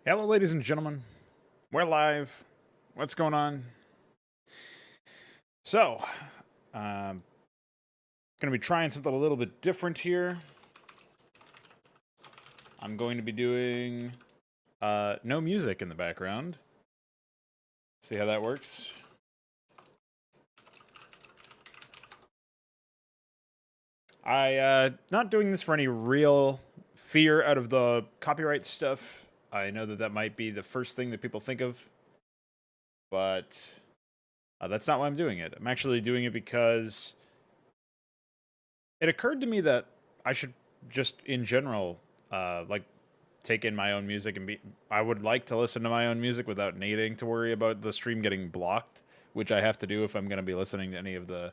Hello, ladies and gentlemen. We're live. What's going on? So, going to be trying something a little bit different here. I'm going to be doing no music in the background. See how that works? Not doing this for any real fear out of the copyright stuff. I know that that might be the first thing that people think of, but that's not why I'm doing it. I'm actually doing it because it occurred to me that I should just, in general, like take in my own music and be. I would like to listen to my own music without needing to worry about the stream getting blocked, which I have to do if I'm going to be listening to any of the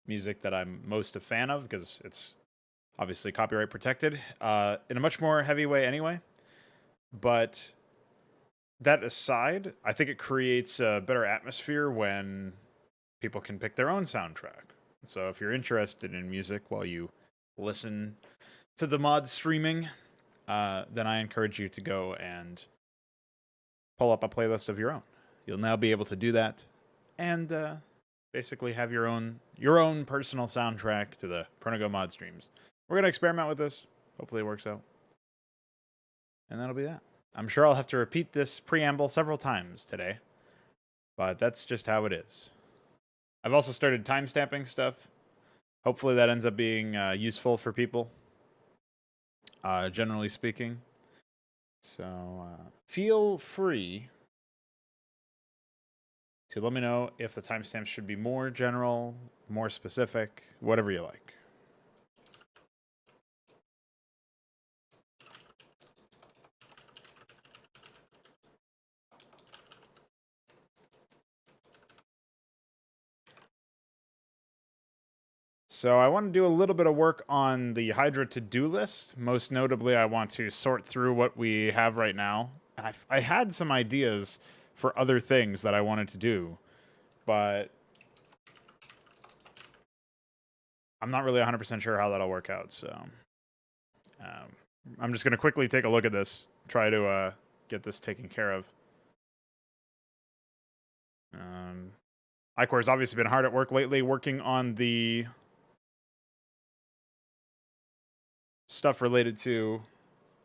music that I'm most a fan of, because it's obviously copyright protected in a much more heavy way anyway. But that aside, I think it creates a better atmosphere when people can pick their own soundtrack. So if you're interested in music while you listen to the mod streaming, then I encourage you to go and pull up a playlist of your own. You'll now be able to do that and basically have your own personal soundtrack to the Pronago mod streams. We're gonna experiment with this. Hopefully it works out. And that'll be that. I'm sure I'll have to repeat this preamble several times today, but that's just how it is. I've also started timestamping stuff. Hopefully that ends up being useful for people, generally speaking. So feel free to let me know if the timestamps should be more general, more specific, whatever you like. So I want to do a little bit of work on the Hydra to-do list. Most notably, I want to sort through what we have right now. And I had some ideas for other things that I wanted to do, but I'm not really 100% sure how that'll work out. So I'm just going to quickly take a look at this, try to get this taken care of. Icor's obviously been hard at work lately, working on the stuff related to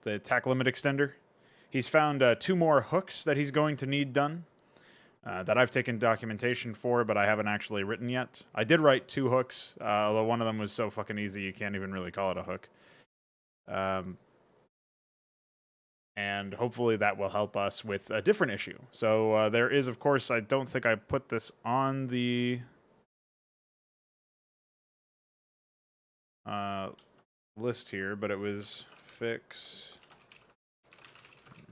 the attack limit extender. He's found 2 more hooks that he's going to need done that I've taken documentation for, but I haven't actually written yet. I did write 2 hooks, although one of them was so fucking easy you can't even really call it a hook. And hopefully that will help us with a different issue. So there is, of course, I don't think I put this on the list here, but it was fix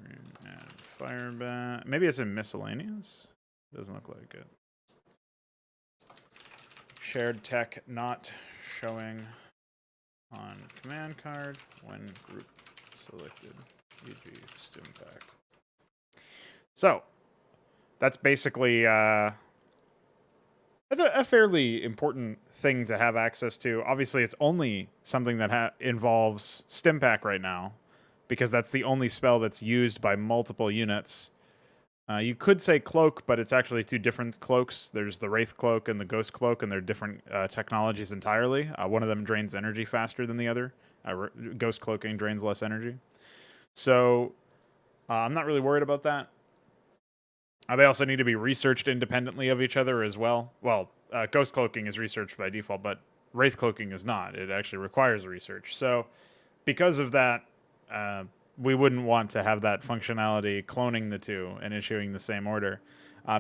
and fire bat. Maybe it's in miscellaneous. Doesn't look like it. Shared tech not showing on command card when group selected, e.g. stimpack. So that's basically that's a fairly important thing to have access to. Obviously, it's only something that involves stimpack right now, because that's the only spell that's used by multiple units. You could say cloak, but it's actually 2 different cloaks. There's the Wraith Cloak and the Ghost Cloak, and they're different technologies entirely. One of them drains energy faster than the other. Ghost Cloaking drains less energy. So I'm not really worried about that. They also need to be researched independently of each other as well. Well, Ghost Cloaking is researched by default, but Wraith Cloaking is not. It actually requires research. So because of that, we wouldn't want to have that functionality cloning the 2 and issuing the same order.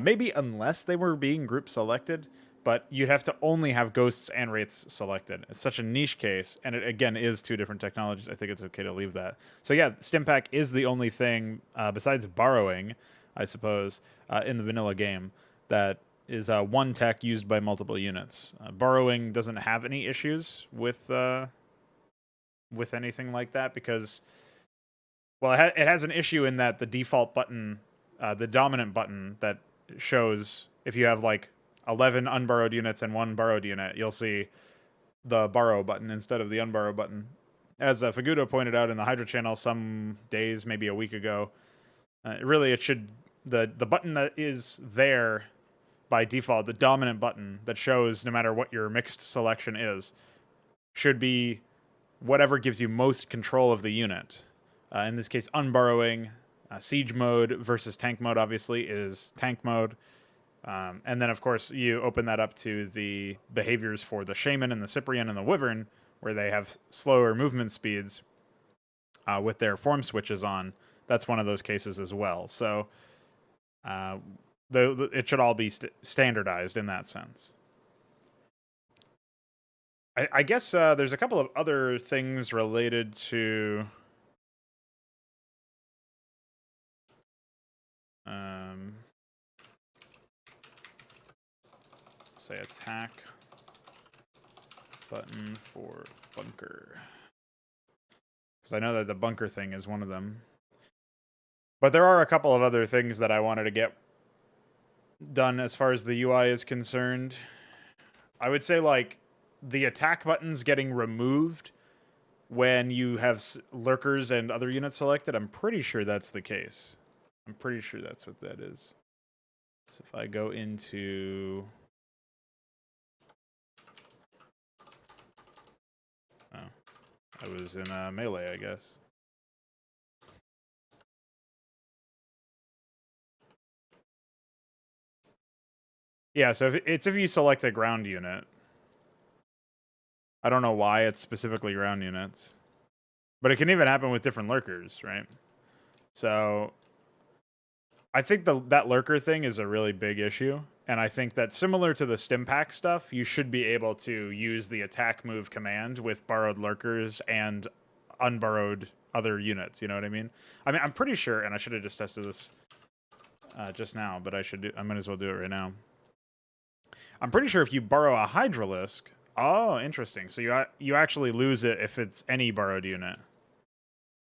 Maybe unless they were being group selected, but you'd have to only have Ghosts and Wraiths selected. It's such a niche case, and it, again, is 2 different technologies. I think it's okay to leave that. So yeah, Stimpack is the only thing, besides borrowing, I suppose, in the vanilla game, that is 1 tech used by multiple units. Borrowing doesn't have any issues with anything like that, because, well, it has an issue in that the default button, the dominant button that shows if you have like 11 unborrowed units and 1 borrowed unit, you'll see the borrow button instead of the unborrow button. As Fagudo pointed out in the Hydra channel some days, maybe a week ago, Really, it should the button that is there by default, the dominant button that shows no matter what your mixed selection is, should be whatever gives you most control of the unit. In this case, unburrowing, siege mode versus tank mode obviously is tank mode. And then, of course, you open that up to the behaviors for the Shaman and the Cyprian and the Wyvern, where they have slower movement speeds with their form switches on. That's one of those cases as well. So it should all be standardized in that sense. I guess there's a couple of other things related to say attack button for bunker, because I know that the bunker thing is one of them. But there are a couple of other things that I wanted to get done as far as the UI is concerned. I would say, like, the attack buttons getting removed when you have lurkers and other units selected. I'm pretty sure that's the case. I'm pretty sure that's what that is. So if I go into... Oh, I was in melee, I guess. Yeah, so if you select a ground unit. I don't know why it's specifically ground units. But it can even happen with different lurkers, right? So I think that lurker thing is a really big issue. And I think that similar to the Stimpak stuff, you should be able to use the attack move command with borrowed lurkers and unborrowed other units. You know what I mean? I mean, I'm pretty sure, and I should have just tested this just now, but I might as well do it right now. I'm pretty sure if you borrow a Hydralisk... Oh, interesting. So you actually lose it if it's any borrowed unit.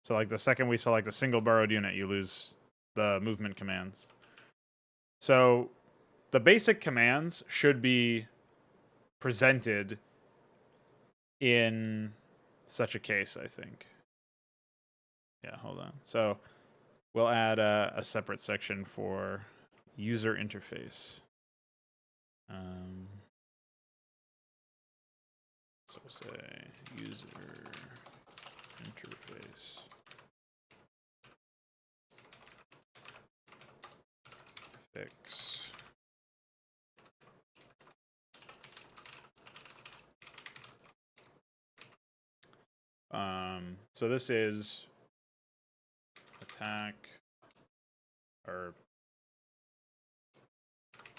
So, like, the second we select a single borrowed unit, you lose the movement commands. So the basic commands should be presented in such a case, I think. Yeah, hold on. So we'll add a separate section for user interface. So we'll say user interface fix. So this is attack or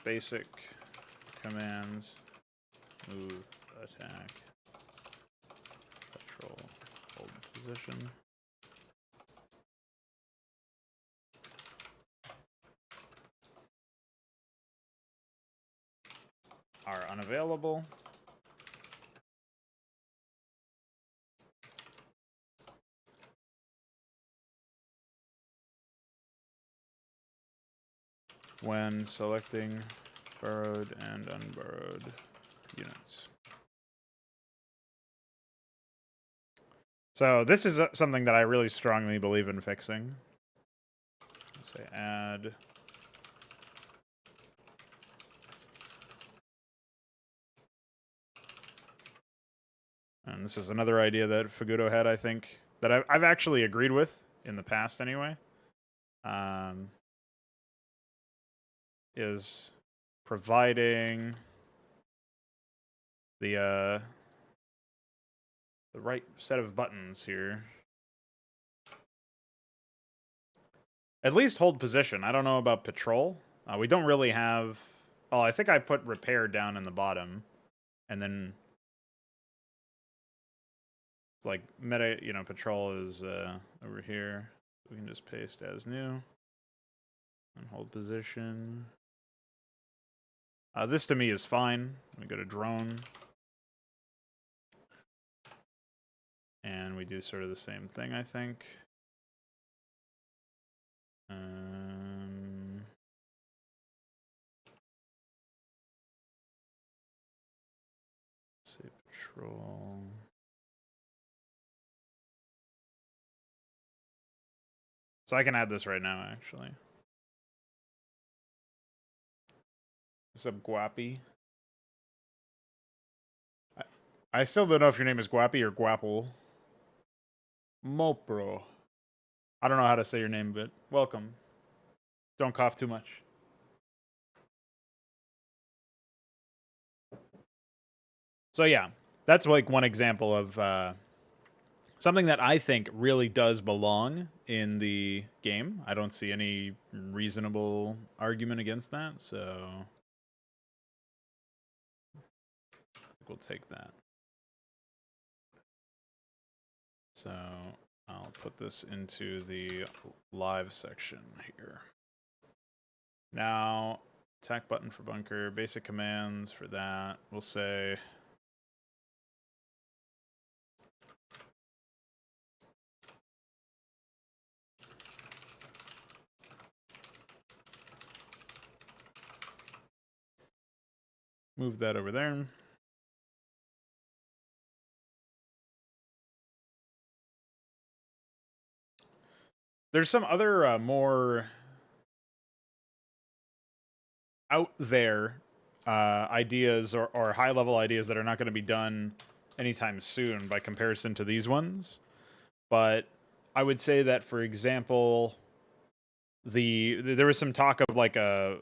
basic commands, move, attack, patrol, hold position. Are unavailable. When selecting borrowed and unborrowed units. So this is something that I really strongly believe in fixing. Say add. And this is another idea that Fagudo had, I think, that I've actually agreed with in the past anyway. Is providing the right set of buttons here. At least hold position. I don't know about patrol. We don't really have... Oh, I think I put repair down in the bottom. And then... It's like meta, you know, patrol is over here. We can just paste as new. And hold position. This to me is fine. We go to drone. And we do sort of the same thing, I think. Say patrol. So So I can add this right now, actually. What's up, Guappy? I still don't know if your name is Guappy or Guapple. Mopro. I don't know how to say your name, but welcome. Don't cough too much. So yeah, that's like one example of something that I think really does belong in the game. I don't see any reasonable argument against that, so we'll take that. So I'll put this into the live section here. Now, attack button for bunker, basic commands for that. We'll say move that over there. There's some other more out there ideas or high level ideas that are not going to be done anytime soon by comparison to these ones. But I would say that, for example, there was some talk of like a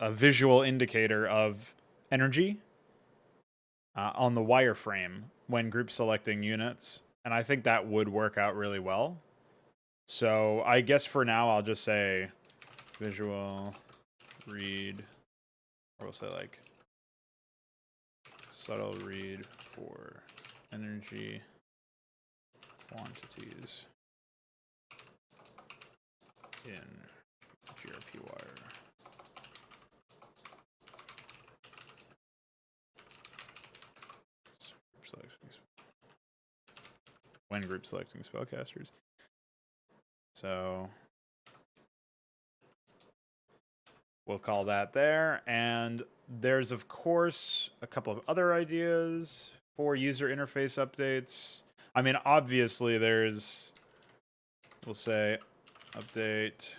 visual indicator of energy on the wireframe when group selecting units, and I think that would work out really well. So I guess for now I'll just say visual read, or we'll say like subtle read for energy quantities in GRP wire. When group selecting spellcasters. So we'll call that there. And there's, of course, a couple of other ideas for user interface updates. I mean, obviously, there's, we'll say, update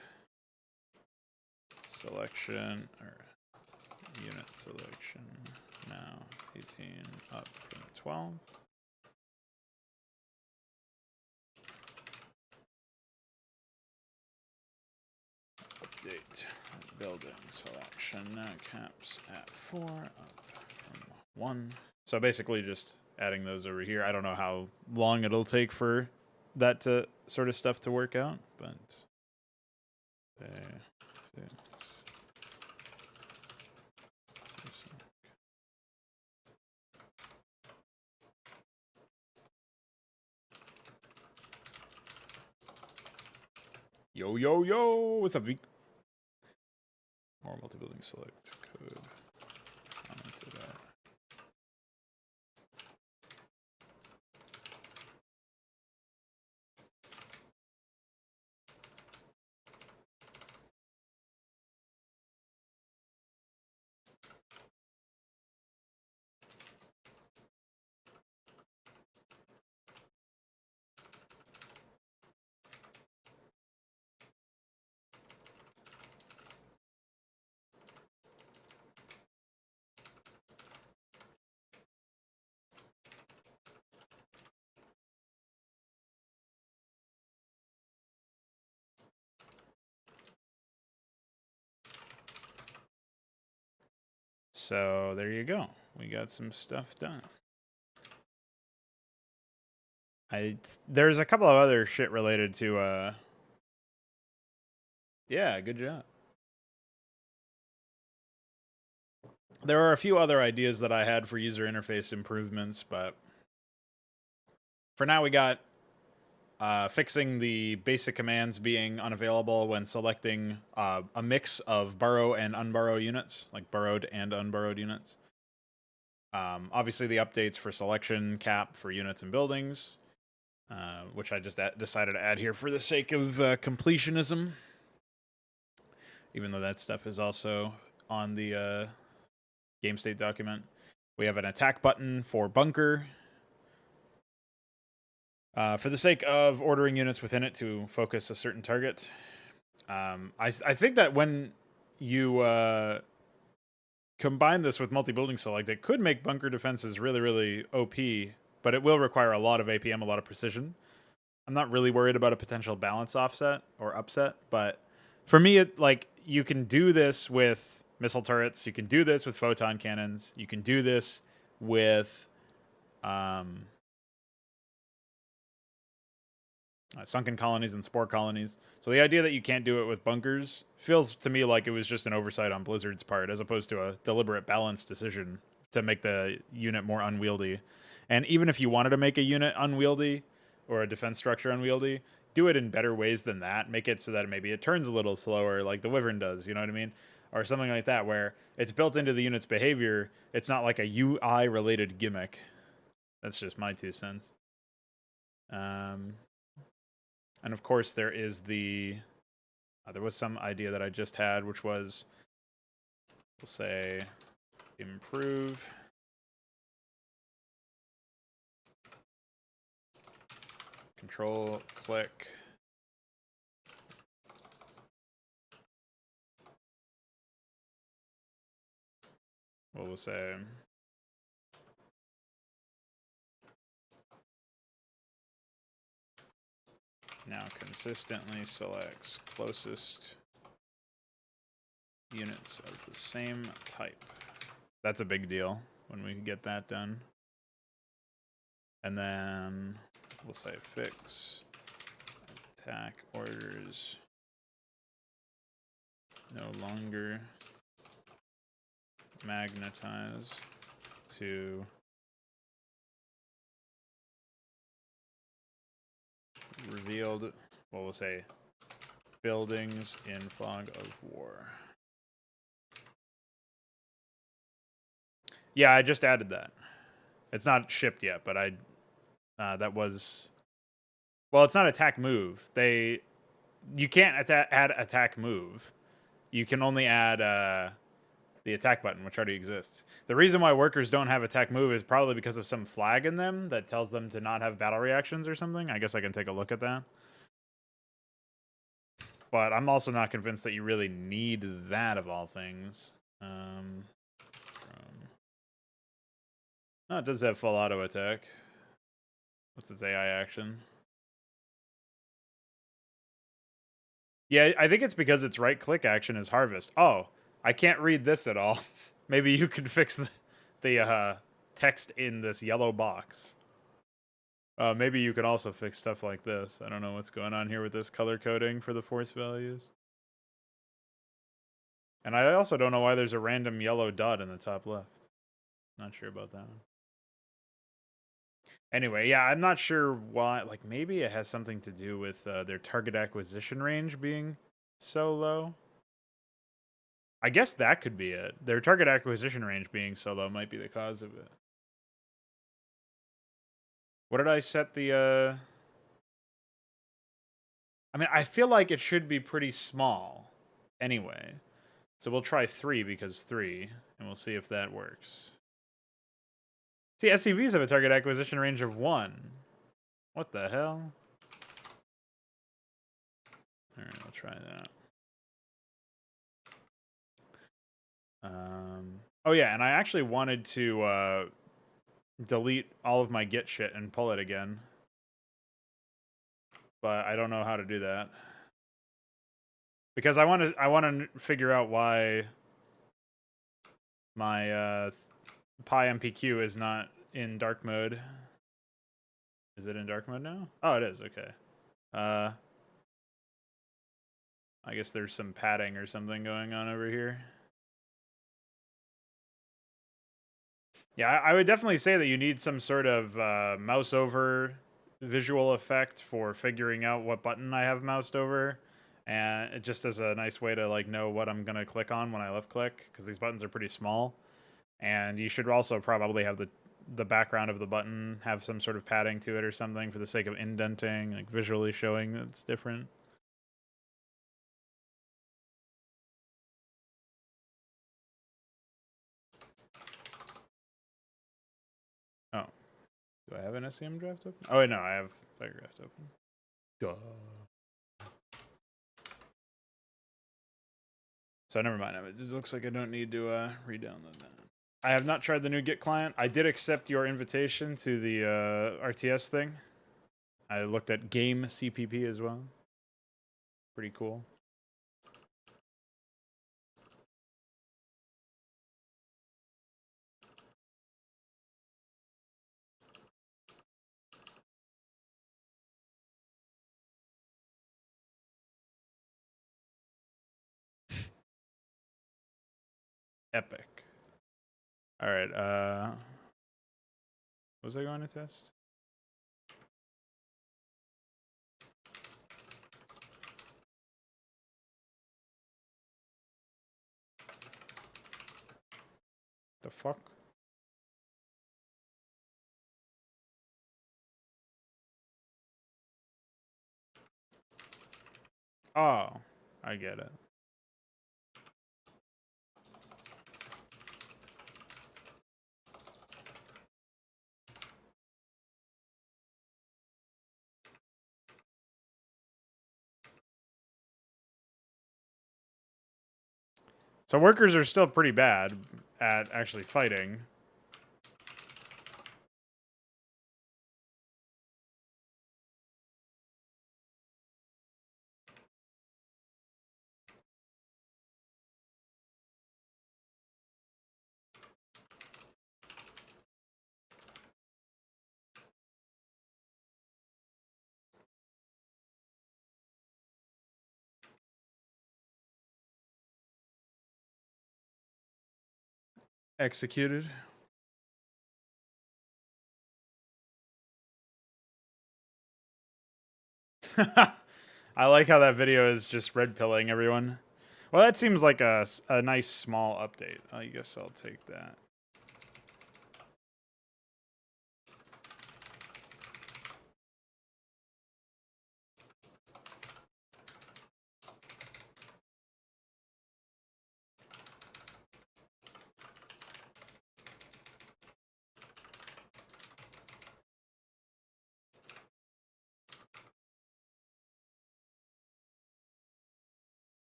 selection, or unit selection, now 18 up from 12. Update building selection, now caps at 4 up from 1. So basically just adding those over here. I don't know how long it'll take for that to sort of stuff to work out, but yo, yo, yo, what's up, Vic? More multi-building select code. Commented out. So there you go. We got some stuff done. There's a couple of other shit related to yeah, good job. There are a few other ideas that I had for user interface improvements, but for now we got fixing the basic commands being unavailable when selecting a mix of burrow and unburrow units, like burrowed and unburrowed units. Obviously, the updates for selection cap for units and buildings, which I just decided to add here for the sake of completionism, even though that stuff is also on the game state document. We have an attack button for bunker. For the sake of ordering units within it to focus a certain target, I think that when you combine this with multi-building select, it could make bunker defenses really, really OP, but it will require a lot of APM, a lot of precision. I'm not really worried about a potential balance offset or upset, but for me, it like you can do this with missile turrets, you can do this with photon cannons, you can do this with sunken colonies and spore colonies. So the idea that you can't do it with bunkers feels to me like it was just an oversight on Blizzard's part, as opposed to a deliberate balance decision to make the unit more unwieldy. And even if you wanted to make a unit unwieldy or a defense structure unwieldy, do it in better ways than that. Make it so that maybe it turns a little slower, like the Wyvern does. You know what I mean? Or something like that, where it's built into the unit's behavior. It's not like a UI related gimmick. That's just my 2 cents. And of course, there is the there was some idea that I just had, which was, we'll say, improve control click what we'll say now consistently selects closest units of the same type. That's a big deal when we get that done. And then we'll say fix attack orders no longer magnetize to revealed, well, we'll say buildings in fog of war. Yeah, I just added that. It's not shipped yet, but I that was, well, it's not attack move. You can't add attack move. You can only add the attack button, which already exists. The reason why workers don't have attack move is probably because of some flag in them that tells them to not have battle reactions or something. I guess I can take a look at that. But I'm also not convinced that you really need that of all things. Oh, it does have full auto attack. What's its AI action? Yeah, I think it's because its right-click action is harvest. Oh, I can't read this at all. Maybe you could fix the text in this yellow box. Maybe you could also fix stuff like this. I don't know what's going on here with this color coding for the force values. And I also don't know why there's a random yellow dot in the top left. Not sure about that one. Anyway, yeah, I'm not sure why. Like, maybe it has something to do with their target acquisition range being so low. I guess that could be it. Their target acquisition range being so low might be the cause of it. What did I set the... I mean, I feel like it should be pretty small anyway. So we'll try 3 because 3, and we'll see if that works. See, SCVs have a target acquisition range of 1. What the hell? Alright, we'll try that. Oh yeah, and I actually wanted to delete all of my Git shit and pull it again. But I don't know how to do that. Because I want to figure out why my Pi MPQ is not in dark mode. Is it in dark mode now? Oh, it is. Okay. I guess there's some padding or something going on over here. Yeah, I would definitely say that you need some sort of mouse over visual effect for figuring out what button I have moused over, and it just as a nice way to like know what I'm gonna click on when I left click, because these buttons are pretty small. And you should also probably have the background of the button have some sort of padding to it or something for the sake of indenting, like visually showing that it's different. Oh, do I have an SCM draft open? Oh wait, no, I have Starcraft open. Duh. So never mind. It just looks like I don't need to re-download that. I have not tried the new Git client. I did accept your invitation to the RTS thing. I looked at game CPP as well. Pretty cool. Epic. All right. What was I going to test? The fuck? Oh, I get it. So workers are still pretty bad at actually fighting. Executed. I like how that video is just red pilling everyone. Well, that seems like a nice small update. I guess I'll take that.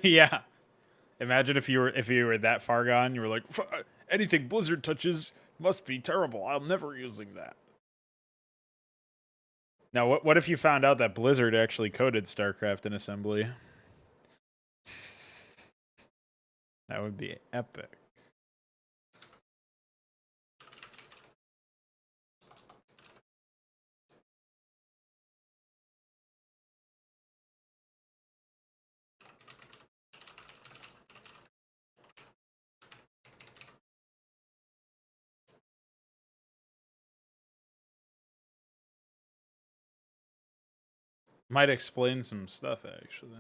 Yeah. Imagine if you were that far gone, you were like, anything Blizzard touches must be terrible. I'm never using that. Now, what if you found out that Blizzard actually coded Starcraft in assembly? That would be epic. Might explain some stuff, actually.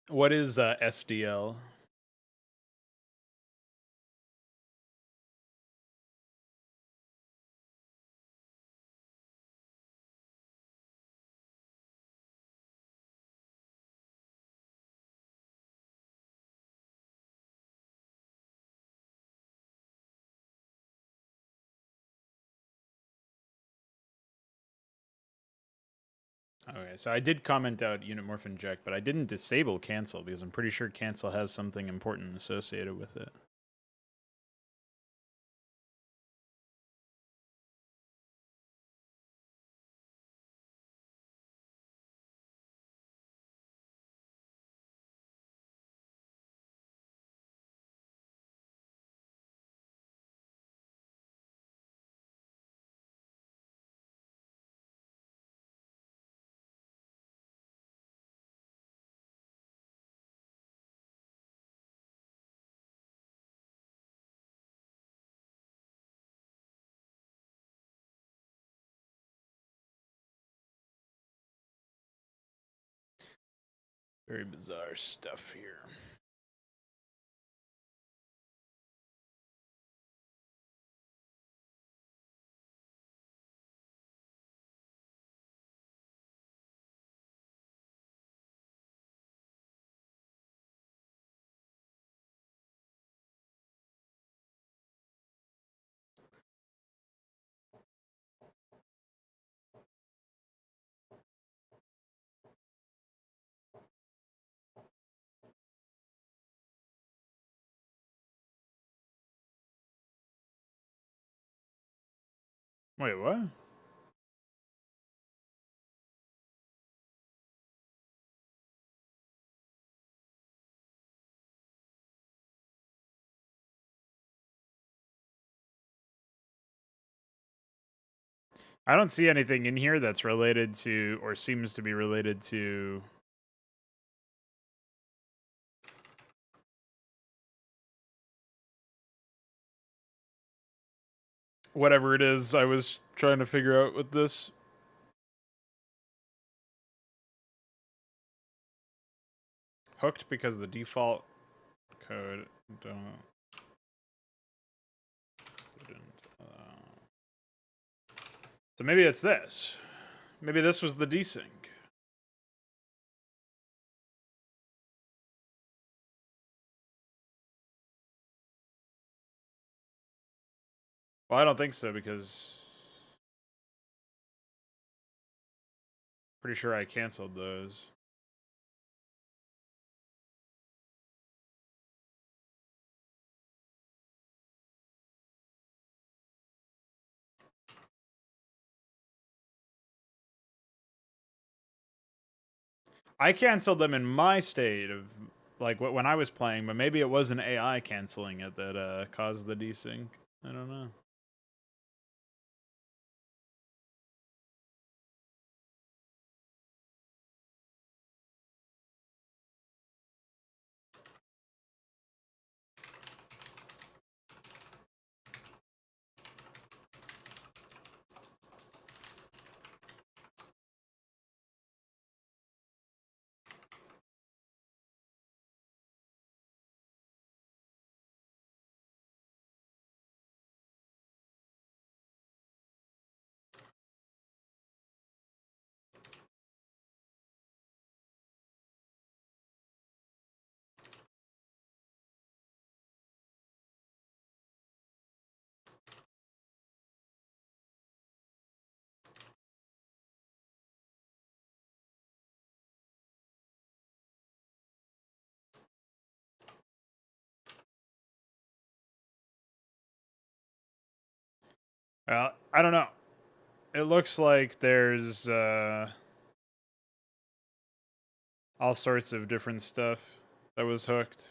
What is SDL? Okay, so I did comment out unit morph inject, but I didn't disable cancel because I'm pretty sure cancel has something important associated with it. Very bizarre stuff here. Wait, what? I don't see anything in here that's related to, or seems to be related to, whatever it is I was trying to figure out with this. Hooked because the default code didn't allow. So maybe it's this. Maybe this was the desync. Well, I don't think so because pretty sure I canceled those. I canceled them in my state of like when I was playing, but maybe it was an AI canceling it that caused the desync. I don't know. Well, I don't know. It looks like there's all sorts of different stuff that was hooked.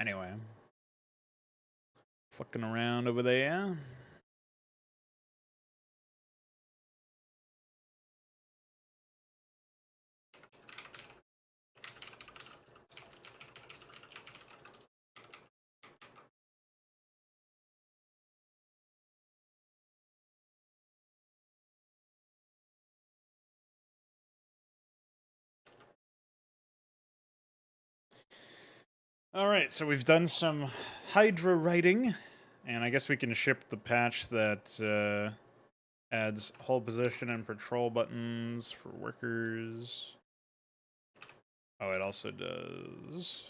Anyway, fucking around over there. All right, so we've done some Hydra writing, and I guess we can ship the patch that adds hold position and patrol buttons for workers. Oh, it also does.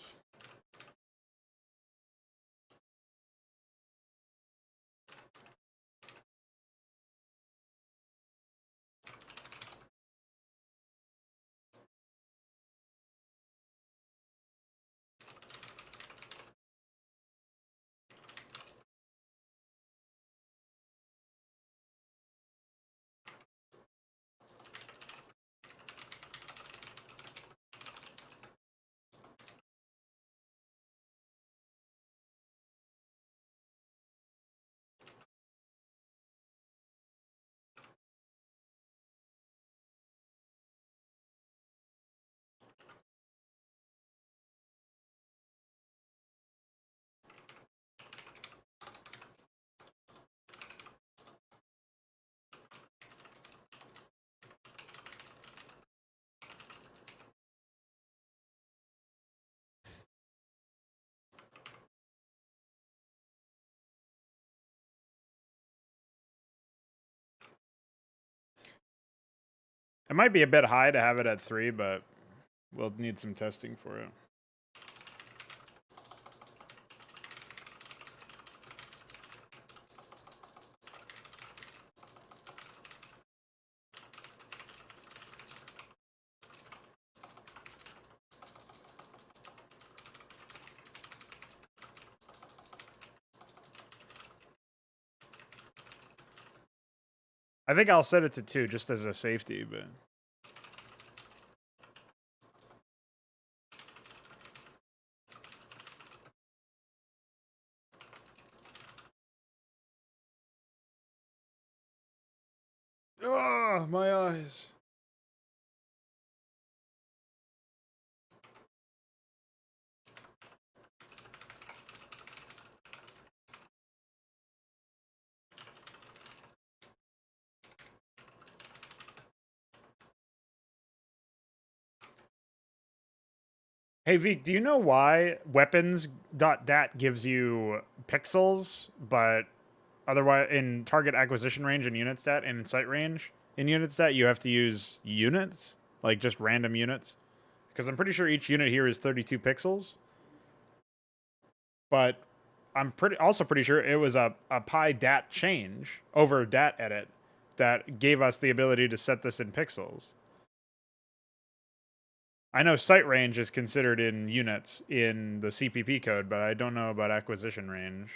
It might be a bit high to have it at 3, but we'll need some testing for it. I think I'll set it to 2 just as a safety, but... Oh, my eyes. Hey, Veek, do you know why weapons.dat gives you pixels, but otherwise in target acquisition range in unit stat and in sight range in unit stat, you have to use units? Like just random units? Because I'm pretty sure each unit here is 32 pixels. But I'm also pretty sure it was a pi dat change over dat edit that gave us the ability to set this in pixels. I know sight range is considered in units in the CPP code, but I don't know about acquisition range.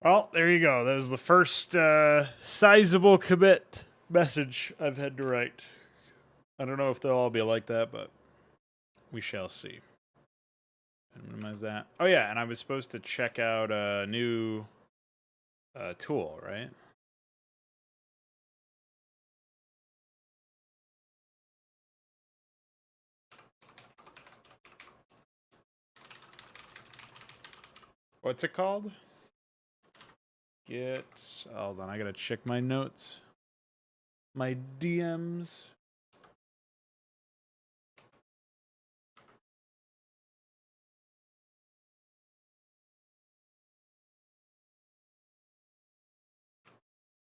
Well, there you go. That was the first sizable commit message I've had to write. I don't know if they'll all be like that, but we shall see. Minimize that. Oh yeah, and I was supposed to check out a new tool, right? What's it called? Hold on, I gotta check my notes. My DMs.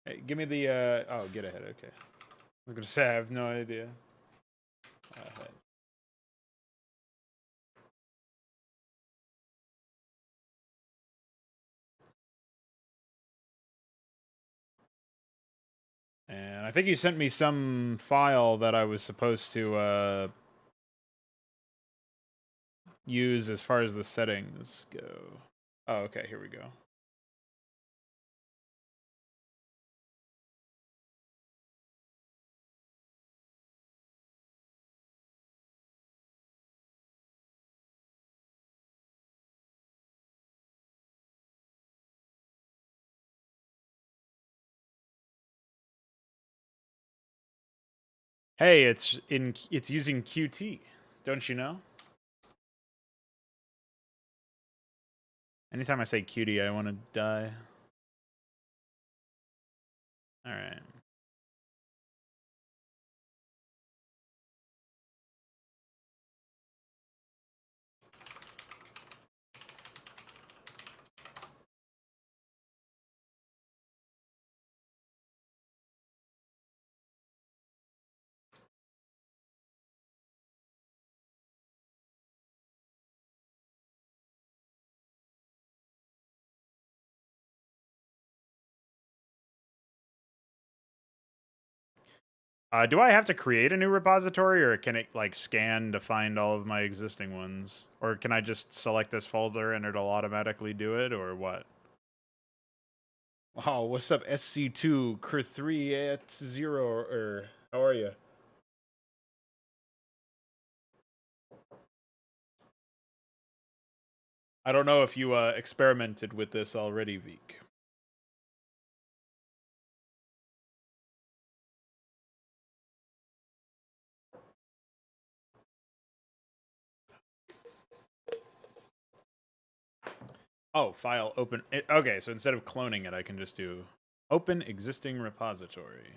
Hey, give me the, oh, get ahead, okay. I was gonna say, I have no idea. Ahead. And I think you sent me some file that I was supposed to use as far as the settings go. Oh, okay, here we go. Hey, it's using Qt, don't you know? Anytime I say Qt, I want to die. All right. Do I have to create a new repository, or can it like scan to find all of my existing ones, or can I just select this folder and it'll automatically do it, or what? Oh, what's up, SC2 Cur380? Or how are you? I don't know if you experimented with this already, Veek. Oh, file open. Okay, so instead of cloning it, I can just do open existing repository.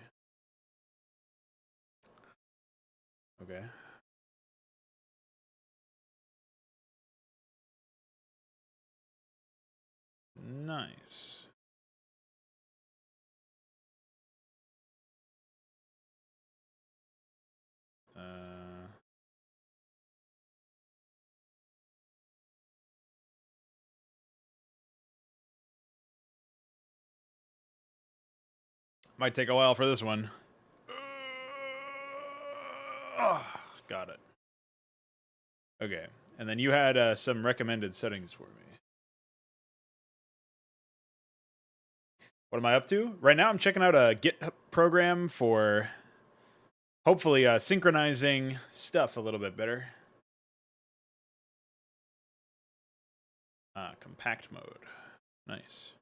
Okay. Nice. Might take a while for this one. Got it. Okay, and then you had some recommended settings for me. What am I up to? Right now I'm checking out a Git program for hopefully synchronizing stuff a little bit better. Compact mode. Nice.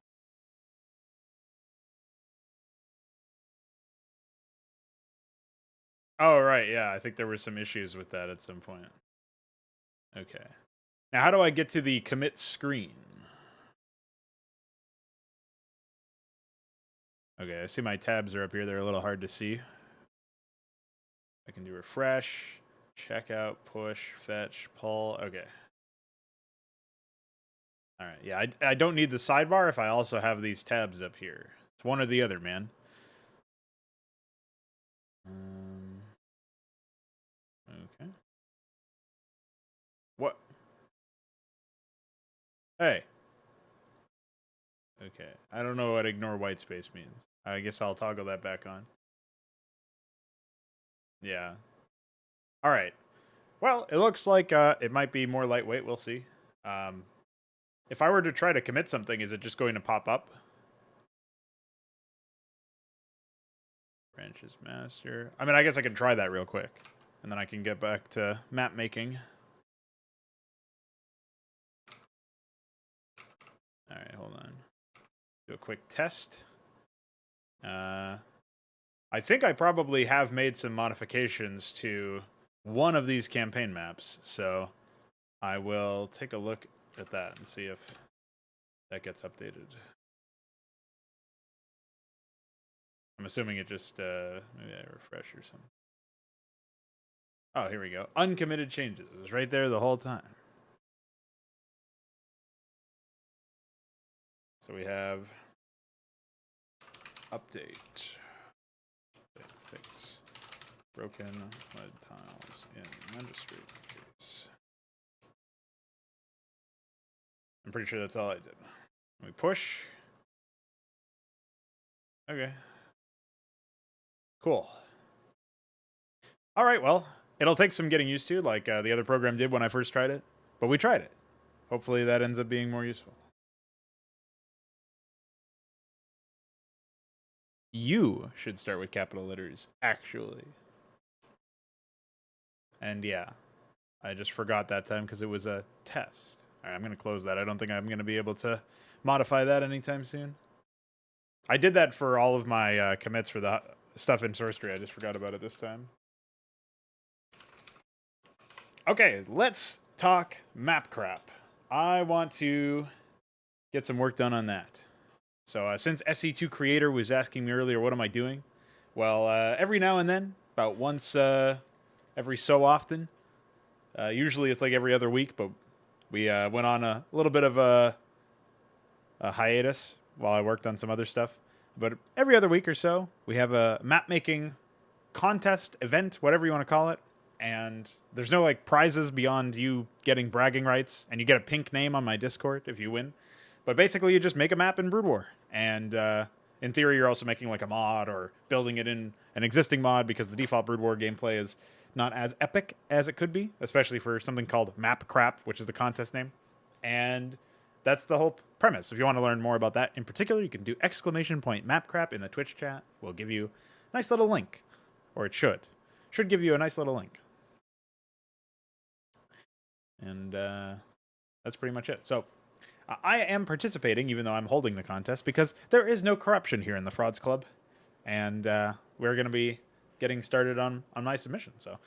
Oh, right, yeah, I think there were some issues with that at some point. Okay. Now, how do I get to the commit screen? Okay, I see my tabs are up here. They're a little hard to see. I can do refresh, checkout, push, fetch, pull. Okay. All right. Yeah, I don't need the sidebar if I also have these tabs up here. It's one or the other, man. Okay. What? Hey. Okay. I don't know what ignore white space means. I guess I'll toggle that back on. Yeah. All right. Well, it looks like it might be more lightweight. We'll see. If I were to try to commit something, is it just going to pop up? Branches master. I mean, I guess I can try that real quick, and then I can get back to map making. All right, hold on. Do a quick test. I think I probably have made some modifications to one of these campaign maps, so I will take a look at that and see if that gets updated. I'm assuming it just, maybe I refresh or something. Oh, here we go. Uncommitted changes. It was right there the whole time. So we have update. Fix broken mud tiles in Modstream case. I'm pretty sure that's all I did. We push. Okay. Cool. All right, well, it'll take some getting used to, like the other program did when I first tried it, but we tried it. Hopefully that ends up being more useful. You should start with capital letters, actually. And yeah, I just forgot that time because it was a test. All right, I'm going to close that. I don't think I'm going to be able to modify that anytime soon. I did that for all of my commits for the stuff in Sorcery. I just forgot about it this time. Okay, let's talk Mapcrap. I want to get some work done on that. So since SE2 Creator was asking me earlier, what am I doing? Well, every now and then, about once every so often, usually it's like every other week, but we went on a little bit of a hiatus while I worked on some other stuff. But every other week or so, we have a map making contest, event, whatever you want to call it. And there's no like prizes beyond you getting bragging rights, and you get a pink name on my Discord if you win. But basically, you just make a map in Brood War, and in theory, you're also making like a mod or building it in an existing mod because the default Brood War gameplay is not as epic as it could be, especially for something called Mapcrap, which is the contest name. And that's the whole premise. If you want to learn more about that in particular, you can do !Mapcrap in the Twitch chat. We'll give you a nice little link, or it should give you a nice little link. And that's pretty much it. So I am participating, even though I'm holding the contest, because there is no corruption here in the Frauds Club. And we're going to be getting started on my submission. So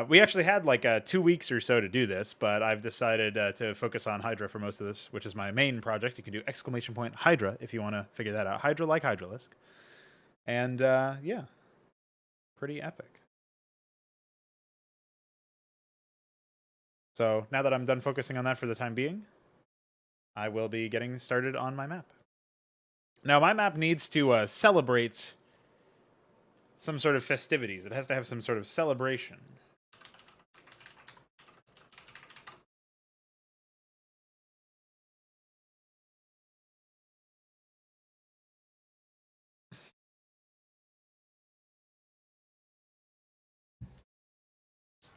we actually had like 2 weeks or so to do this, but I've decided to focus on Hydra for most of this, which is my main project. You can do !Hydra if you want to figure that out. Hydra like Hydralisk. And yeah, pretty epic. So now that I'm done focusing on that for the time being, I will be getting started on my map. Now, my map needs to celebrate some sort of festivities. It has to have some sort of celebration.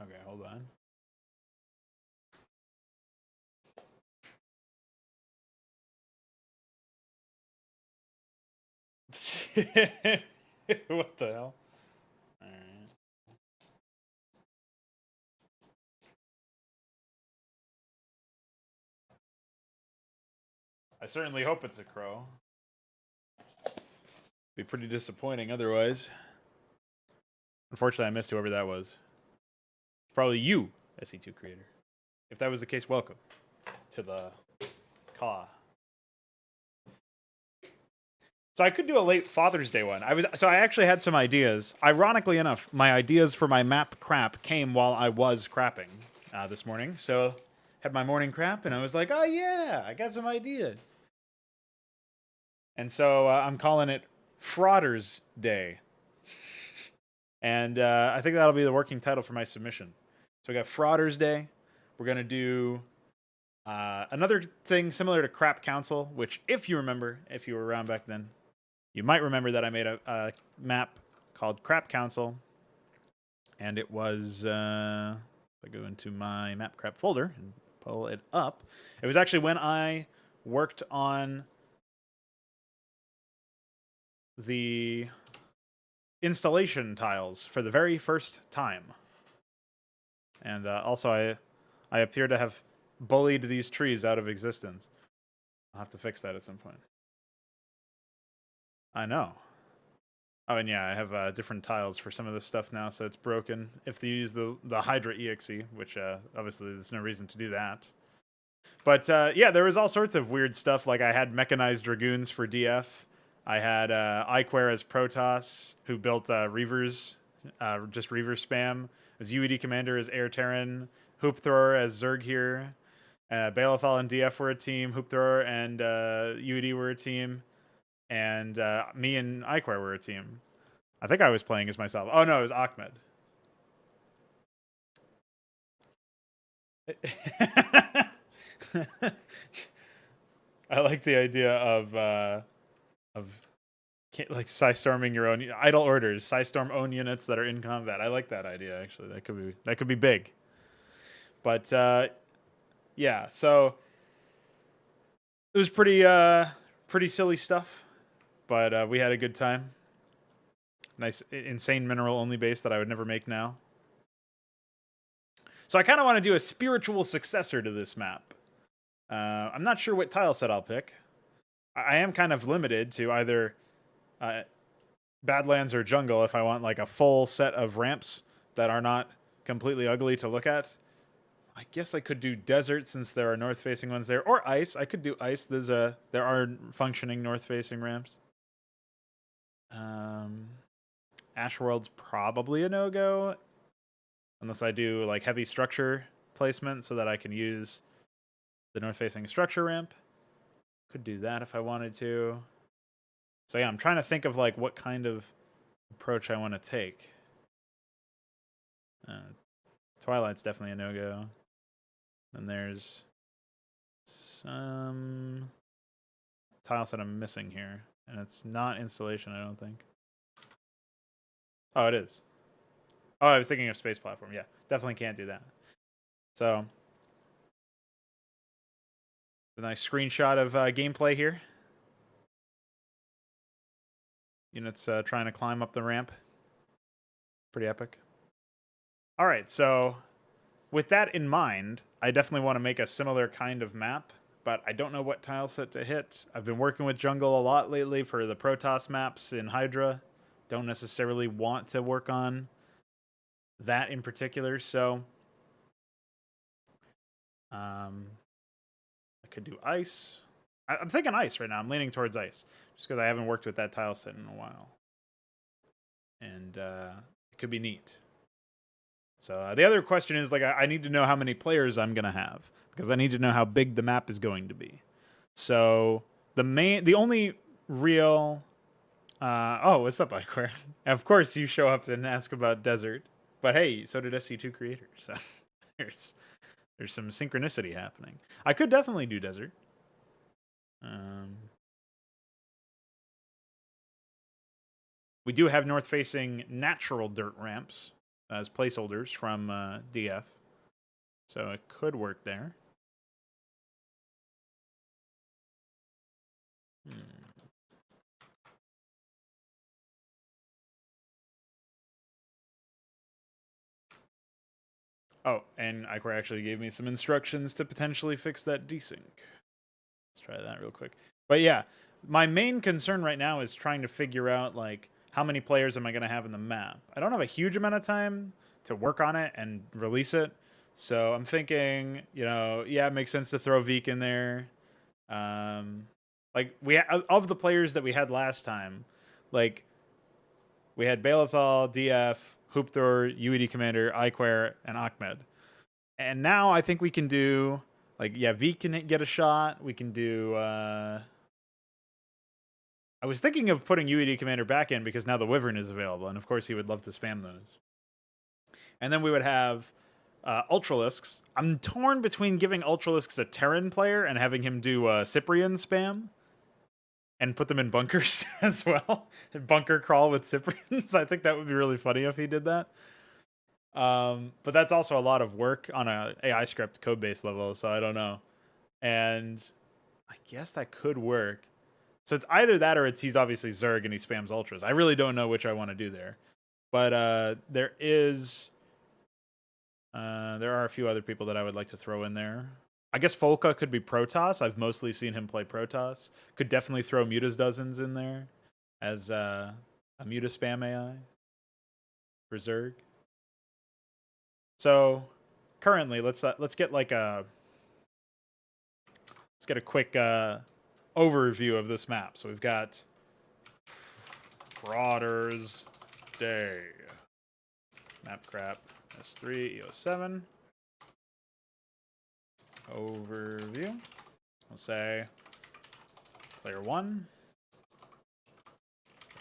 Okay, hold on. What the hell? All right. I certainly hope it's a crow. Be pretty disappointing otherwise. Unfortunately, I missed whoever that was. Probably you, SE2 Creator. If that was the case, welcome to the Caw. So I could do a late Father's Day one. I actually had some ideas. Ironically enough, my ideas for my map crap came while I was crapping this morning. So had my morning crap, and I was like, oh yeah, I got some ideas. And so I'm calling it Frauders Day. And I think that'll be the working title for my submission. So we got Frauders Day. We're going to do another thing similar to Crap Council, which if you remember, if you were around back then, you might remember that I made a map called Crap Council. And it was, if I go into my Mapcrap folder and pull it up, it was actually when I worked on the installation tiles for the very first time. And also, I appear to have bullied these trees out of existence. I'll have to fix that at some point. I know. Oh, and yeah, I have different tiles for some of this stuff now, so it's broken. If you use the Hydra EXE, which obviously there's no reason to do that. But yeah, there was all sorts of weird stuff. Like I had mechanized dragoons for DF. I had Iquare as Protoss, who built Reavers, just Reaver spam. As UED Commander as Air Terran. Hoop Thrower as Zerg here. Balethal and DF were a team. Hoop Thrower and UED were a team. And me and Iquare were a team. I think I was playing as myself. Oh no, it was Ahmed. I like the idea of like Psystorming your own idle orders, Psystorm own units that are in combat. I like that idea actually. That could be big. But yeah, so it was pretty silly stuff, but we had a good time. Nice insane mineral only base that I would never make now. So I kind of want to do a spiritual successor to this map. I'm not sure what tile set I'll pick. I am kind of limited to either Badlands or Jungle if I want like a full set of ramps that are not completely ugly to look at. I guess I could do Desert since there are north-facing ones there, or Ice. I could do Ice. There are functioning north-facing ramps. Ashworld's probably a no-go, unless I do like heavy structure placement so that I can use the north-facing structure ramp. Could do that if I wanted to. So yeah, I'm trying to think of like what kind of approach I want to take. Twilight's definitely a no-go. Then there's some tiles that I'm missing here, and it's not installation, I don't think. Oh, it is. Oh, I was thinking of space platform. Yeah, definitely can't do that. So, a nice screenshot of gameplay here. Units trying to climb up the ramp. Pretty epic. All right, so with that in mind, I definitely want to make a similar kind of map, but I don't know what tile set to hit. I've been working with Jungle a lot lately for the Protoss maps in Hydra. Don't necessarily want to work on that in particular, so I could do Ice. I'm thinking Ice right now. I'm leaning towards Ice, just because I haven't worked with that tile set in a while. And it could be neat. So the other question is, like, I need to know how many players I'm going to have, because I need to know how big the map is going to be. So the only real... oh, what's up, Iquare? Of course you show up and ask about Desert. But hey, so did SC2 Creator. So there's some synchronicity happening. I could definitely do Desert. We do have north-facing natural dirt ramps as placeholders from DF. So it could work there. Oh, and Iquare actually gave me some instructions to potentially fix that desync. Let's try that real quick. But yeah, my main concern right now is trying to figure out, like, how many players am I going to have in the map? I don't have a huge amount of time to work on it and release it. So I'm thinking, yeah, it makes sense to throw Veek in there. Like, of the players that we had last time, like, we had Balethal, DF, Hoop Thrower, UED Commander, Iquare, and Ahmed. And now I think we can do, like, yeah, Veek can get a shot. We can do... I was thinking of putting UED Commander back in because now the Wyvern is available, and of course he would love to spam those. And then we would have Ultralisks. I'm torn between giving Ultralisks a Terran player and having him do Cyprian spam. And put them in bunkers as well. Bunker crawl with Cyprians. I think that would be really funny if he did that. But that's also a lot of work on a AI script code base level, so I don't know. And I guess that could work. So it's either that or he's obviously Zerg and he spams ultras. I really don't know which I want to do there. But there are a few other people that I would like to throw in there. I guess Folka could be Protoss. I've mostly seen him play Protoss. Could definitely throw Muta's Dozens in there as a Muta spam AI for Zerg. So currently, let's get like a quick overview of this map. So we've got Marauders Day, Mapcrap S3E07. Overview. We'll say player 1.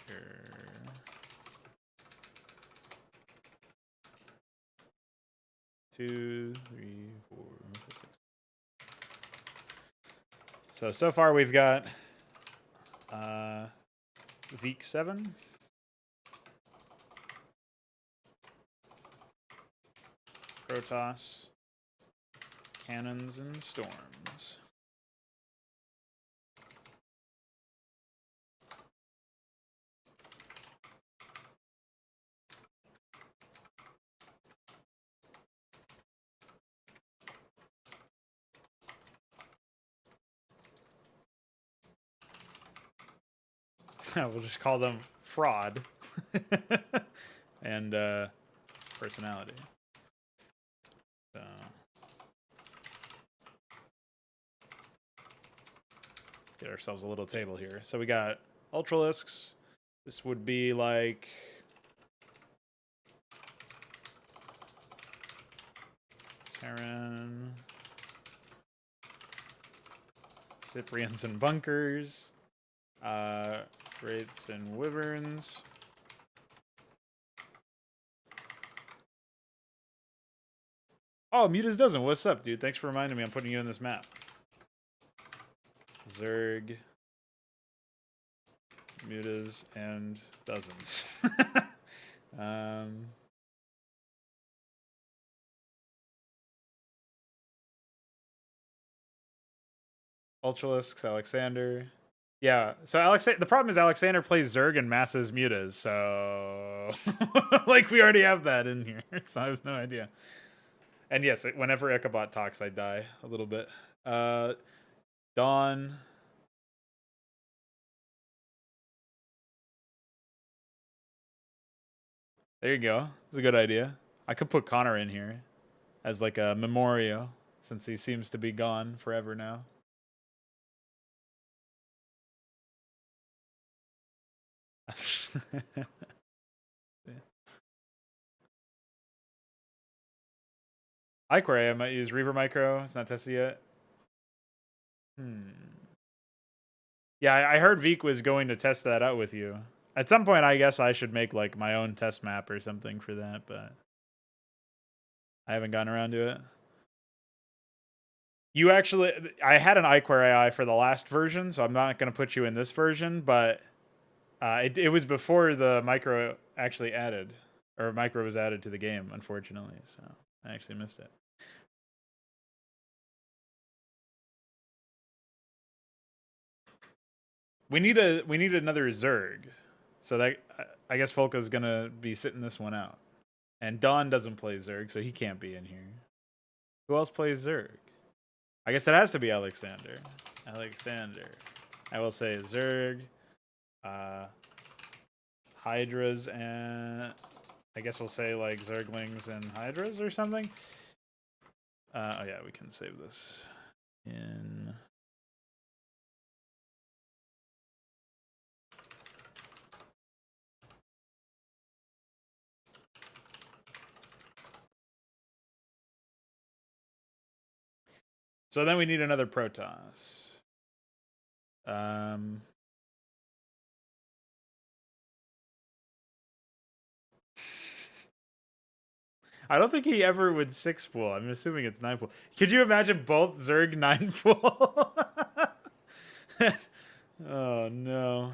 Player 2, 3, 4, 5, 6. So far we've got Veek 7. Protoss. Cannons and Storms. We'll just call them Fraud and Personality. So. Get ourselves a little table here. So we got Ultralisks. This would be like Terran, Cyprians and Bunkers, Wraiths and Wyverns. Oh, Mutas doesn't. What's up, dude? Thanks for reminding me I'm putting you in this map. Zerg, Mutas, and Dozens. Ultralisks, Alexander. Yeah, so the problem is Alexander plays Zerg and masses Mutas, so like we already have that in here, so I have no idea. And yes, whenever Ichabod talks, I die a little bit. Dawn. There you go. It's a good idea. I could put Connor in here as like a memorial, since he seems to be gone forever now. iQuery, I might use Reaver Micro. It's not tested yet. Yeah, I heard Veek was going to test that out with you. At some point, I guess I should make like my own test map or something for that, but I haven't gotten around to it. You actually, I had an iQuery AI for the last version, so I'm not going to put you in this version, but it was before the micro actually added, or micro was added to the game, unfortunately, so I actually missed it. We need another Zerg, so that I guess Folka's gonna be sitting this one out, and Don doesn't play Zerg, so he can't be in here. Who else plays Zerg? I guess it has to be Alexander. Alexander. I will say Zerg, Hydras, and I guess we'll say like Zerglings and Hydras or something. Oh yeah, we can save this in. So then we need another Protoss. I don't think he ever would 6 pool. I'm assuming it's 9 pool. Could you imagine both Zerg 9 pool? Oh no.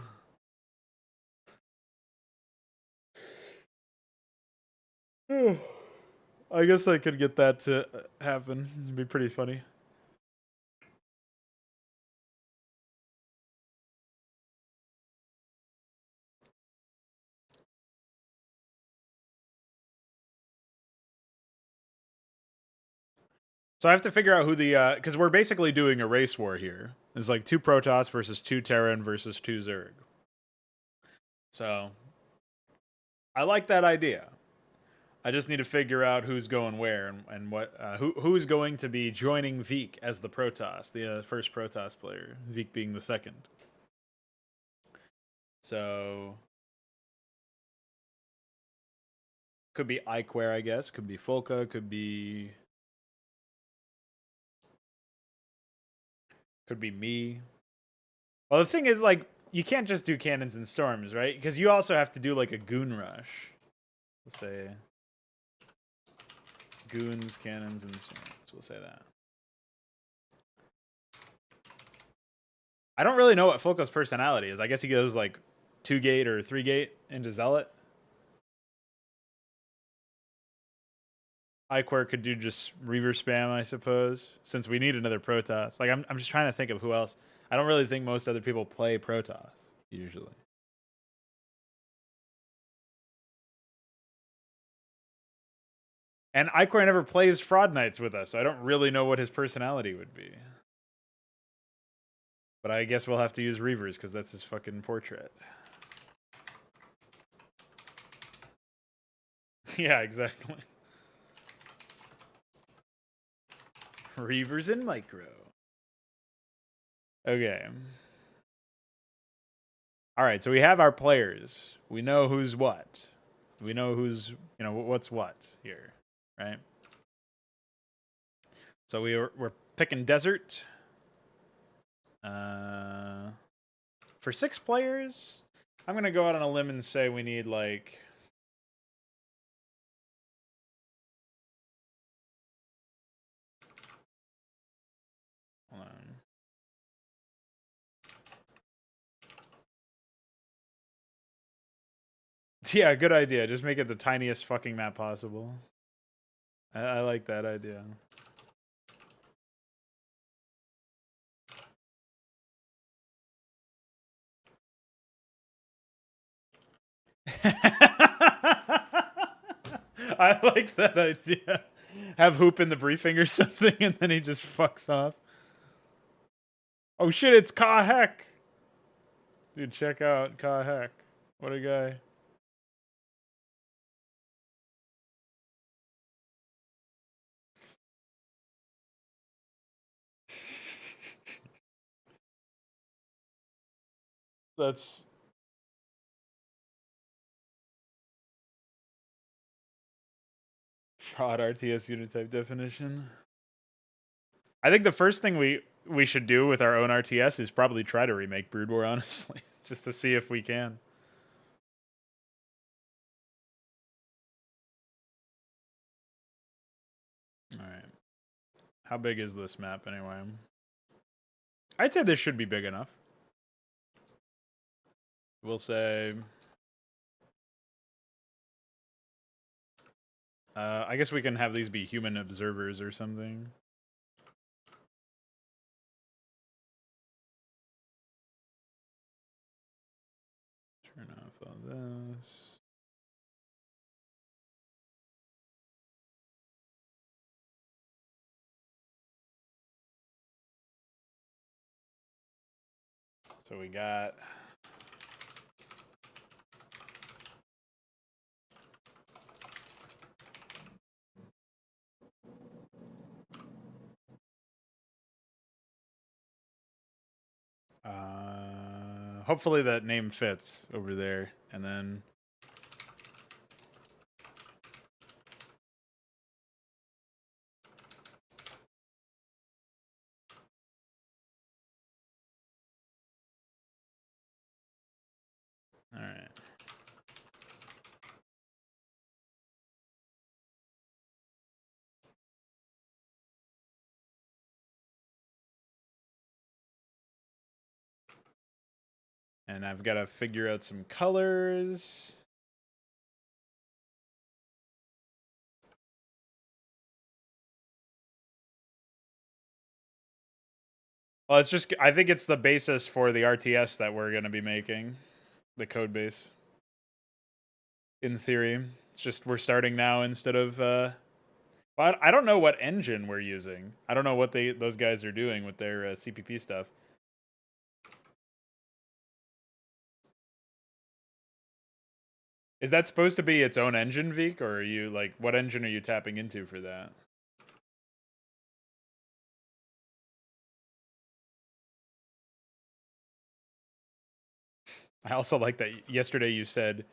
I guess I could get that to happen. It'd be pretty funny. So I have to figure out who the because we're basically doing a race war here. It's like 2 Protoss versus 2 Terran versus 2 Zerg. So I like that idea. I just need to figure out who's going where and what who's going to be joining Veek as the Protoss, the first Protoss player, Veek being the second. So could be Iquare, I guess. Could be Folka. Could be me. Well, the thing is, like, you can't just do cannons and storms, right? Because you also have to do like a goon rush. Let's say goons, cannons, and storms. We'll say that. I don't really know what Folka's personality is. I guess he goes like 2 gate or 3 gate into Zealot. Iquare could do just Reaver spam, I suppose, since we need another Protoss. Like, I'm just trying to think of who else. I don't really think most other people play Protoss, usually. And Iquare never plays Fraud Knights with us, so I don't really know what his personality would be. But I guess we'll have to use Reavers, because that's his fucking portrait. Yeah, exactly. Reavers and Micro. Okay. All right, so we have our players. We know who's what. We know who's, what's what here, right? So we're picking Desert. For 6 players, I'm going to go out on a limb and say we need, like... Hold on. Yeah, good idea. Just make it the tiniest fucking map possible. I like that idea. I like that idea. Have Hoop in the briefing or something, and then he just fucks off. Oh shit, it's Ka Heck! Dude, check out Ka Heck. What a guy. That's... Fraud RTS unit type definition. I think the first thing we should do with our own RTS is probably try to remake Brood War, honestly. Just to see if we can. Alright. How big is this map anyway? I'd say this should be big enough. We'll say... I guess we can have these be human observers or something. Turn off all this. So we got... hopefully that name fits over there, and then... Alright. And I've got to figure out some colors. Well, it's just, I think it's the basis for the RTS that we're going to be making. The code base. In theory. It's just we're starting now instead of... But I don't know what engine we're using. I don't know what those guys are doing with their CPP stuff. Is that supposed to be its own engine, Veek, or are you like what engine are you tapping into for that? I also like that yesterday you said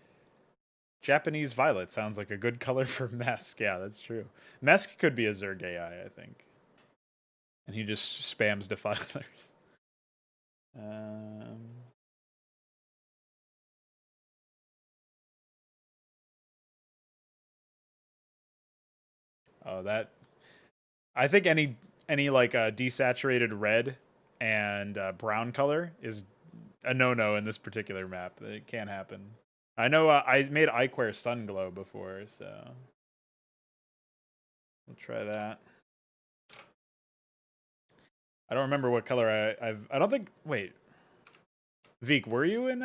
Japanese violet sounds like a good color for Mesk. Yeah, that's true. Mesk could be a Zerg AI, I think. And he just spams defilers. Um, oh, that. I think any like desaturated red and brown color is a no-no in this particular map. It can't happen. I know I made Iquare Sun Glow before, so we'll try that. I don't remember what color I don't think. Wait, Veek, were you in?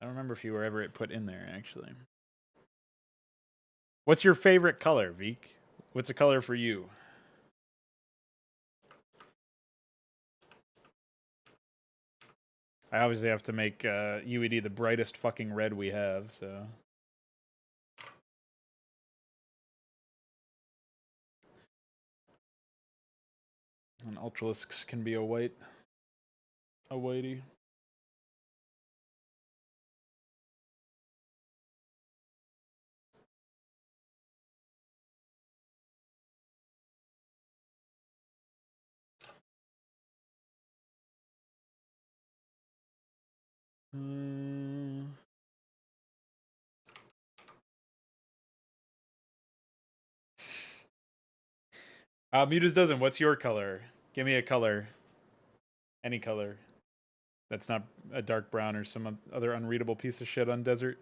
I don't remember if you were ever put in there actually. What's your favorite color, Veek? What's a color for you? I obviously have to make UED the brightest fucking red we have, so. And Ultralisks can be a whitey. Mutas doesn't. What's your color? Give me a color. Any color. That's not a dark brown or some other unreadable piece of shit on desert.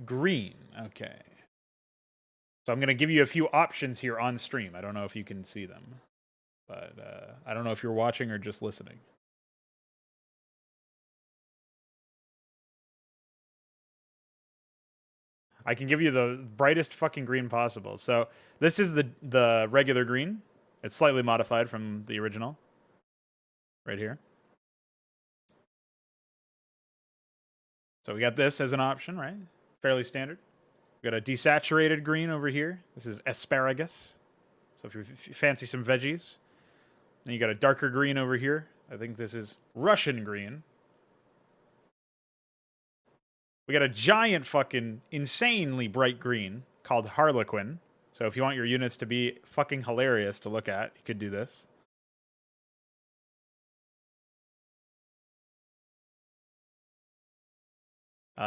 Green. Okay. So I'm going to give you a few options here on stream. I don't know if you can see them. But I don't know if you're watching or just listening. I can give you the brightest fucking green possible. So this is the regular green. It's slightly modified from the original. Right here. So we got this as an option, right? Fairly standard. We got a desaturated green over here. This is asparagus. So if you fancy some veggies. Then you got a darker green over here. I think this is Russian green. We got a giant fucking insanely bright green called Harlequin. So if you want your units to be fucking hilarious to look at, you could do this.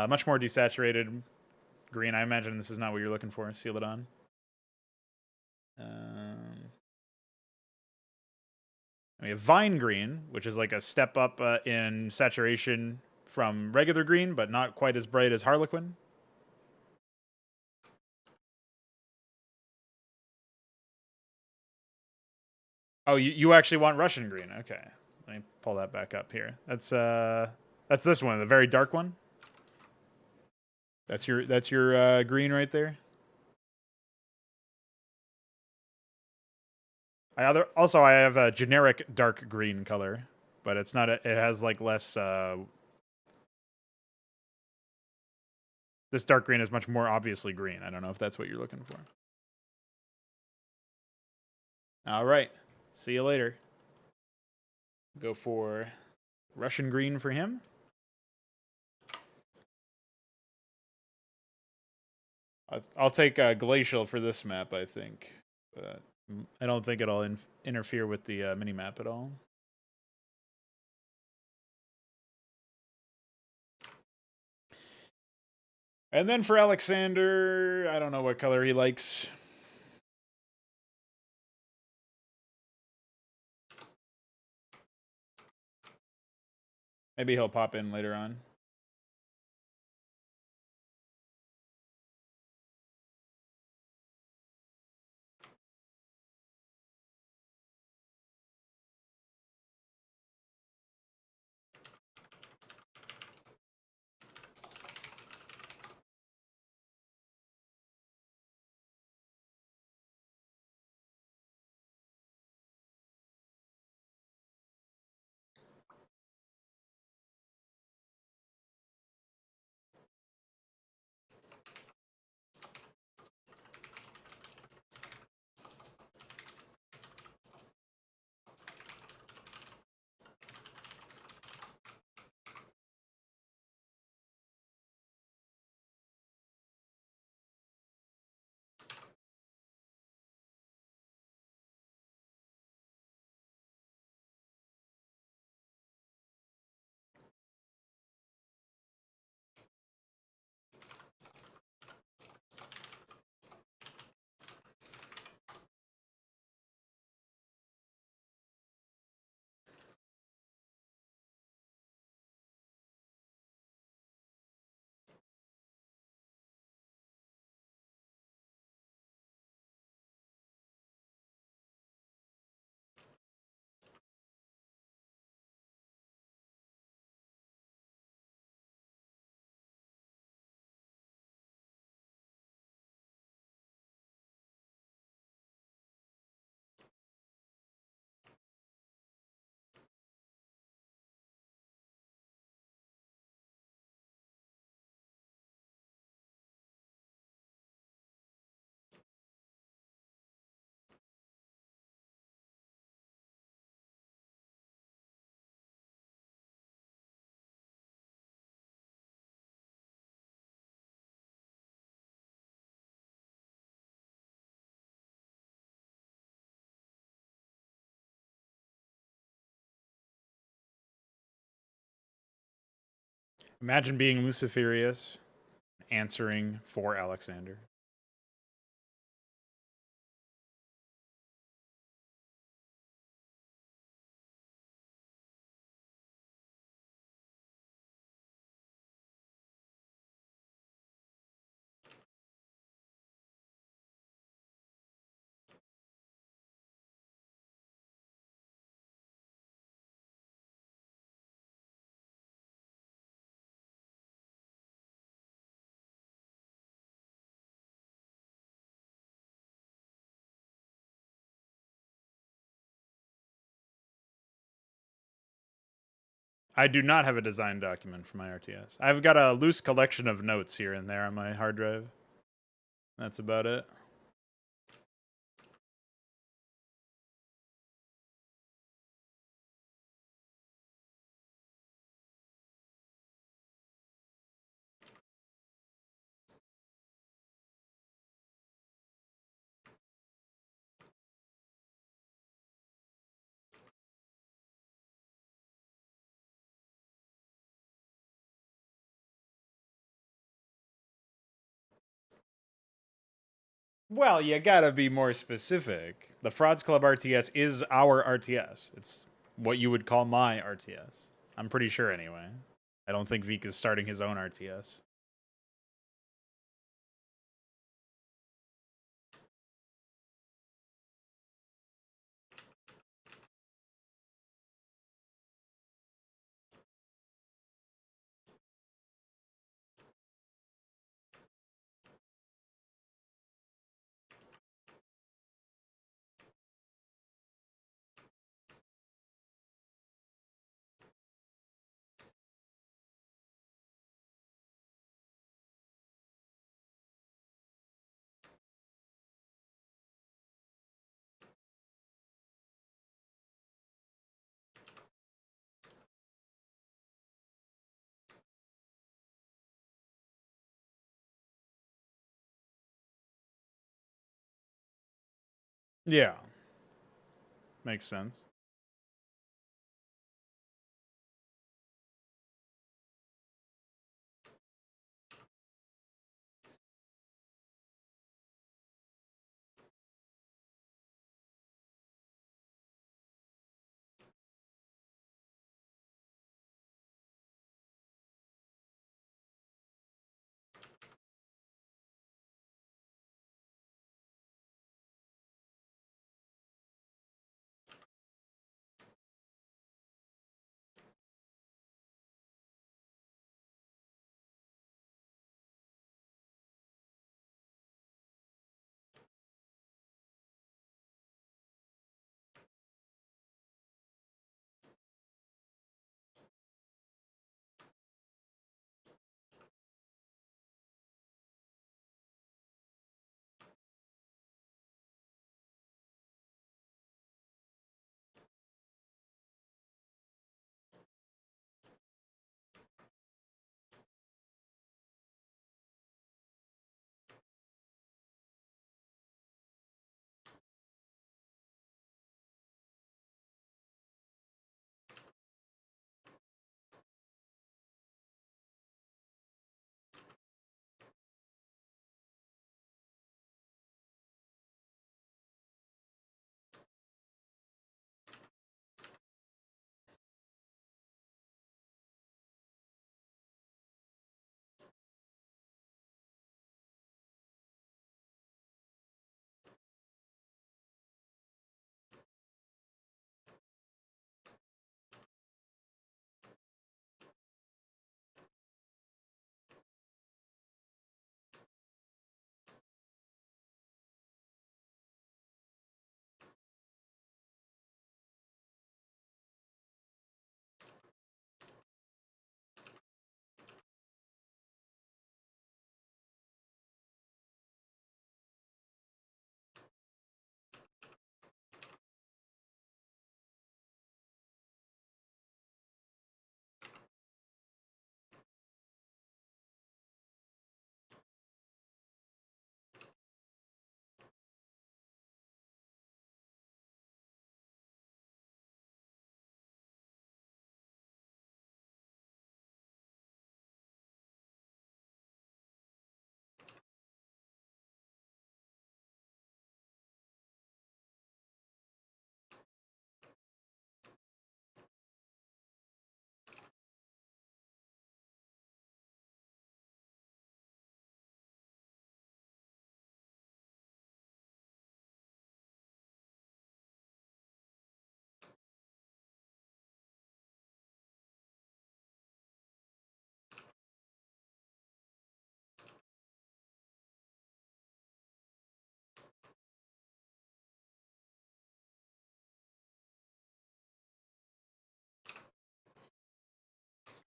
Much more desaturated green. I imagine this is not what you're looking for. Seal it on. We have vine green, which is like a step up in saturation from regular green, but not quite as bright as Harlequin. Oh, you actually want Russian green? Okay, let me pull that back up here. That's this one, the very dark one. That's your green right there. I have a generic dark green color, but it's not. It has like less. This dark green is much more obviously green. I don't know if that's what you're looking for. All right. See you later. Go for Russian green for him. I'll take glacial for this map, I think. But I don't think it'll interfere with the mini map at all. And then for Alexander, I don't know what color he likes. Maybe he'll pop in later on. Imagine being Luciferius, answering for Alexander. I do not have a design document for my RTS. I've got a loose collection of notes here and there on my hard drive. That's about it. Well, you gotta be more specific. The Frauds Club RTS is our RTS. It's what you would call my RTS. I'm pretty sure, anyway. I don't think Veek is starting his own RTS. Yeah. Makes sense.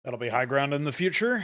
That'll be high ground in the future.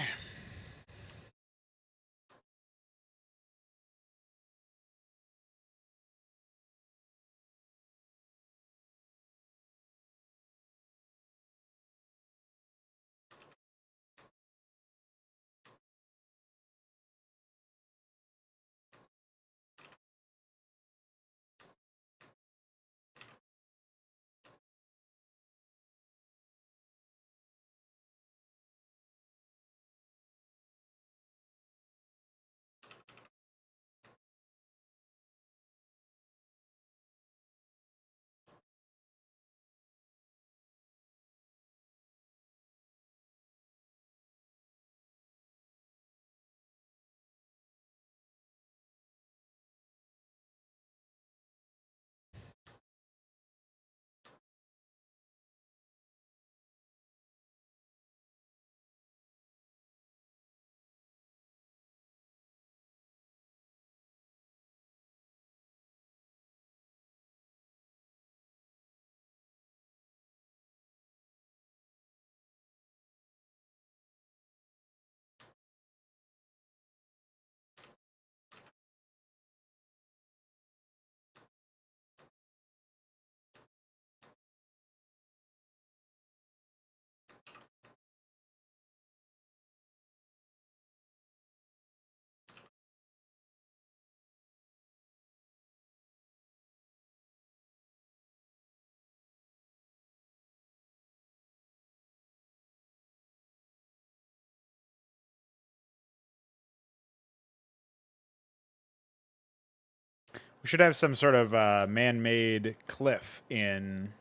We should have some sort of man-made cliff in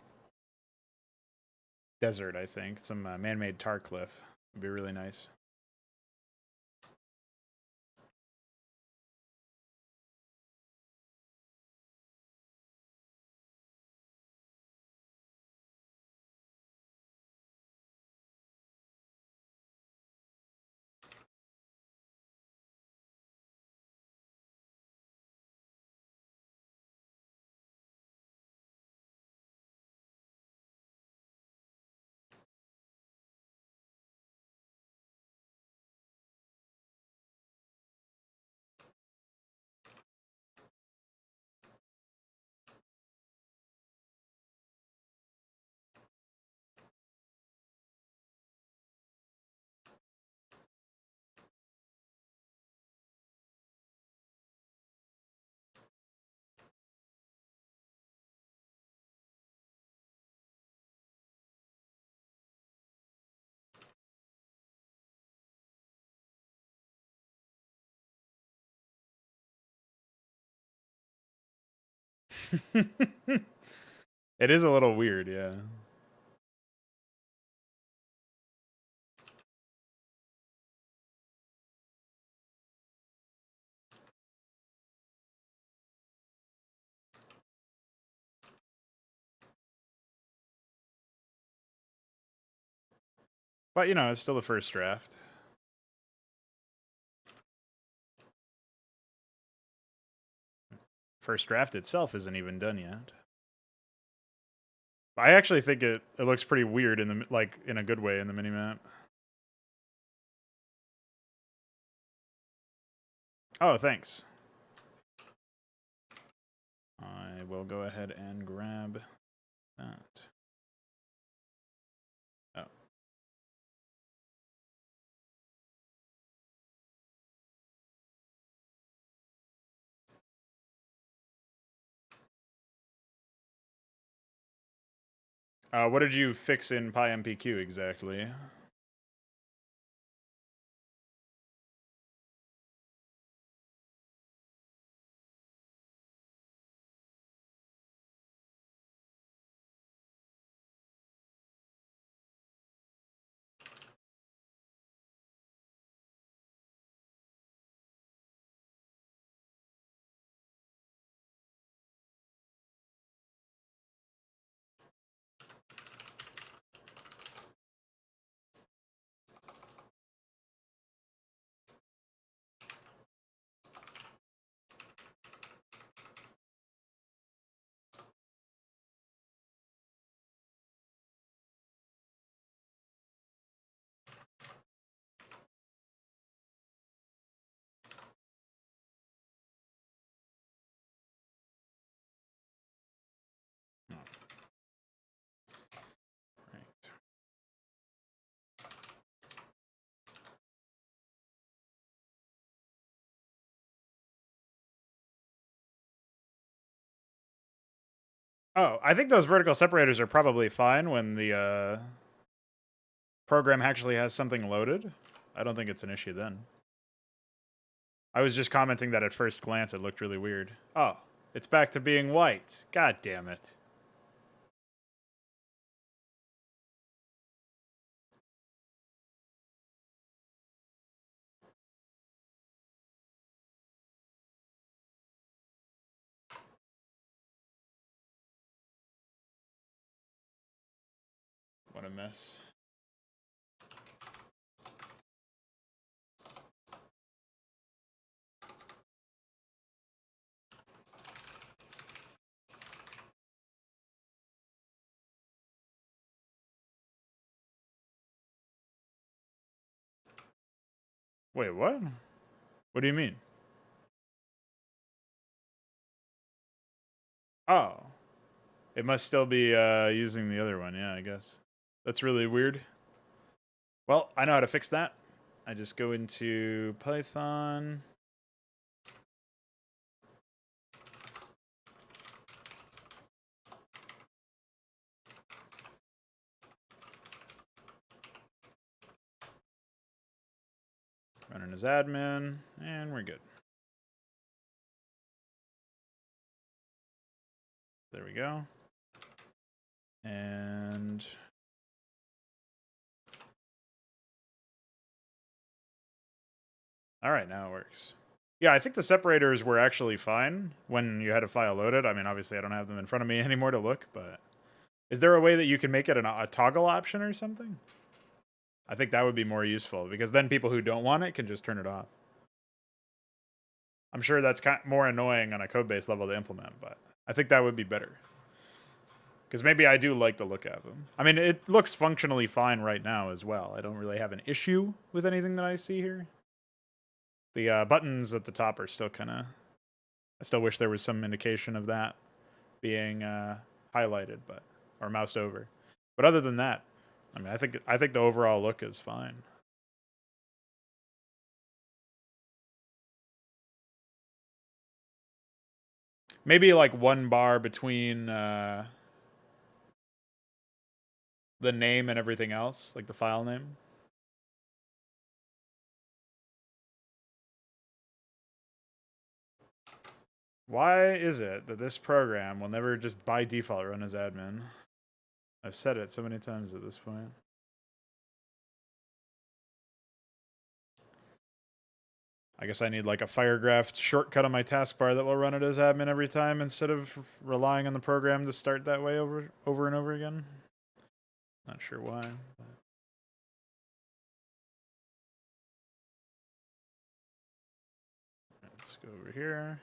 desert, I think. Some man-made tar cliff would be really nice. It is a little weird, yeah. But, you know, it's still the first draft. First draft itself isn't even done yet. I actually think it looks pretty weird in the, like, in a good way in the minimap. Oh, thanks. I will go ahead and grab that. What did you fix in PyMPQ exactly? Oh, I think those vertical separators are probably fine when the program actually has something loaded. I don't think it's an issue then. I was just commenting that at first glance it looked really weird. Oh, it's back to being white. God damn it. What a mess. Wait, what? What do you mean? Oh. It must still be using the other one, yeah, I guess. That's really weird. Well, I know how to fix that. I just go into Python. Running as admin, and we're good. There we go. And all right, now it works. Yeah, I think the separators were actually fine when you had a file loaded. I mean, obviously I don't have them in front of me anymore to look, but is there a way that you can make it a toggle option or something? I think that would be more useful because then people who don't want it can just turn it off. I'm sure that's kind of more annoying on a code base level to implement, but I think that would be better. Because maybe I do like the look of them. I mean, it looks functionally fine right now as well. I don't really have an issue with anything that I see here. The buttons at the top are still kind of... I still wish there was some indication of that being highlighted, but or moused over. But other than that, I mean, I think the overall look is fine. Maybe like one bar between the name and everything else, like the file name. Why is it that this program will never just by default run as admin? I've said it so many times at this point. I guess I need like a Firegraph shortcut on my taskbar that will run it as admin every time instead of relying on the program to start that way over and over again. Not sure why. But... let's go over here.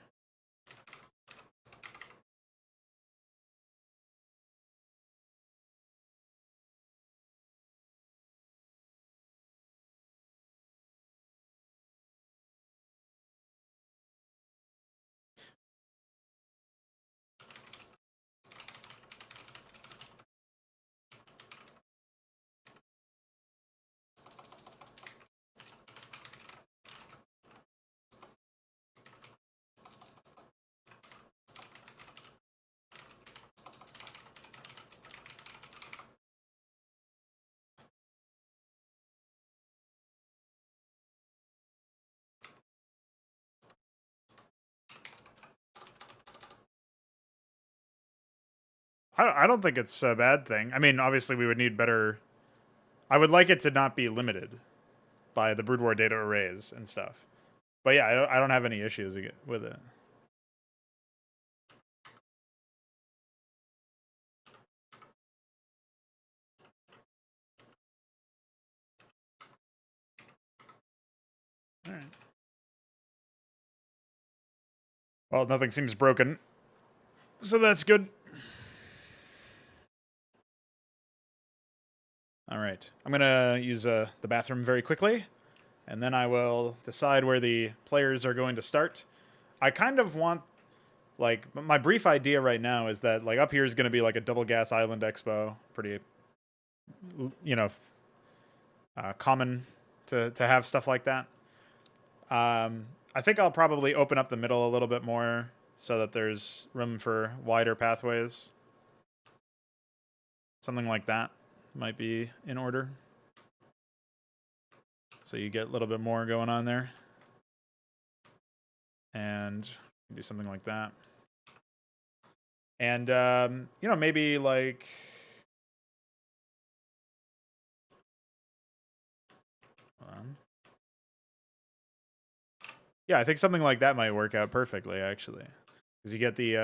I don't think it's a bad thing. I mean, obviously we would need better... I would like it to not be limited by the brood war data arrays and stuff. But yeah, I don't have any issues with it. All right. Well, nothing seems broken, so that's good. All right, I'm gonna use the bathroom very quickly, and then I will decide where the players are going to start. I kind of want, like, my brief idea right now is that, like, up here is going to be like a double gas island expo, pretty, you know, common to have stuff like that. I think I'll probably open up the middle a little bit more so that there's room for wider pathways. Something like that might be in order. So you get a little bit more going on there. And maybe something like that. And, you know, maybe like... Hold on. Yeah, I think something like that might work out perfectly, actually. Because you get the...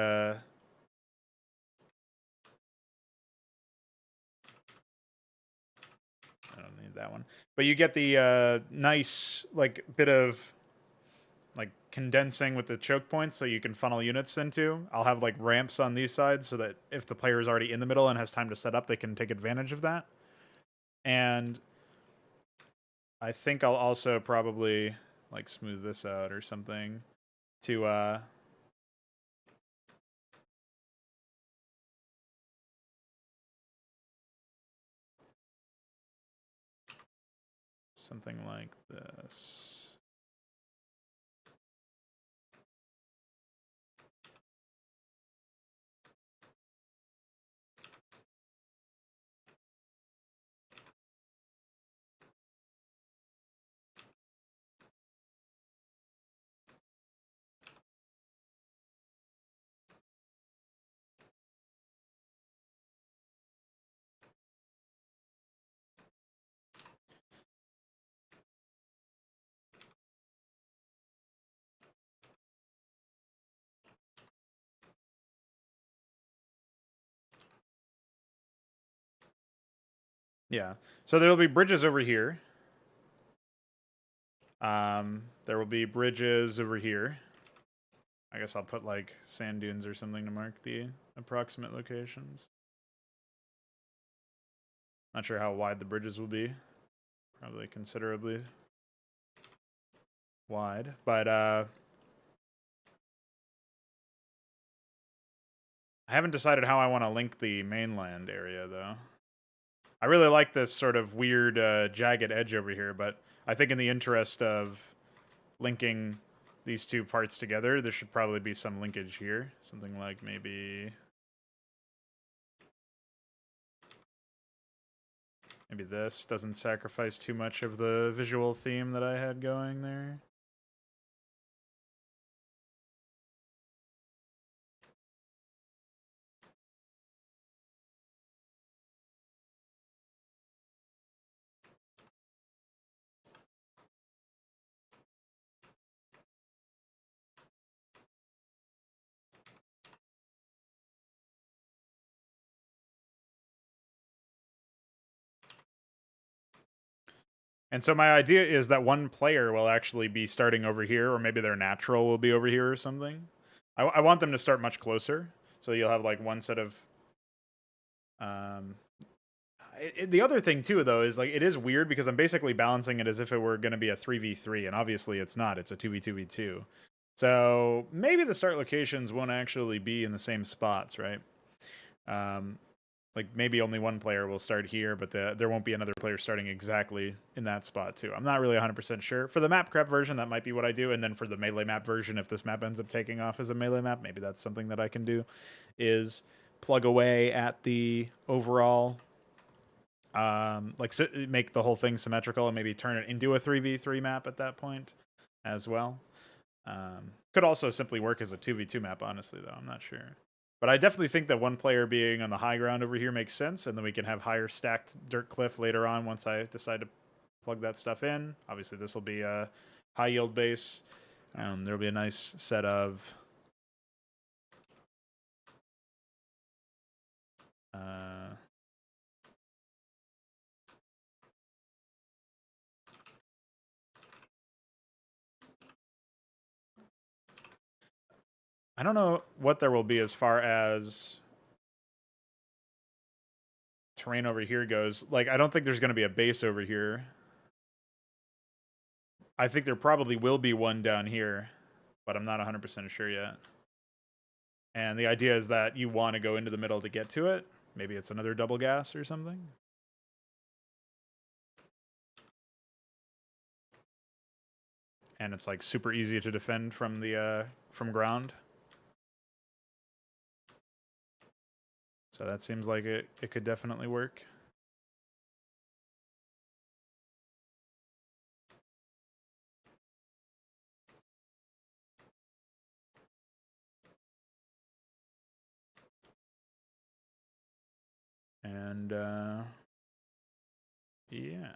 I don't need that one. But you get the nice, like, bit of, like, condensing with the choke points so you can funnel units into. I'll have, like, ramps on these sides so that if the player is already in the middle and has time to set up, they can take advantage of that. And I think I'll also probably, like, smooth this out or something to, something like this. Yeah. So there'll be bridges over here. There will be bridges over here. I guess I'll put like sand dunes or something to mark the approximate locations. Not sure how wide the bridges will be. Probably considerably wide. But I haven't decided how I want to link the mainland area though. I really like this sort of weird jagged edge over here, but I think in the interest of linking these two parts together, there should probably be some linkage here. Something like maybe this doesn't sacrifice too much of the visual theme that I had going there. And so my idea is that one player will actually be starting over here, or maybe their natural will be over here or something. I want them to start much closer, so you'll have like one set of... the other thing too, though, is like it is weird because I'm basically balancing it as if it were going to be a 3v3, and obviously it's not. It's a 2v2v2. So maybe the start locations won't actually be in the same spots, right? Like maybe only one player will start here, but there won't be another player starting exactly in that spot too. I'm not really 100% sure. For the Mapcrap version, that might be what I do, and then for the melee map version, if this map ends up taking off as a melee map, maybe that's something that I can do, is plug away at the overall, like make the whole thing symmetrical and maybe turn it into a 3v3 map at that point as well. Could also simply work as a 2v2 map, honestly, though. I'm not sure. But I definitely think that one player being on the high ground over here makes sense, and then we can have higher stacked dirt cliff later on once I decide to plug that stuff in. Obviously, this will be a high yield base. There'll be a nice set of... I don't know what there will be as far as terrain over here goes. Like, I don't think there's going to be a base over here. I think there probably will be one down here, but I'm not 100% sure yet. And the idea is that you want to go into the middle to get to it. Maybe it's another double gas or something. And it's like super easy to defend from the from ground. So that seems like it could definitely work. And yeah.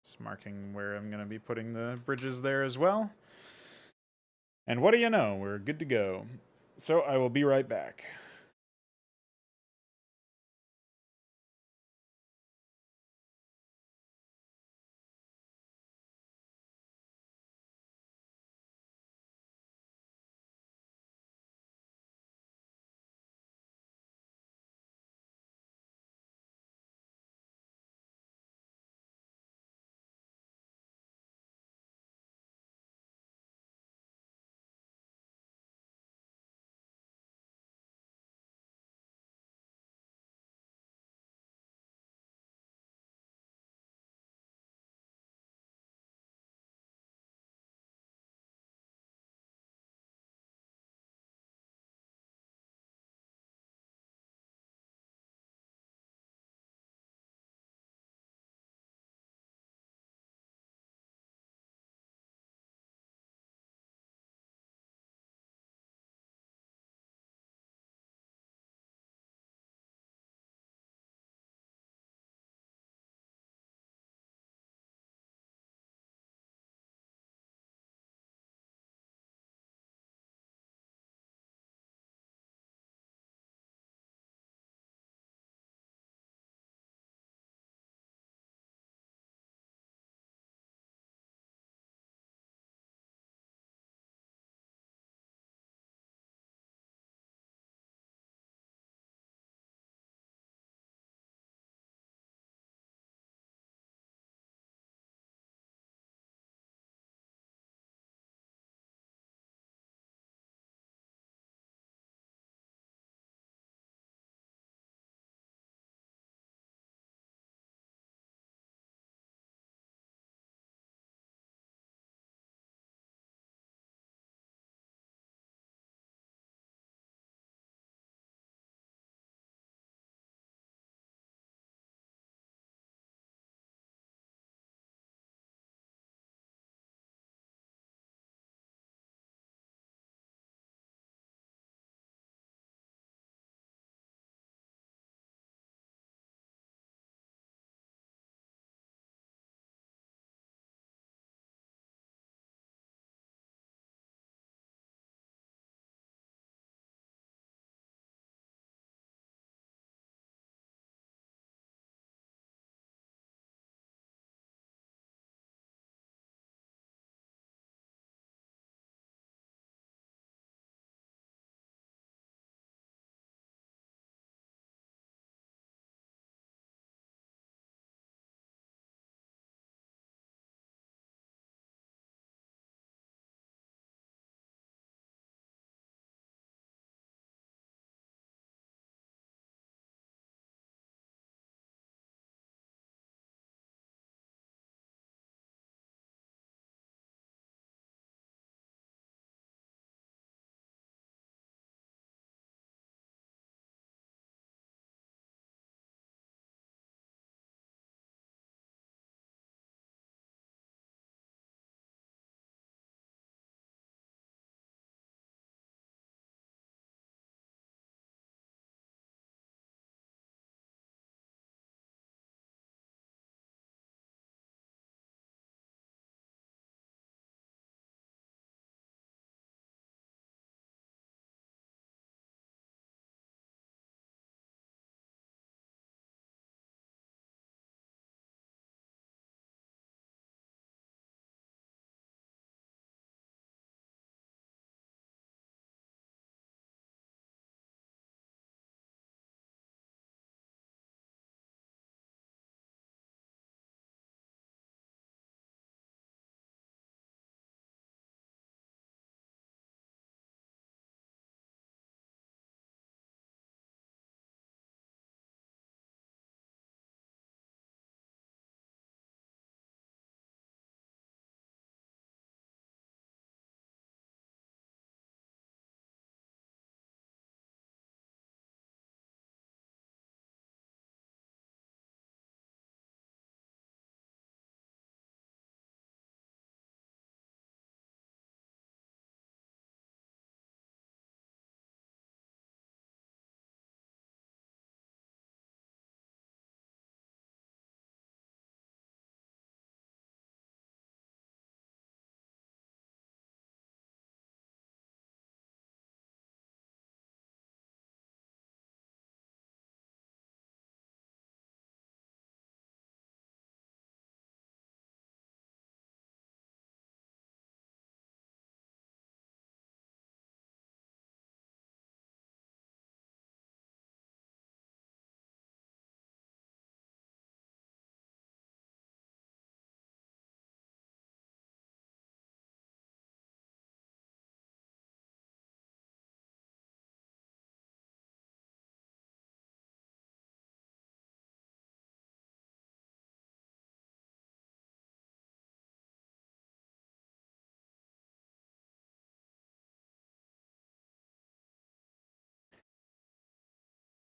Just marking where I'm going to be putting the bridges there as well. And what do you know? We're good to go. So I will be right back.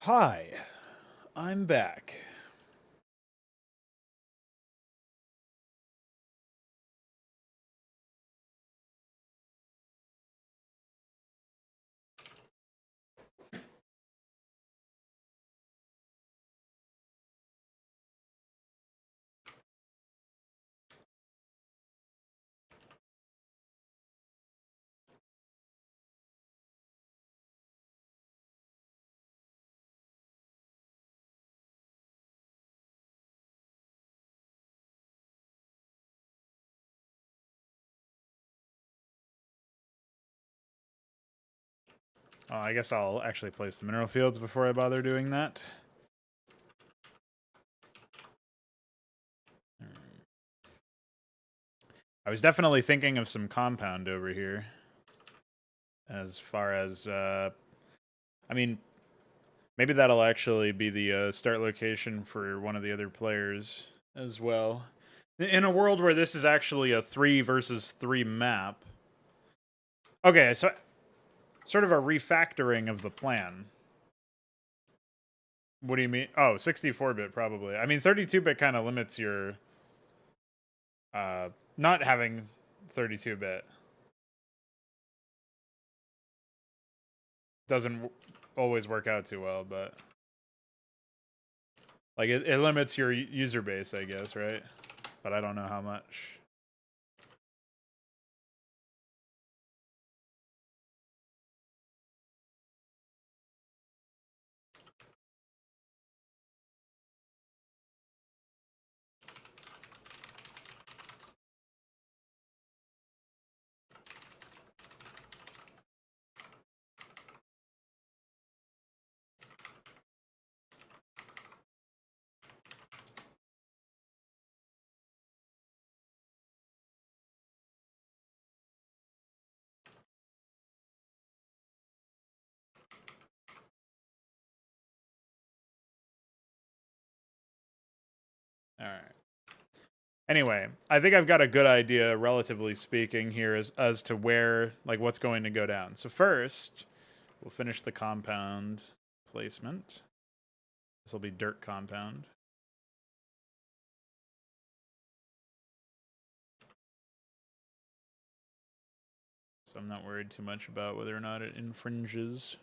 Hi, I'm back. I guess I'll actually place the mineral fields before I bother doing that. I was definitely thinking of some compound over here. As far as, I mean, maybe that'll actually be the start location for one of the other players as well. In a world where this is actually a 3 versus 3 map. Okay, so sort of a refactoring of the plan. What do you mean? Oh, 64-bit probably. I mean, 32-bit kind of limits your not having 32-bit. Doesn't always work out too well, but like it limits your user base, I guess, right? But I don't know how much. All right. Anyway, I think I've got a good idea, relatively speaking, here as to where, like, what's going to go down. So first, we'll finish the compound placement. This will be dirt compound. So I'm not worried too much about whether or not it infringes.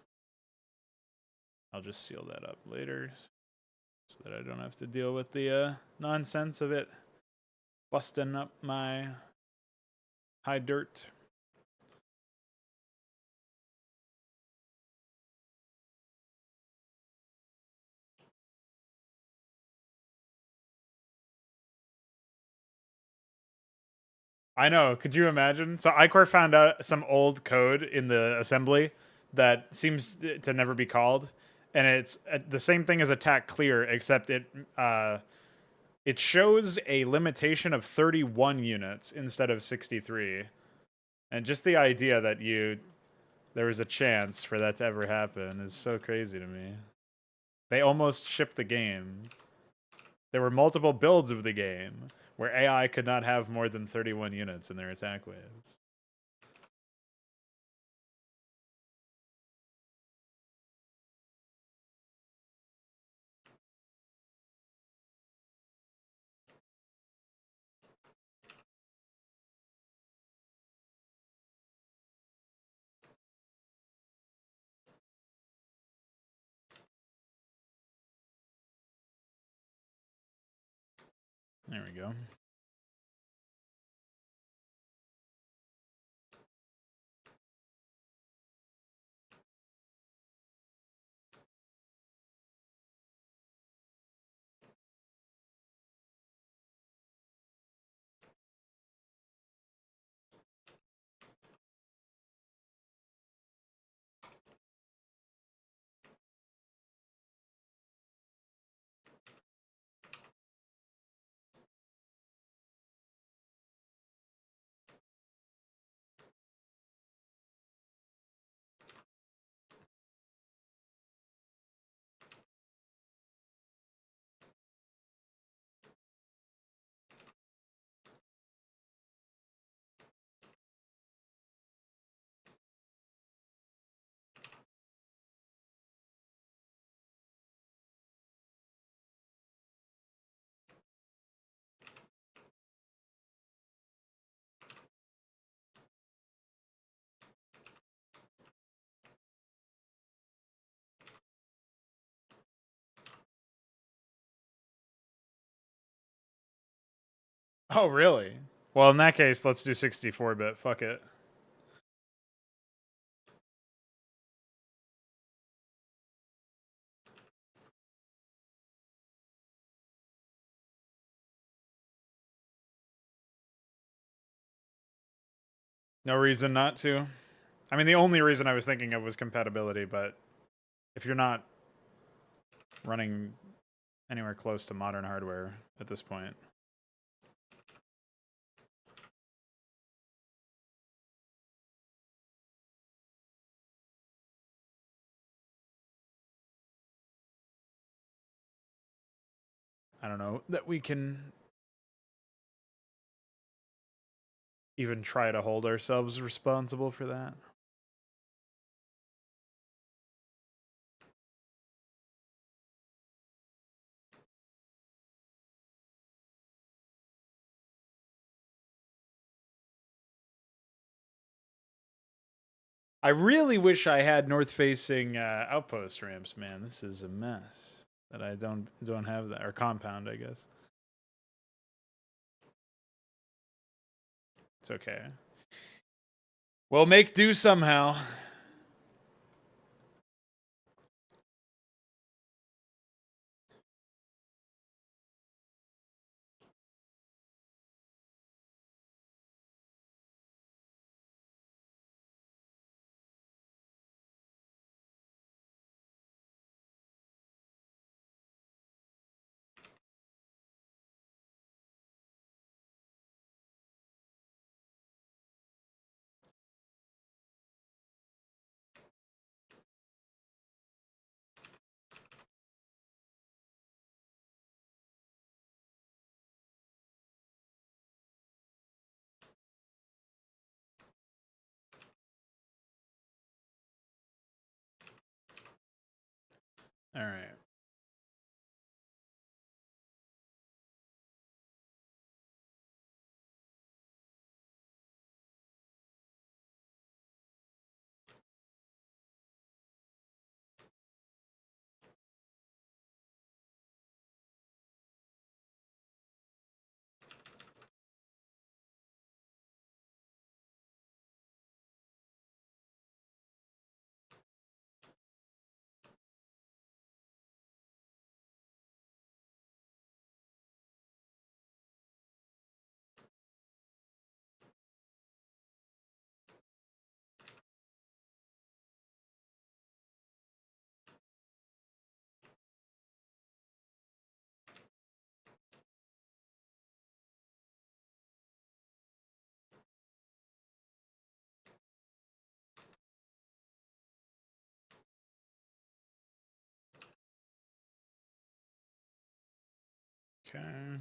I'll just seal that up later so that I don't have to deal with the nonsense of it busting up my high dirt. I know. Could you imagine? So Icor found out some old code in the assembly that seems to never be called, and it's the same thing as attack clear, except it shows a limitation of 31 units instead of 63. And just the idea that there was a chance for that to ever happen is so crazy to me. They almost shipped the game. There were multiple builds of the game where AI could not have more than 31 units in their attack waves. There we go. Oh, really? Well, in that case, let's do 64-bit. Fuck it. No reason not to. I mean, the only reason I was thinking of was compatibility, but if you're not running anywhere close to modern hardware at this point. I don't know that we can even try to hold ourselves responsible for that. I really wish I had north-facing outpost ramps, man. This is a mess that I don't have that, or compound, I guess. It's okay. We'll make do somehow. All right. Okay.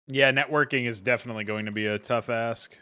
Yeah, networking is definitely going to be a tough ask.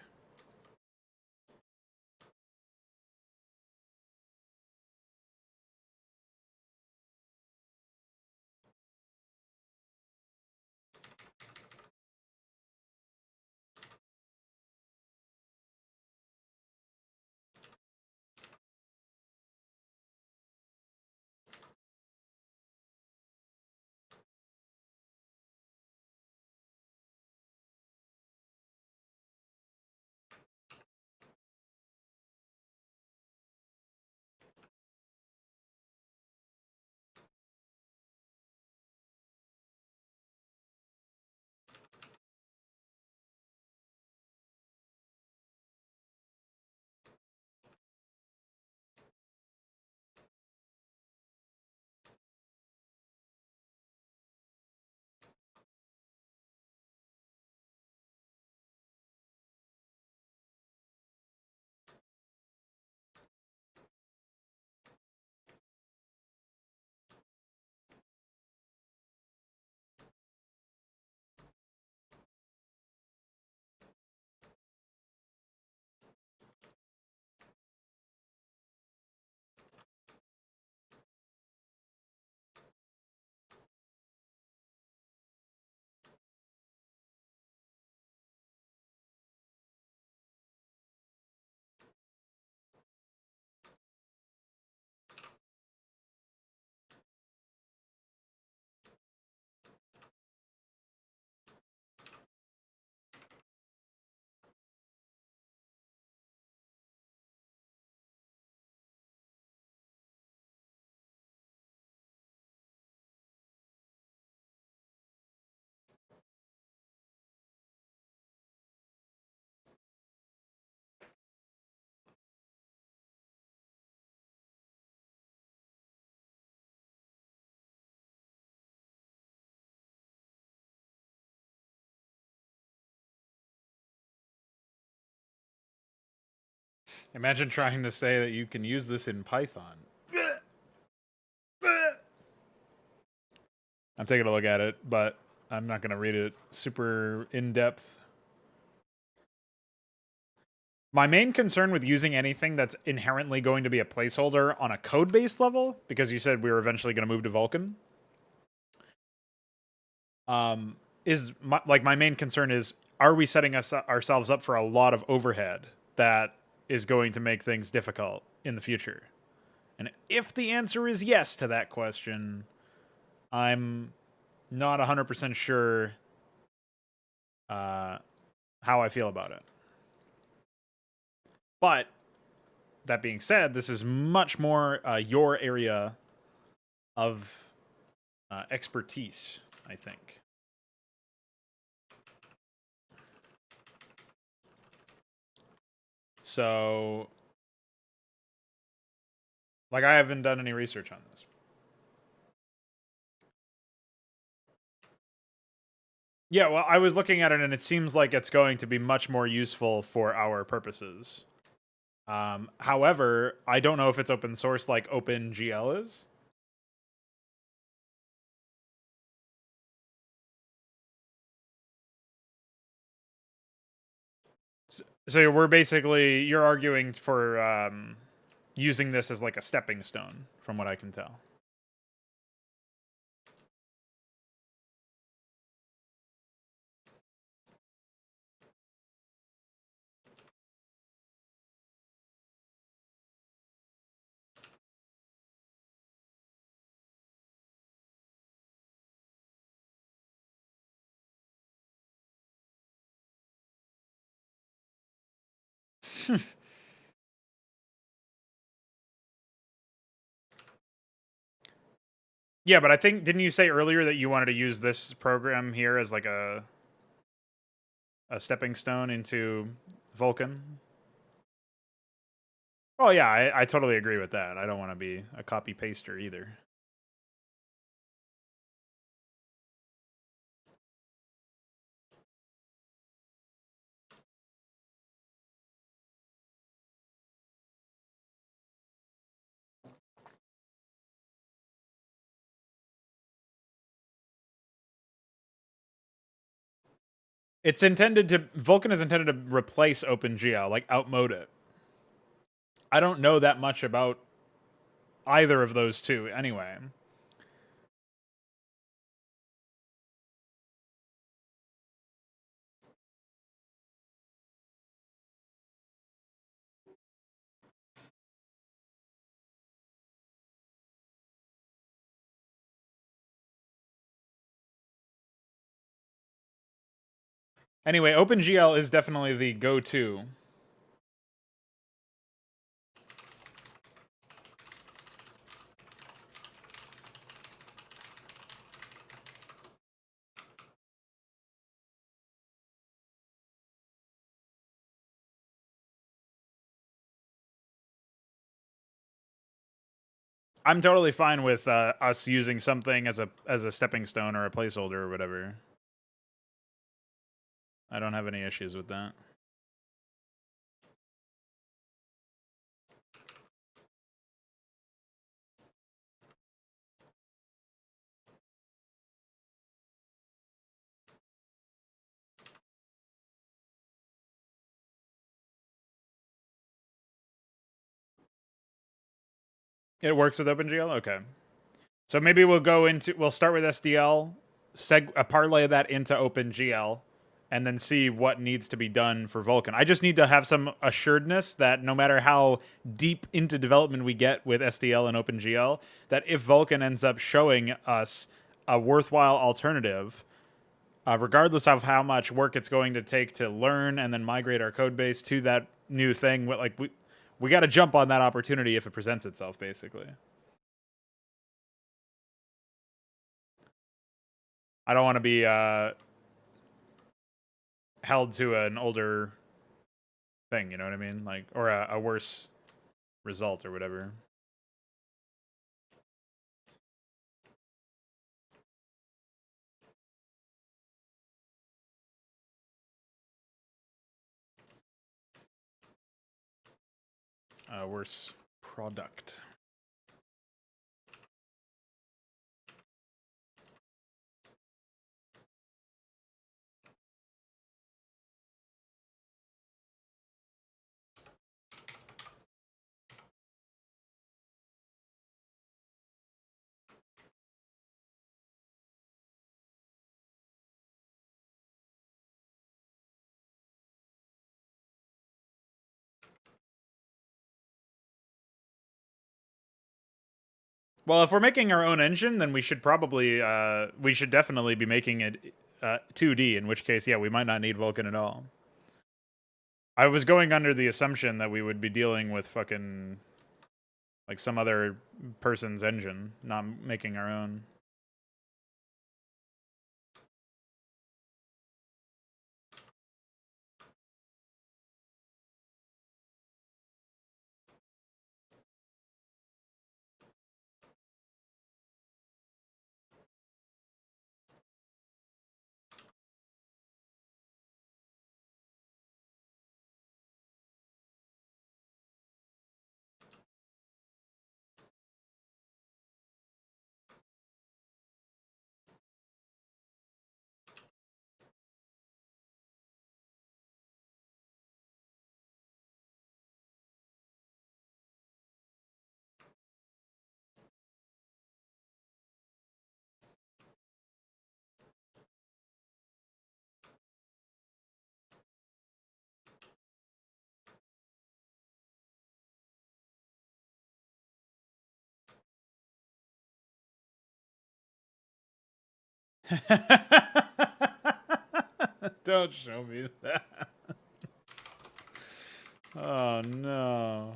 Imagine trying to say that you can use this in Python. I'm taking a look at it, but I'm not going to read it super in depth. My main concern with using anything that's inherently going to be a placeholder on a code-based level, because you said we were eventually going to move to Vulkan, is my main concern is, are we setting ourselves up for a lot of overhead that is going to make things difficult in the future? And if the answer is yes to that question, I'm not 100% sure how I feel about it. But that being said, this is much more your area of expertise, I think. So, like, I haven't done any research on this. Yeah, well, I was looking at it, and it seems like it's going to be much more useful for our purposes. However, I don't know if it's open source like OpenGL is. So we're basically, you're arguing for using this as like a stepping stone, from what I can tell. Yeah, but I think, didn't you say earlier that you wanted to use this program here as like a stepping stone into Vulkan? Oh yeah, I totally agree with that. I don't want to be a copy paster either. It's intended to Vulkan is intended to replace OpenGL, like outmode it. I don't know that much about either of those two anyway. Anyway, OpenGL is definitely the go-to. I'm totally fine with us using something as a stepping stone or a placeholder or whatever. I don't have any issues with that. It works with OpenGL? Okay. So maybe we'll start with SDL, parlay that into OpenGL, and then see what needs to be done for Vulkan. I just need to have some assuredness that no matter how deep into development we get with SDL and OpenGL, that if Vulkan ends up showing us a worthwhile alternative, regardless of how much work it's going to take to learn and then migrate our code base to that new thing, like we got to jump on that opportunity if it presents itself, basically. I don't want to be held to an older thing, you know what I mean? Like, or a worse result or whatever. A worse product. Well, if we're making our own engine, then we should definitely be making it 2D, in which case, yeah, we might not need Vulkan at all. I was going under the assumption that we would be dealing with fucking, like, some other person's engine, not making our own. Don't show me that. Oh no.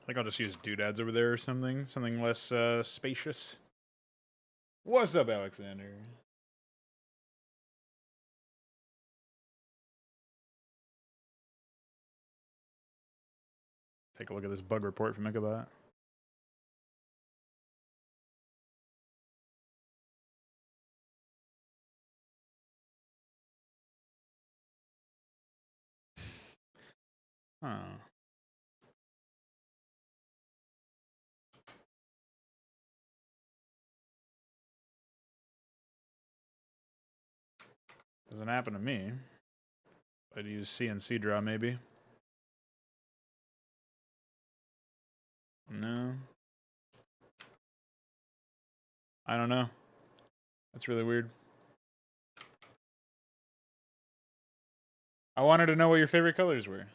think I'll just use doodads over there or something. Something less spacious. What's up, Alexander? Take a look at this bug report from Ichabot. Huh. Doesn't happen to me. I'd use CNC draw maybe. No. I don't know. That's really weird. I wanted to know what your favorite colors were.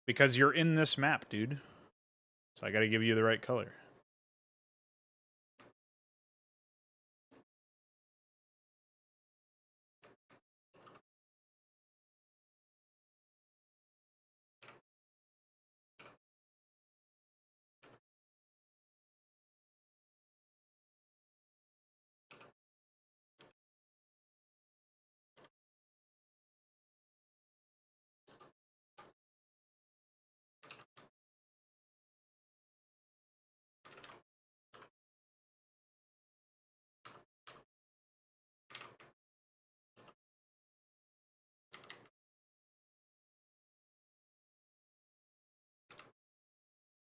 Because you're in this map, dude. So I gotta give you the right color.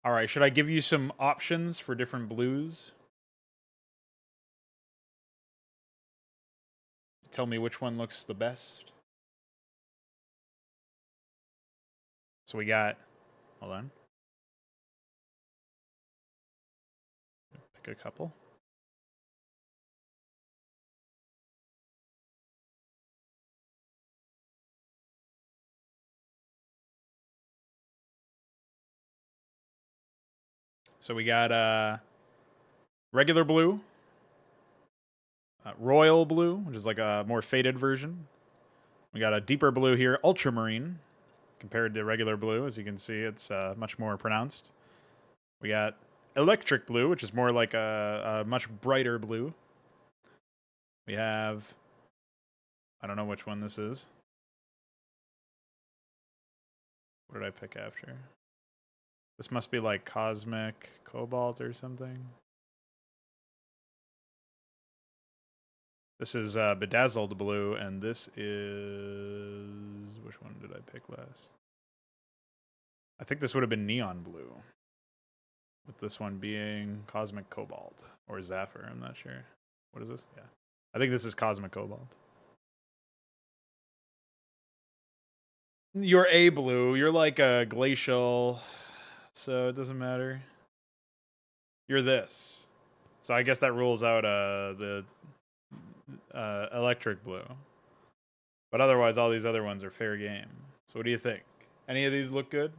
All right, should I give you some options for different blues? Tell me which one looks the best. So we got, hold on. Pick a couple. So we got regular blue, royal blue, which is like a more faded version. We got a deeper blue here, ultramarine, compared to regular blue. As you can see, it's much more pronounced. We got electric blue, which is more like a much brighter blue. We have, I don't know which one this is. What did I pick after? This must be like cosmic cobalt or something. This is bedazzled blue, and this is... Which one did I pick last? I think this would have been neon blue. With this one being cosmic cobalt. Or zephyr, I'm not sure. What is this? Yeah. I think this is cosmic cobalt. You're a blue. You're like a glacial, so it doesn't matter. You're this. So I guess that rules out the electric blue. But otherwise, all these other ones are fair game. So what do you think? Any of these look good?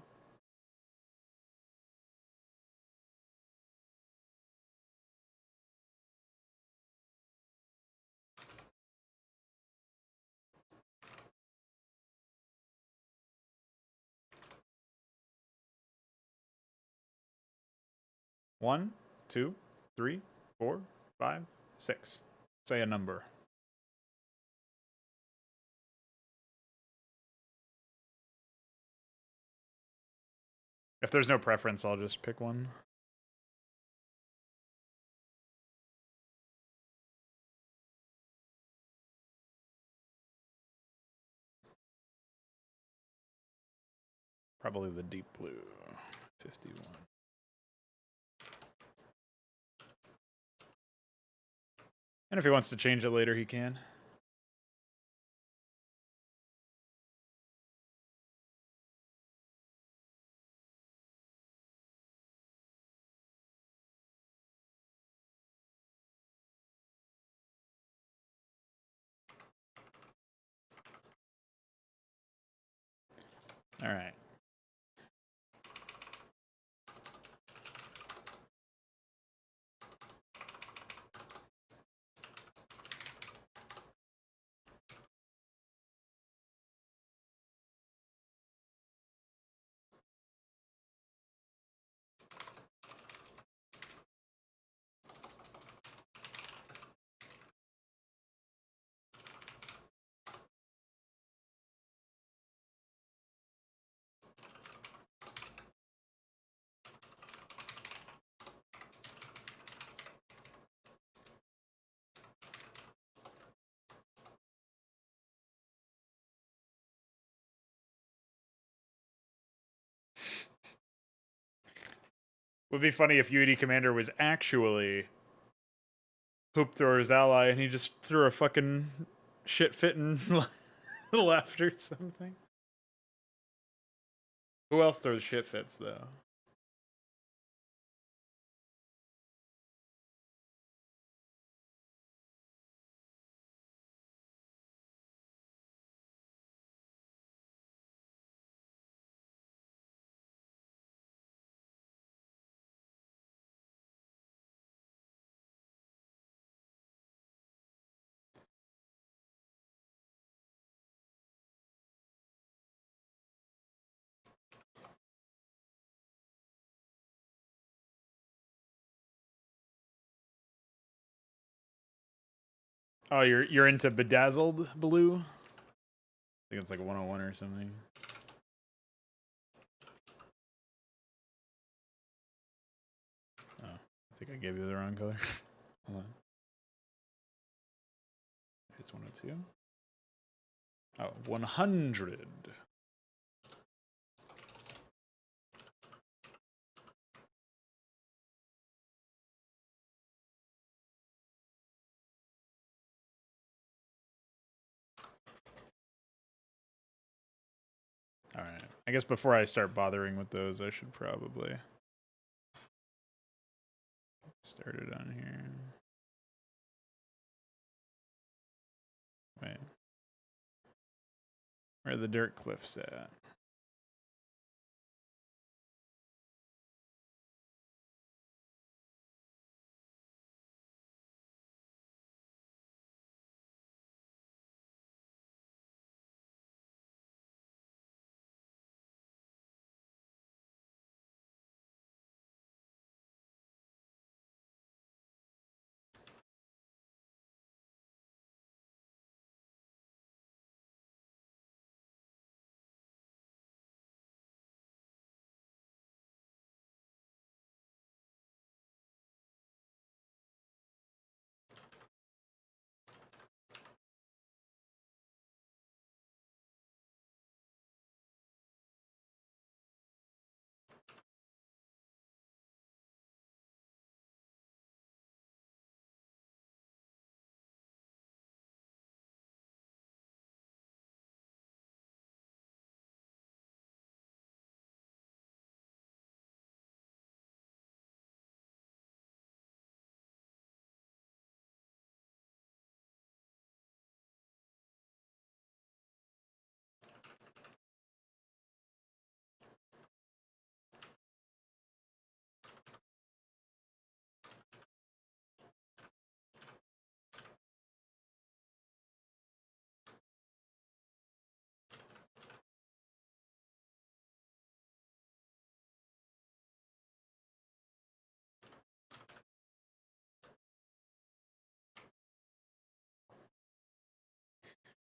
One, two, three, 4, 5, 6. Say a number. If there's no preference, I'll just pick one. Probably the deep blue. 51. And if he wants to change it later, he can. All right. Would be funny if UED Commander was actually Hoop Thrower's ally and he just threw a fucking shit fitting left or something. Who else throws shit fits though? Oh, you're into Bedazzled Blue? I think it's like a 101 or something. Oh, I think I gave you the wrong color. Hold on. It's 102. Oh, 100. All right. I guess before I start bothering with those, I should probably start it on here. Wait. Where are the dirt cliffs at?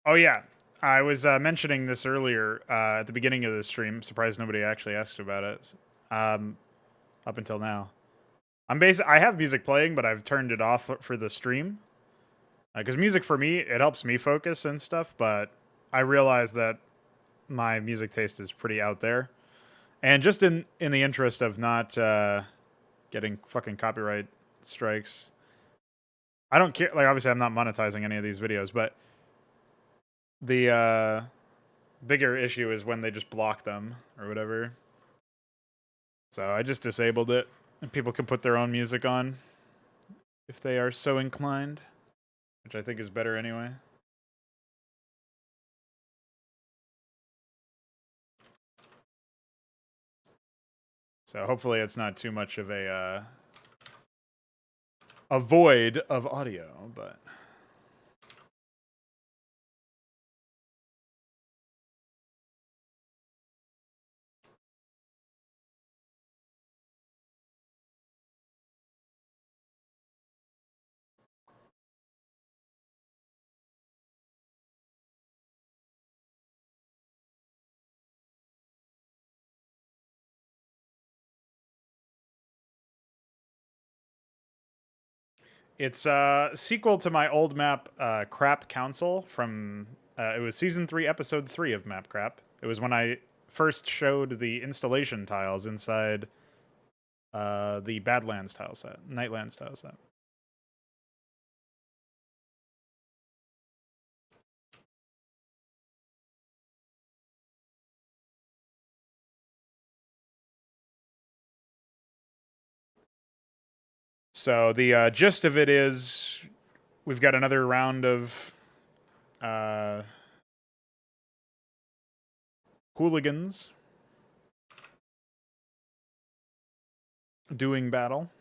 Oh yeah, I was mentioning this earlier at the beginning of the stream. Surprised nobody actually asked about it. Up until now, I have music playing, but I've turned it off for the stream because music for me it helps me focus and stuff. But I realize that my music taste is pretty out there, and just in the interest of not getting fucking copyright strikes, I don't care. Like obviously, I'm not monetizing any of these videos, but the bigger issue is when they just block them or whatever. So I just disabled it, and people can put their own music on if they are so inclined, which I think is better anyway. So hopefully it's not too much of a void of audio, but... It's a sequel to my old map, Crap Council, from... it was Season 3, Episode 3 of Mapcrap. It was when I first showed the installation tiles inside the Badlands tile set, Nightlands tile set. So the gist of it is we've got another round of hooligans doing battle.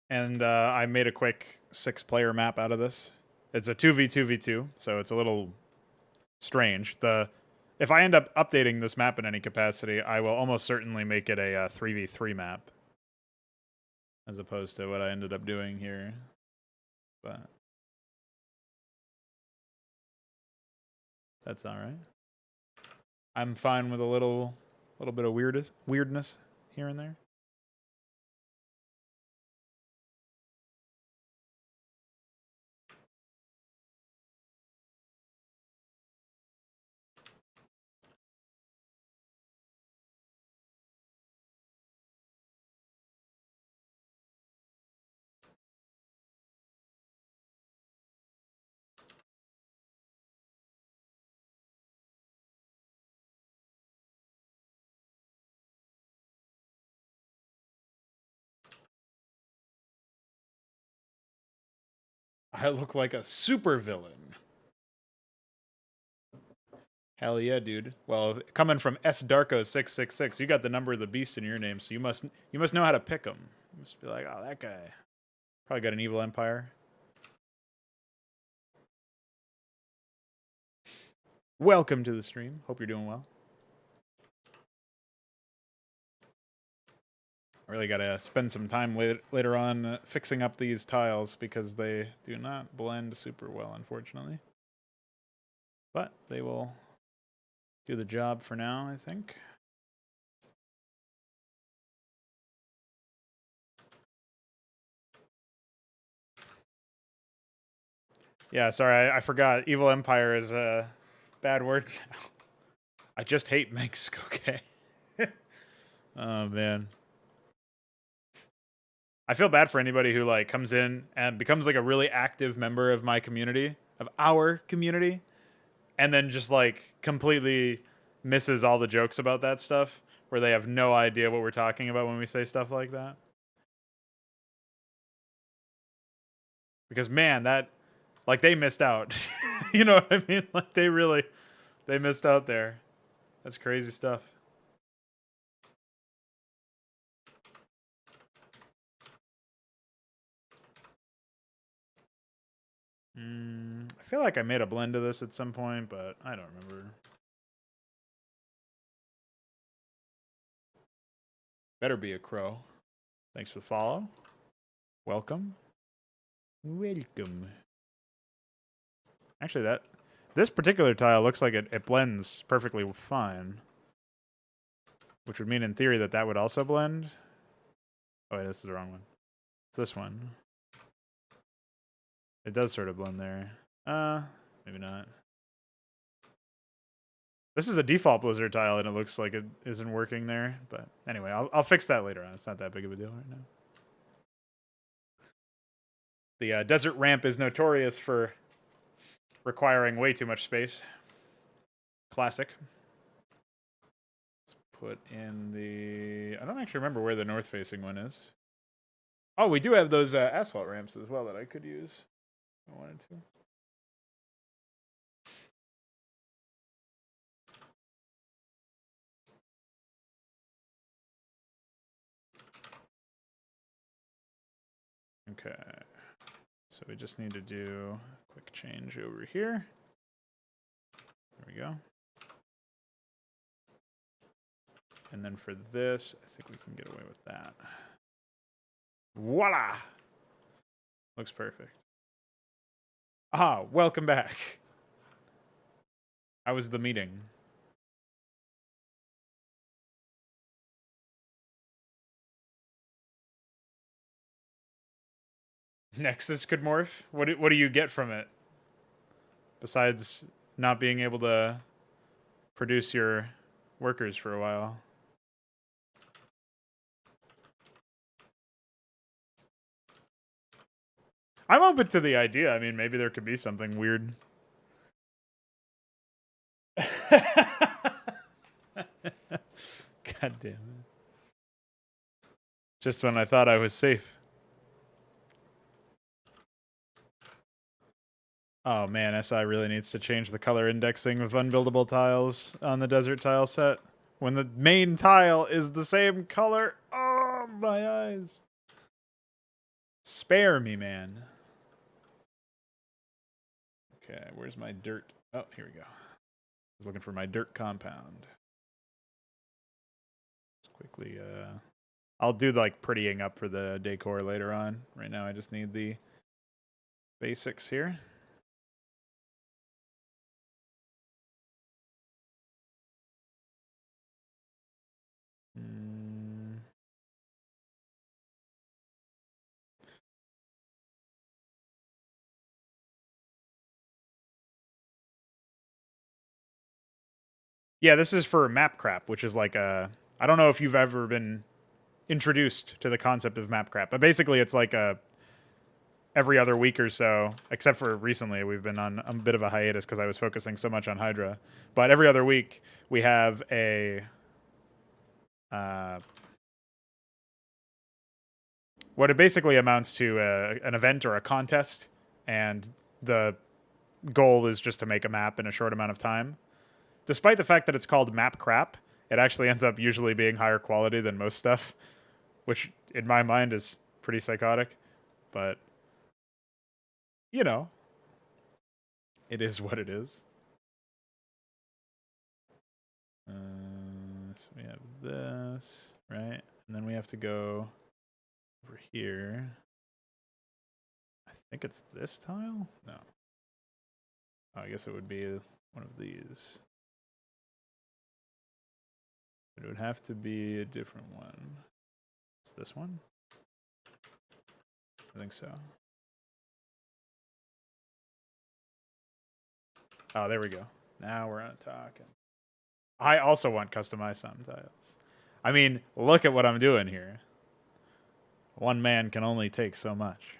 And I made a quick 6-player map out of this. It's a 2v2v2, so it's a little strange. If I end up updating this map in any capacity, I will almost certainly make it a 3v3 map, as opposed to what I ended up doing here. But that's all right. I'm fine with a little bit of weirdness here and there. I look like a super villain. Hell yeah, dude. Well, coming from SDarko666, you got the number of the beast in your name, so you must know how to pick them. You must be like, oh, that guy probably got an evil empire. Welcome to the stream. Hope you're doing well. I really got to spend some time later on fixing up these tiles because they do not blend super well, unfortunately. But they will do the job for now, I think. Yeah, sorry, I forgot. Evil Empire is a bad word now. I just hate Minx, okay? Oh, man. I feel bad for anybody who, like, comes in and becomes, like, a really active member of my community, of our community, and then just, like, completely misses all the jokes about that stuff, where they have no idea what we're talking about when we say stuff like that. Because, man, that... Like, they missed out. You know what I mean? Like, they missed out there. That's crazy stuff. I feel like I made a blend of this at some point, but I don't remember. Better be a crow. Thanks for the follow. Welcome. Welcome. Actually, this particular tile looks like it blends perfectly fine. Which would mean, in theory, that would also blend. Oh, wait, this is the wrong one. It's this one. It does sort of blend there. Maybe not. This is a default Blizzard tile, and it looks like it isn't working there. But anyway, I'll fix that later on. It's not that big of a deal right now. The desert ramp is notorious for requiring way too much space. Classic. Let's put in the... I don't actually remember where the north-facing one is. Oh, we do have those asphalt ramps as well that I could use. I wanted to. Okay, so we just need to do a quick change over here. There we go. And then for this, I think we can get away with that. Voila! Looks perfect. Ah, welcome back. How was the meeting? Nexus could morph? What do you get from it? Besides not being able to produce your workers for a while. I'm open to the idea. I mean, maybe there could be something weird. God damn it. Just when I thought I was safe. Oh man, SI really needs to change the color indexing of unbuildable tiles on the desert tile set. When the main tile is the same color. Oh, my eyes. Spare me, man. Okay, where's my dirt? Oh, here we go. I was looking for my dirt compound. Let's quickly, I'll do like prettying up for the decor later on. Right now I just need the basics here. Yeah, this is for Mapcrap, which is like a... I don't know if you've ever been introduced to the concept of Mapcrap, but basically it's like a... every other week or so, except for recently, we've been on a bit of a hiatus because I was focusing so much on Hydra. But every other week, we have a... what it basically amounts to an event or a contest, and the goal is just to make a map in a short amount of time. Despite the fact that it's called Mapcrap, it actually ends up usually being higher quality than most stuff, which in my mind is pretty psychotic. But, you know, it is what it is. So we have this, right? And then we have to go over here. I think it's this tile? No. Oh, I guess it would be one of these. It would have to be a different one. It's this one? I think so. Oh, there we go. Now we're on talking. I also want customized sound tiles. I mean, look at what I'm doing here. One man can only take so much.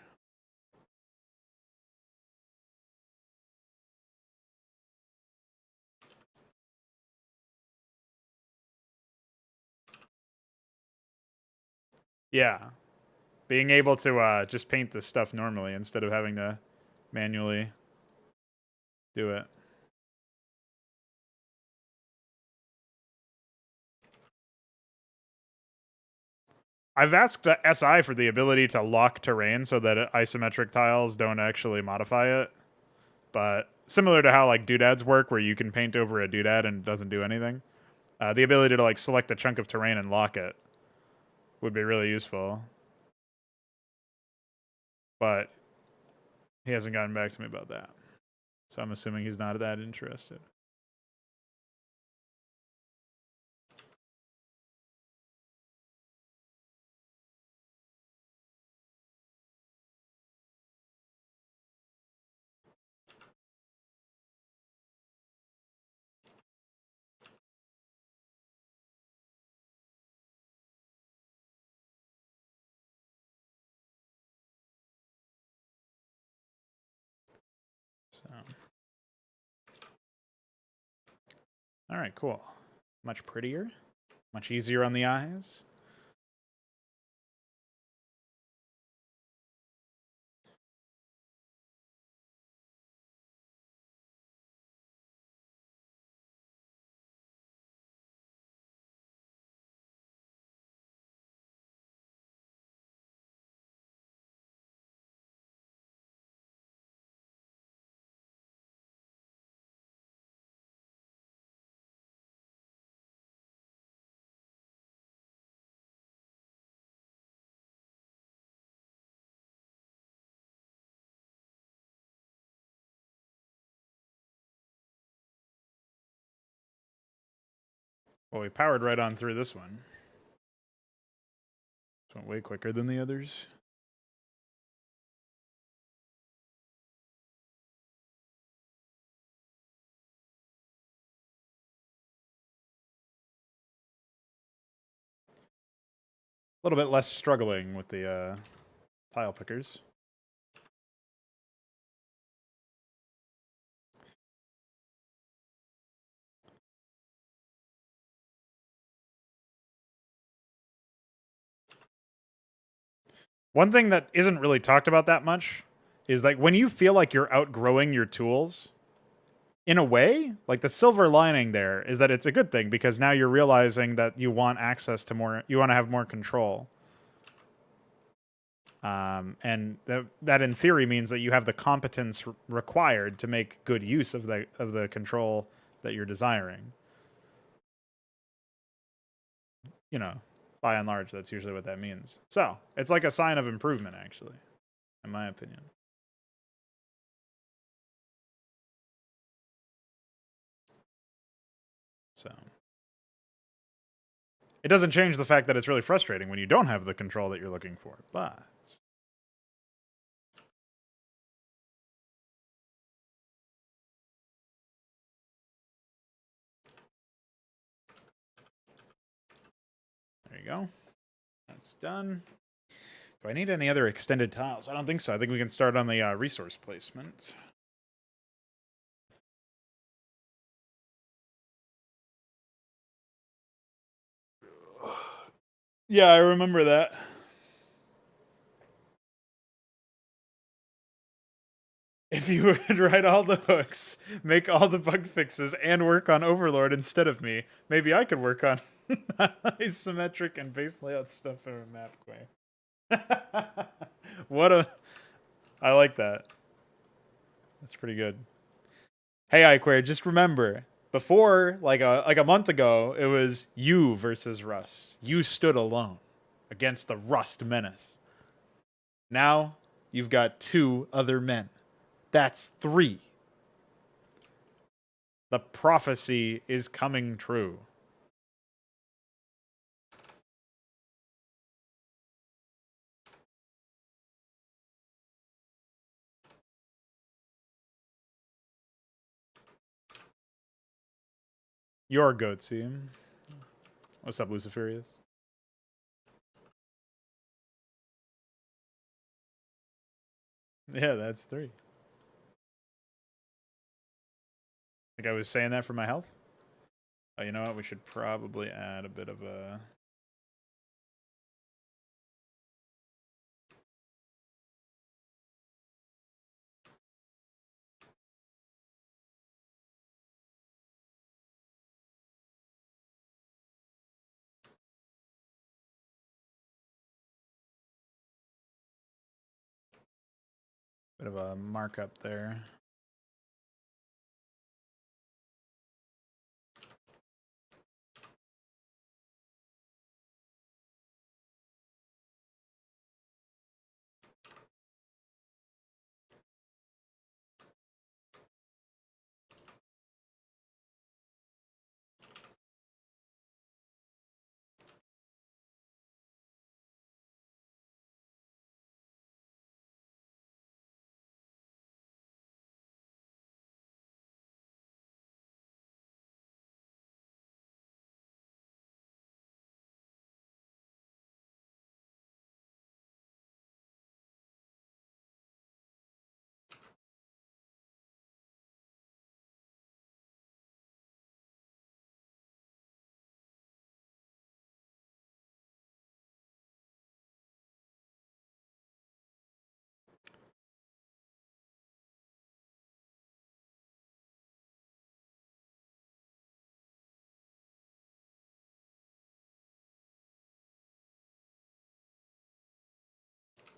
Yeah. Being able to just paint this stuff normally instead of having to manually do it. I've asked SI for the ability to lock terrain so that isometric tiles don't actually modify it. But similar to how like doodads work, where you can paint over a doodad and it doesn't do anything, the ability to like select a chunk of terrain and lock it would be really useful. But he hasn't gotten back to me about that. So I'm assuming he's not that interested. So, all right, cool. Much prettier, much easier on the eyes. Well, we powered right on through this one. This went way quicker than the others. A little bit less struggling with the tile pickers. One thing that isn't really talked about that much is like when you feel like you're outgrowing your tools, in a way, like the silver lining there is that it's a good thing because now you're realizing that you want access to more, you want to have more control. And that in theory means that you have the competence required to make good use of the control that you're desiring. You know, by and large, that's usually what that means. So it's like a sign of improvement, actually, in my opinion. So it doesn't change the fact that it's really frustrating when you don't have the control that you're looking for, but there you go. That's done. Do I need any other extended tiles? I don't think so. I think we can start on the resource placement. Yeah, I remember that. If you would write all the hooks, make all the bug fixes, and work on Overlord instead of me, maybe I could work on isometric and base layout stuff in Mapquay. What a... I like that. That's pretty good. Hey, iQuery, just remember, before, like a month ago, it was you versus Rust. You stood alone against the Rust menace. Now, you've got 2 other men. That's 3. The prophecy is coming true. Your goat team. What's up, Luciferius? Yeah, that's 3. Like I was saying that for my health. Oh, you know what? We should probably add a bit of a... bit of a markup there.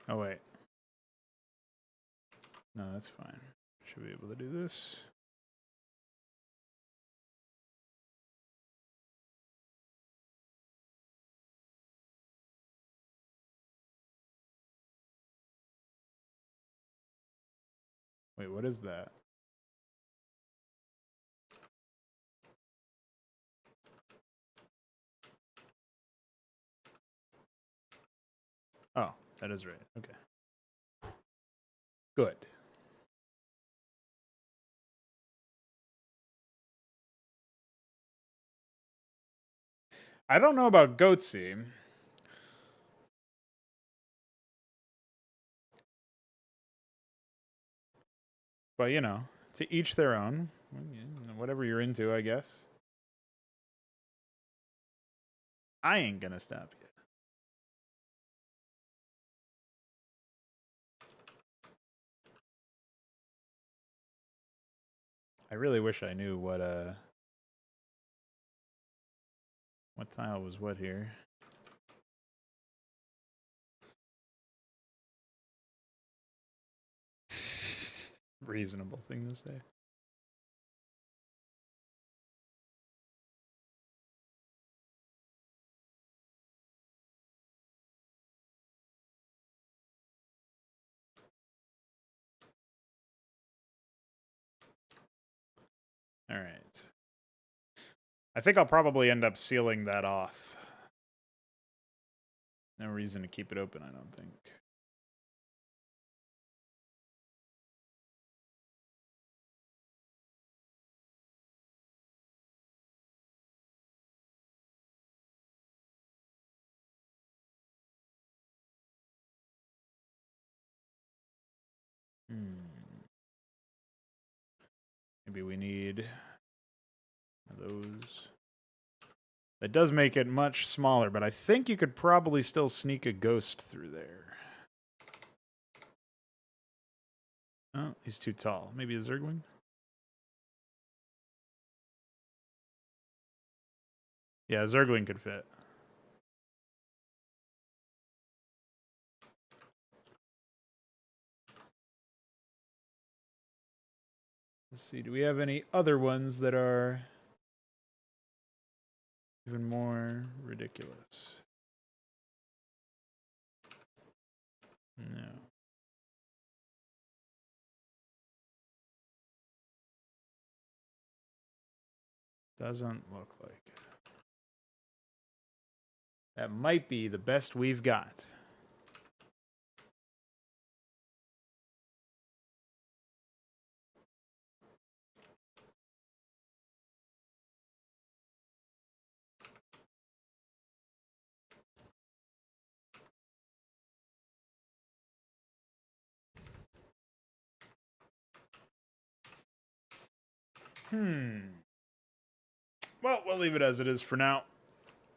Oh, wait. No, that's fine. Should be able to do this. Wait, what is that? Oh, that is right. Okay. Good. I don't know about Goatsy. But, you know, to each their own. Whatever you're into, I guess. I ain't gonna stop you. I really wish I knew what tile was what here. Reasonable thing to say. All right. I think I'll probably end up sealing that off. No reason to keep it open, I don't think. Maybe we need those. That does make it much smaller, but I think you could probably still sneak a ghost through there. Oh, he's too tall. Maybe a Zergling? Yeah, a Zergling could fit. Let's see, do we have any other ones that are even more ridiculous? No. Doesn't look like it. That might be the best we've got. Well, we'll leave it as it is for now.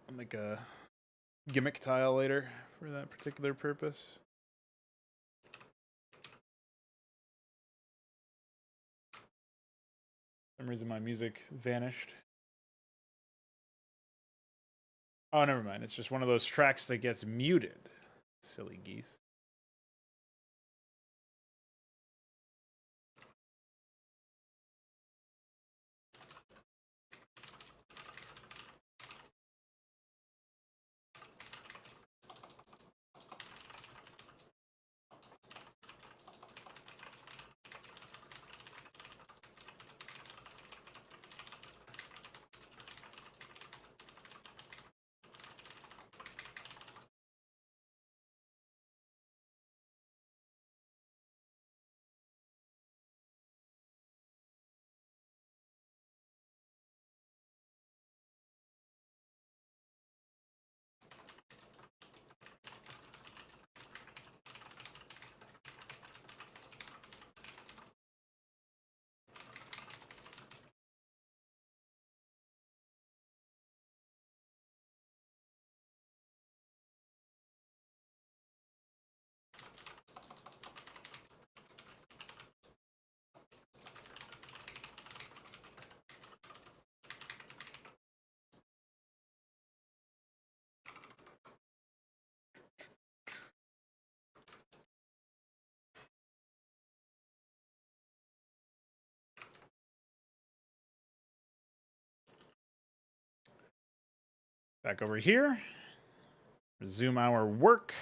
I'll make a gimmick tile later for that particular purpose. For some reason my music vanished. Oh, never mind. It's just one of those tracks that gets muted. Silly geese. Back over here. Resume our work.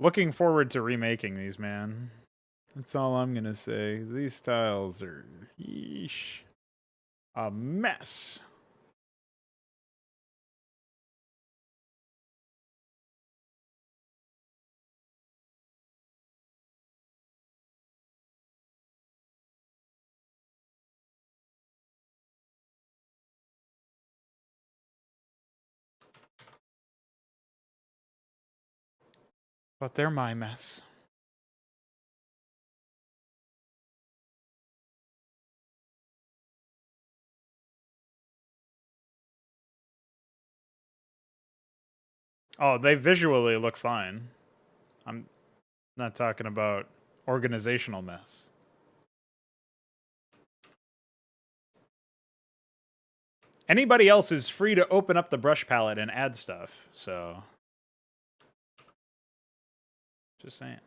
Looking forward to remaking these, man. That's all I'm gonna say. These styles are yeesh, a mess. But they're my mess. Oh, they visually look fine. I'm not talking about organizational mess. Anybody else is free to open up the brush palette and add stuff, so just saying.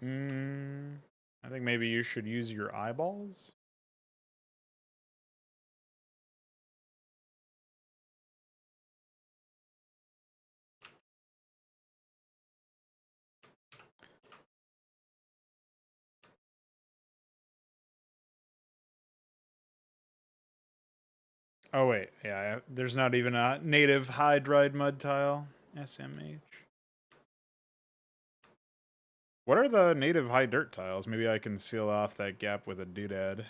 I think maybe you should use your eyeballs. Oh wait, yeah, there's not even a native hydride mud tile. SMH. What are the native high dirt tiles? Maybe I can seal off that gap with a doodad.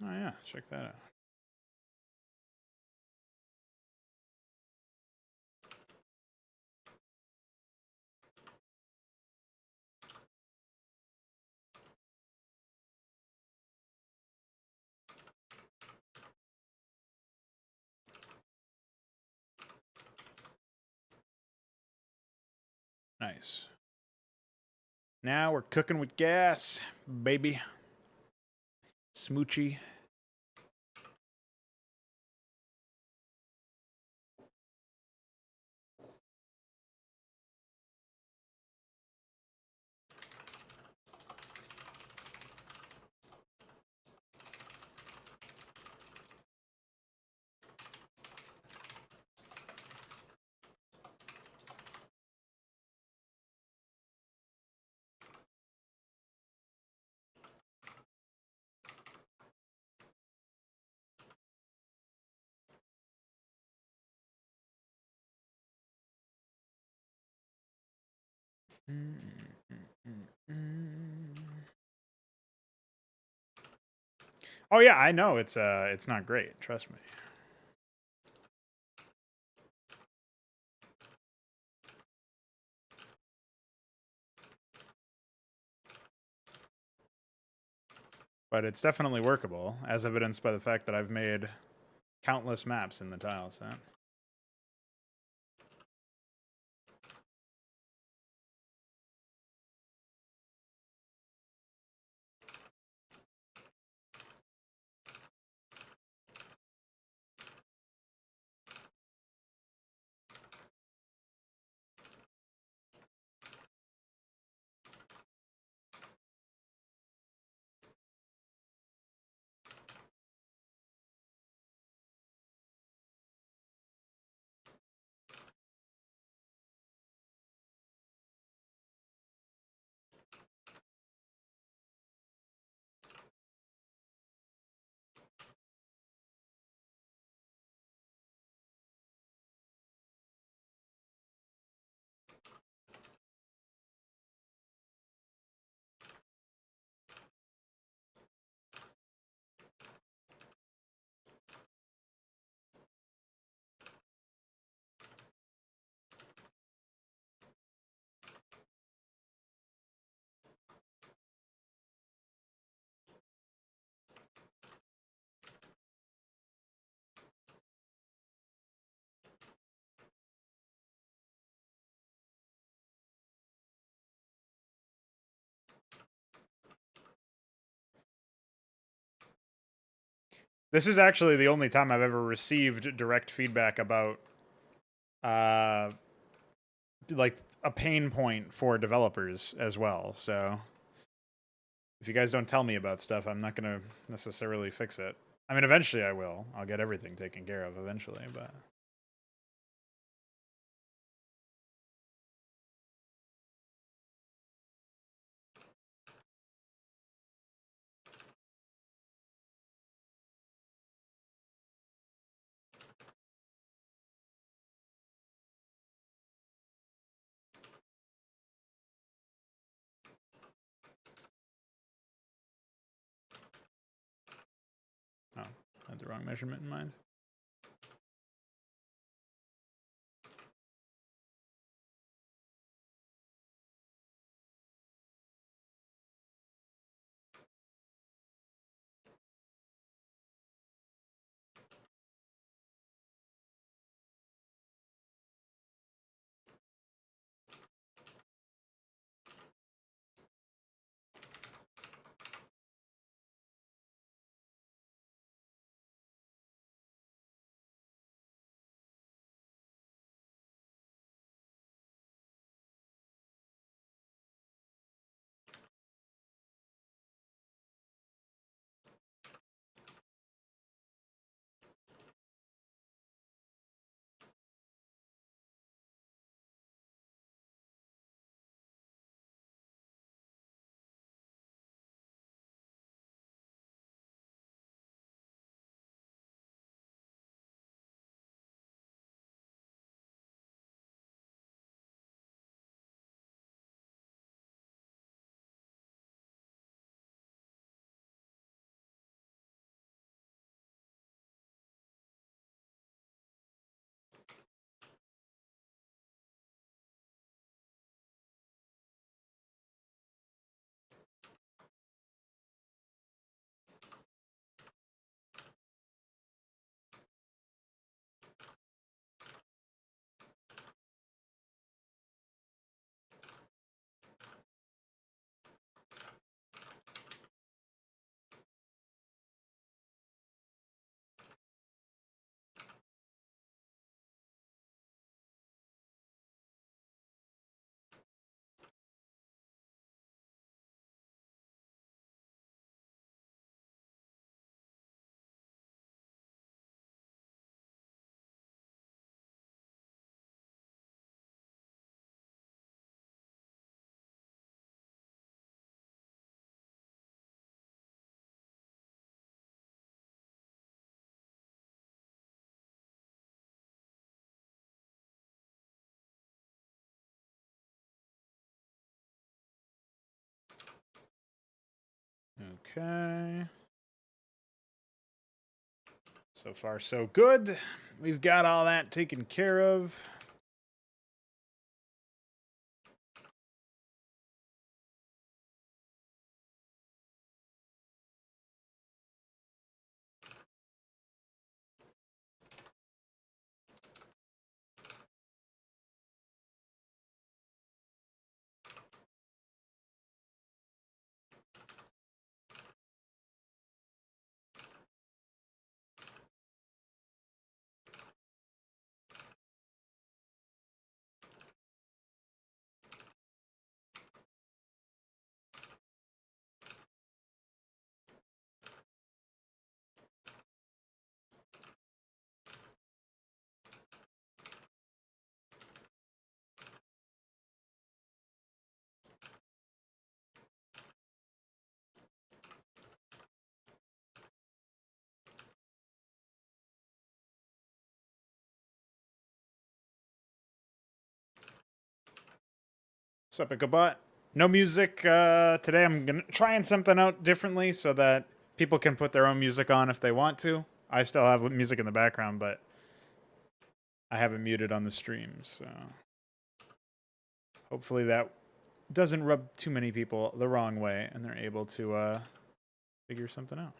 Oh yeah, check that out. Nice. Now we're cooking with gas, baby. Smoochy. Oh yeah, I know it's not great. Trust me. But it's definitely workable, as evidenced by the fact that I've made countless maps in the tile set. This is actually the only time I've ever received direct feedback about, like, a pain point for developers as well. So if you guys don't tell me about stuff, I'm not going to necessarily fix it. I mean, eventually I will. I'll get everything taken care of eventually, but... Oh, I had the wrong measurement in mind. Okay. So far, so good. We've got all that taken care of. What's up, Ichabot? No music today. I'm trying something out differently so that people can put their own music on if they want to. I still have music in the background, but I have it muted on the stream, so hopefully that doesn't rub too many people the wrong way and they're able to figure something out.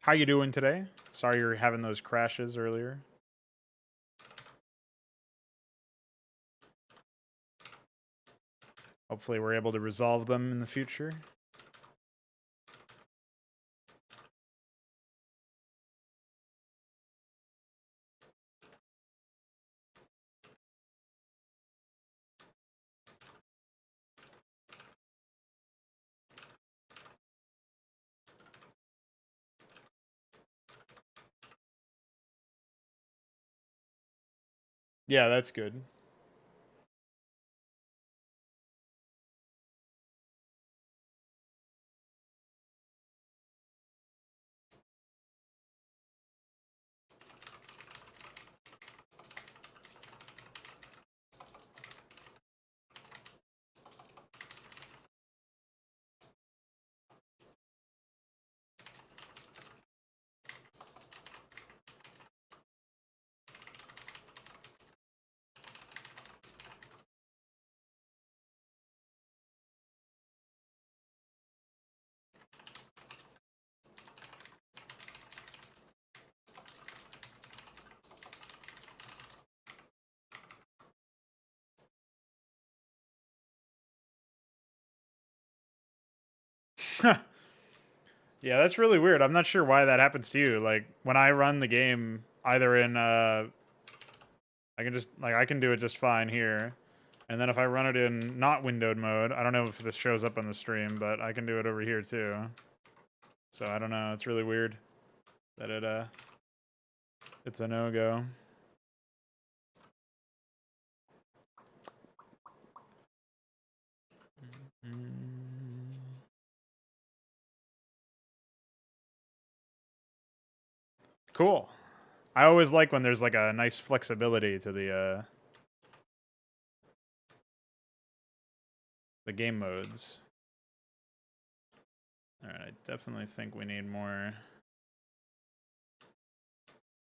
How you doing today? Sorry you're having those crashes earlier. Hopefully we're able to resolve them in the future. Yeah, that's good. Yeah, that's really weird. I'm not sure why that happens to you. Like when I run the game, either in I can just I can do it just fine here, and then if I run it in not windowed mode, I don't know if this shows up on the stream, but I can do it over here too. So I don't know. It's really weird that it's a no go. Cool. I always like when there's like a nice flexibility to the game modes. All right, I definitely think we need more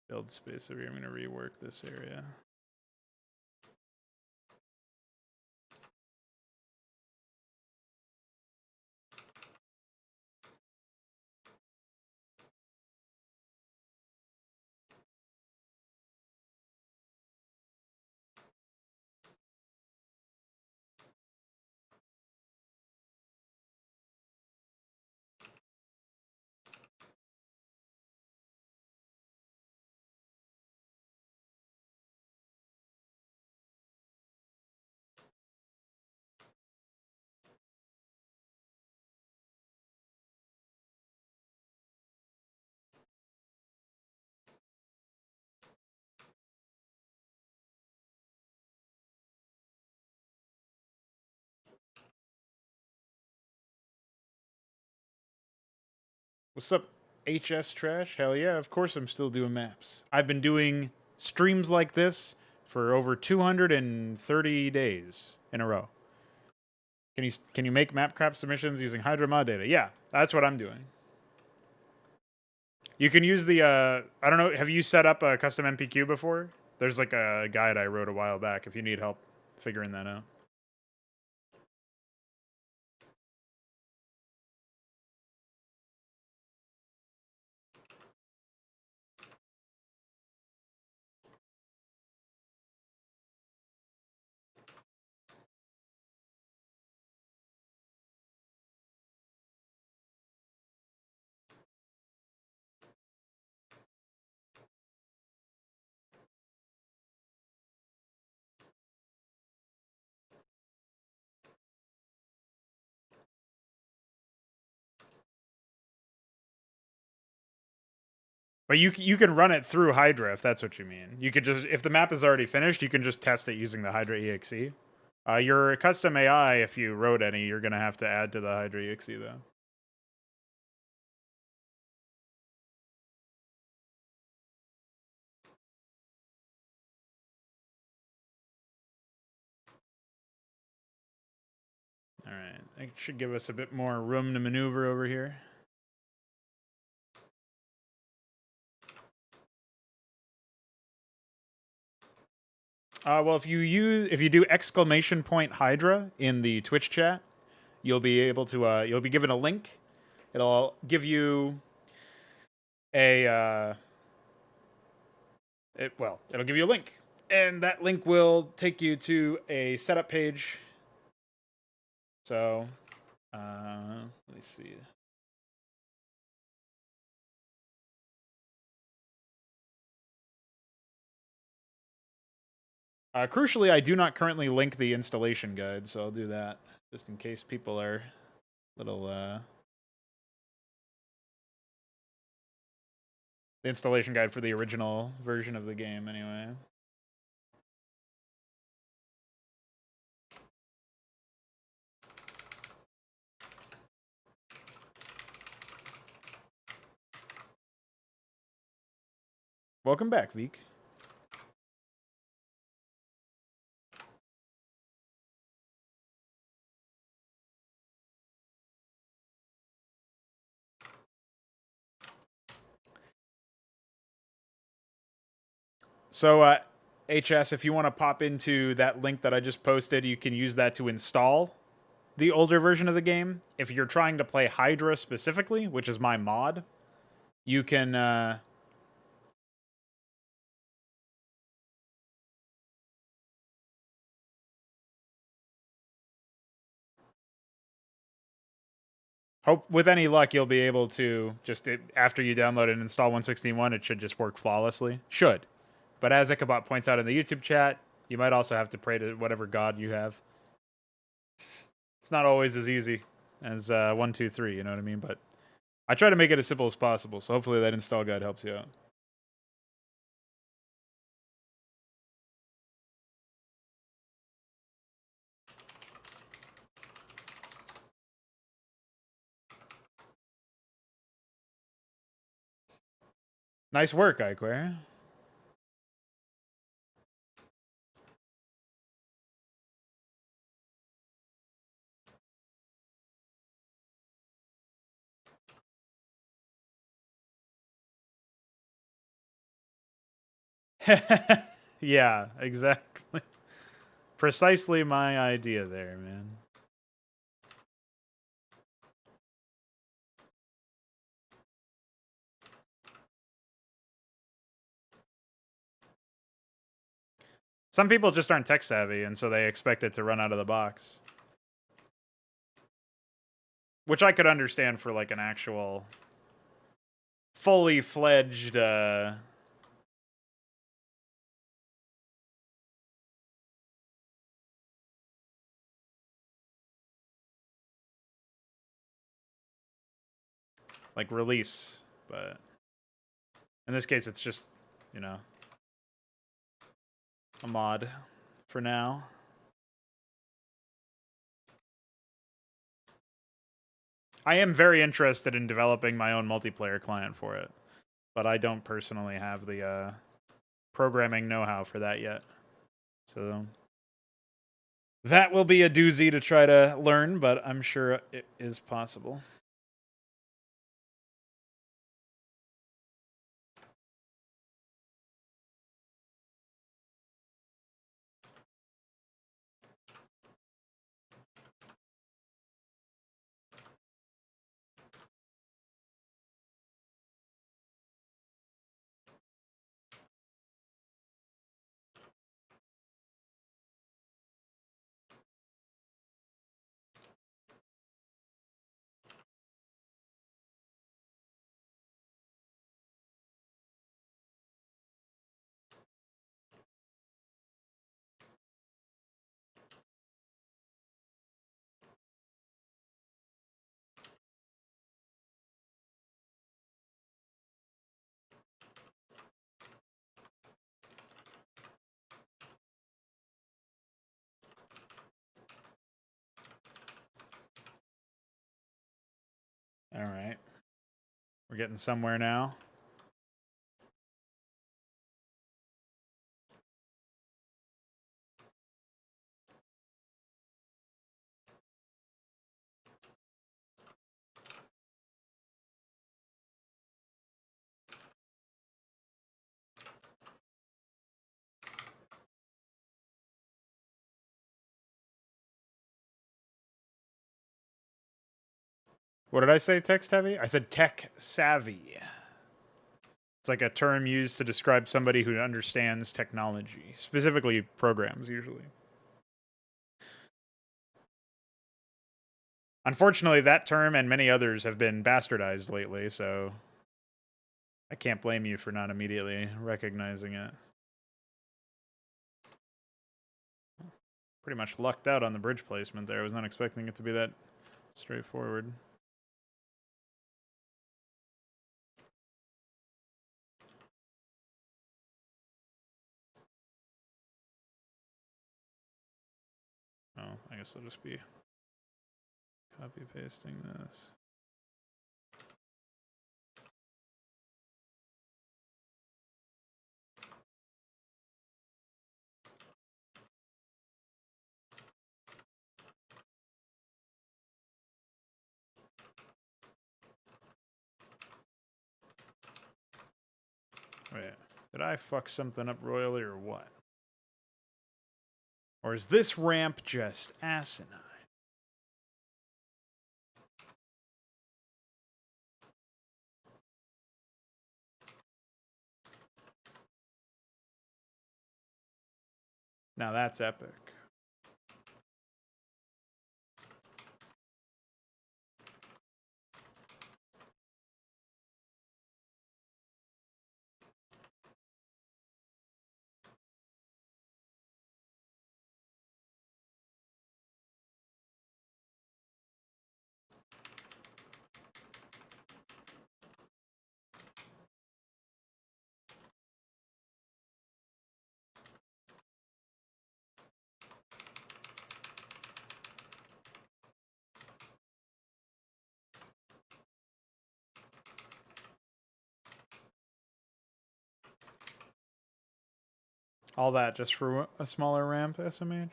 build space over here. I'm going to rework this area. What's up, HS Trash? Hell yeah, of course I'm still doing maps. I've been doing streams like this for over 230 days in a row. Can you make Mapcrap submissions using Hydra mod data? Yeah, that's what I'm doing. You can use the I don't know, have you set up a custom MPQ before? There's like a guide I wrote a while back if you need help figuring that out. But you can run it through Hydra if that's what you mean. You could just, if the map is already finished, you can just test it using the Hydra exe. Your custom AI, if you wrote any, you're gonna have to add to the Hydra exe though. All right, that should give us a bit more room to maneuver over here. Well, if you do exclamation point Hydra in the Twitch chat, you'll be able to you'll be given a link. It'll give you a it'll give you a link, and that link will take you to a setup page. So, let me see. Crucially, I do not currently link the installation guide, so I'll do that just in case people are little. The installation guide for the original version of the game, anyway. Welcome back, Veek. So, HS, if you want to pop into that link that I just posted, you can use that to install the older version of the game. If you're trying to play Hydra specifically, which is my mod, you can... hope with any luck you'll be able to after you download and install 161, it should just work flawlessly. Should. But as Ichabod points out in the YouTube chat, you might also have to pray to whatever god you have. It's not always as easy as 1, 2, 3, you know what I mean? But I try to make it as simple as possible, so hopefully that install guide helps you out. Nice work, Iquare. Yeah, exactly. Precisely my idea there, man. Some people just aren't tech savvy, and so they expect it to run out of the box. Which I could understand for like an actual fully fledged like release, but in this case it's just, you know, a mod for now. I am very interested in developing my own multiplayer client for it, but I don't personally have the programming know-how for that yet. So that will be a doozy to try to learn, but I'm sure it is possible. All right. We're getting somewhere now. What did I say, tech savvy? I said tech savvy. It's like a term used to describe somebody who understands technology, specifically programs, usually. Unfortunately, that term and many others have been bastardized lately, so I can't blame you for not immediately recognizing it. Pretty much lucked out on the bridge placement there. I was not expecting it to be that straightforward. Oh, I guess I'll just be copy pasting this. Wait, did I fuck something up royally or what? Or is this ramp just asinine? Now that's epic. All that just for a smaller ramp, SMH?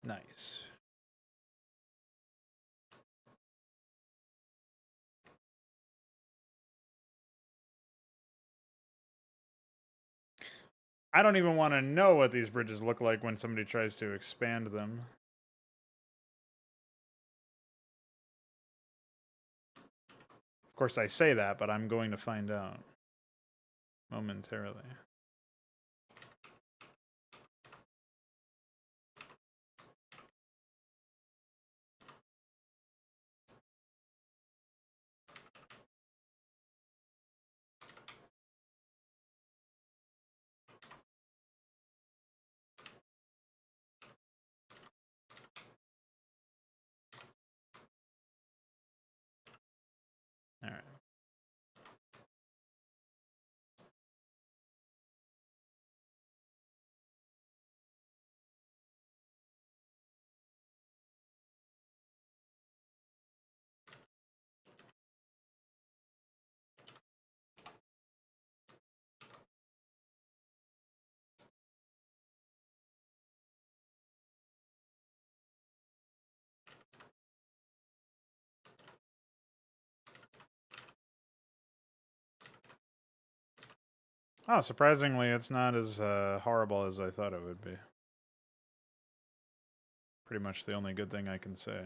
Nice. I don't even want to know what these bridges look like when somebody tries to expand them. Of course, I say that, but I'm going to find out momentarily. All right. Oh, surprisingly, it's not as horrible as I thought it would be. Pretty much the only good thing I can say.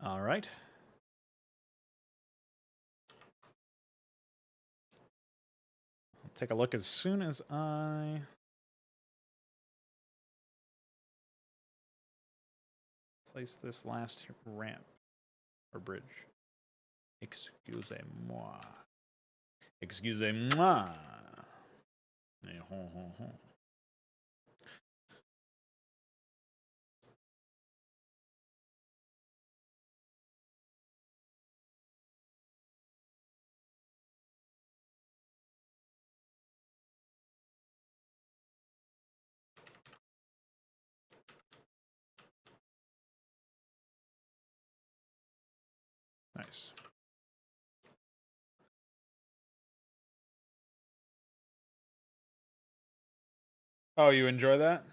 All right. I'll take a look as soon as I place this last ramp or bridge. Excusez-moi. Excusez-moi. Nice. Oh, you enjoy that?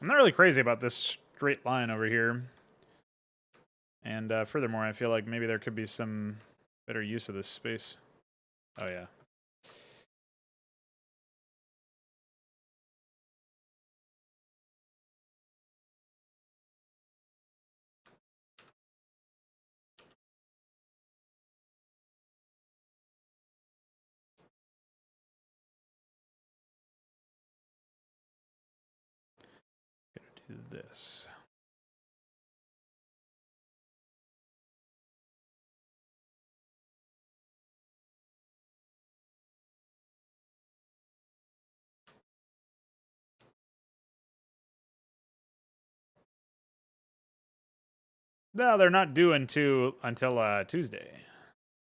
I'm not really crazy about this straight line over here. And furthermore, I feel like maybe there could be some better use of this space. Oh, yeah. Gonna do this. No, they're not due until Tuesday,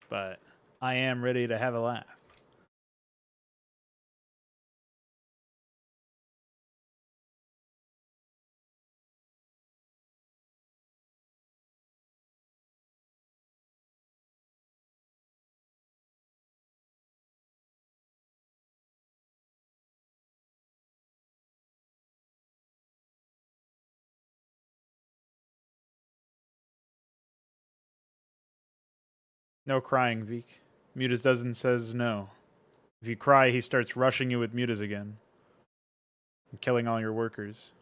but I am ready to have a laugh. No crying, Veek. Mutas doesn't says no. If you cry, he starts rushing you with mutas again. And killing all your workers.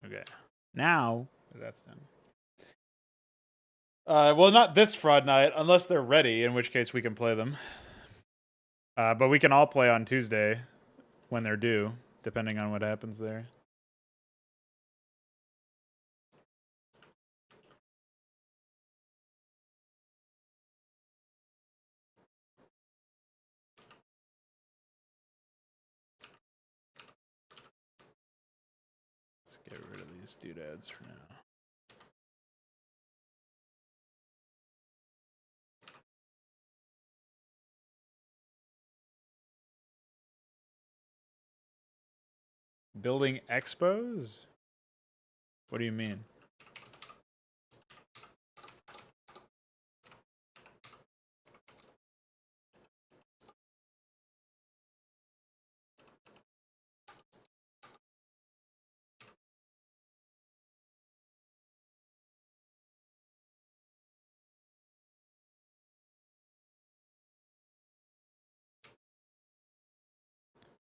Okay. Now, that's done. Well, not this fraud night, unless they're ready, in which case we can play them. But we can all play on Tuesday when they're due, depending on what happens there. Let's get rid of these doodads for now. Building expos? What do you mean?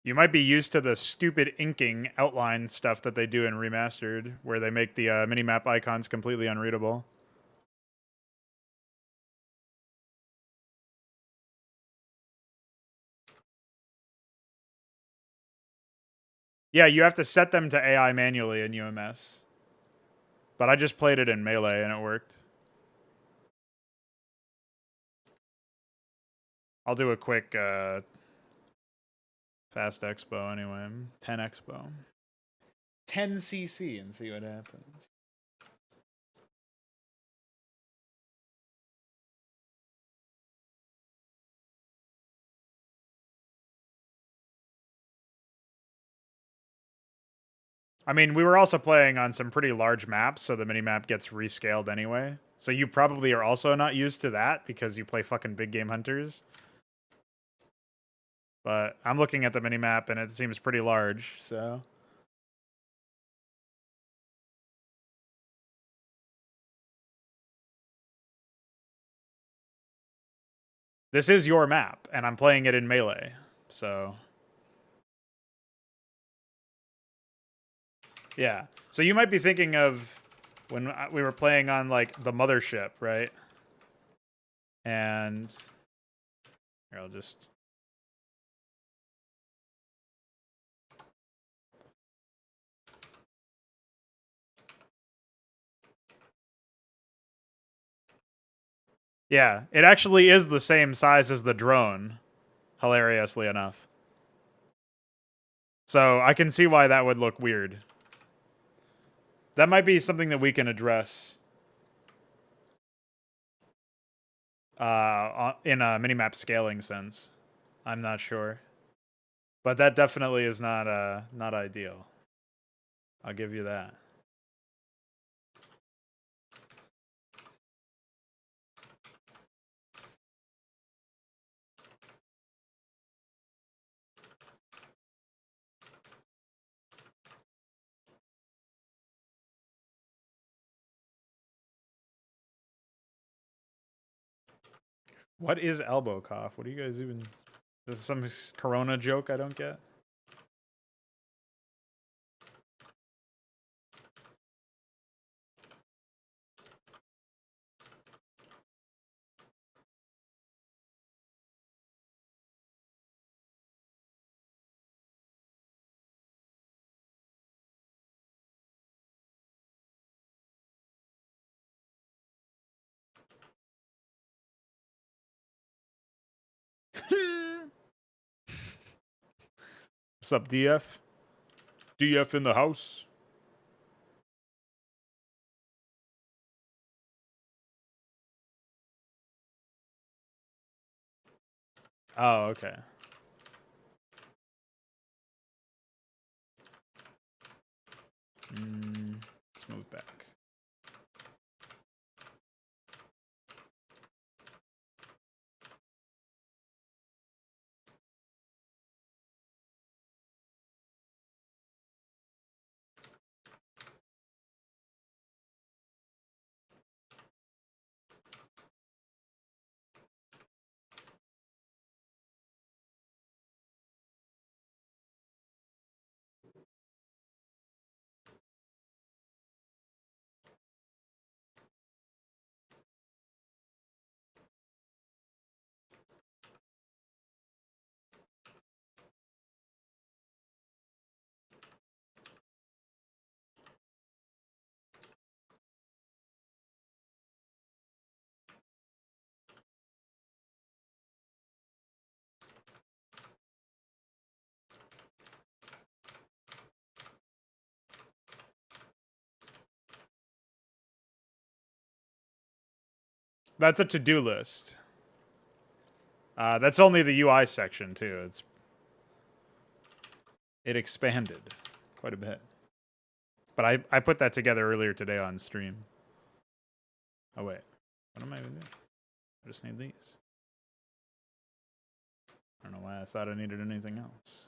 You might be used to the stupid inking outline stuff that they do in Remastered, where they make the minimap icons completely unreadable. Yeah, you have to set them to AI manually in UMS. But I just played it in Melee and it worked. I'll do a quick fast expo anyway. 10 expo. 10 CC and see what happens. I mean, we were also playing on some pretty large maps, so the minimap gets rescaled anyway. So you probably are also not used to that because you play fucking big game hunters. But I'm looking at the minimap and it seems pretty large, so... This is your map, and I'm playing it in Melee, so... Yeah. So you might be thinking of when we were playing on, like, the mothership, right? And... Here, I'll just... Yeah, it actually is the same size as the drone, hilariously enough. So I can see why that would look weird. That might be something that we can address in a minimap scaling sense. I'm not sure. But that definitely is not ideal. I'll give you that. What is elbow cough? What do you guys even... This is some corona joke I don't get? What's up, DF? DF in the house? Oh, okay. Let's move back. That's a to-do list. That's only the UI section, too. It expanded. quite a bit. But I put that together earlier today on stream. Oh wait, what am I even doing? I just need these. I don't know why I thought I needed anything else.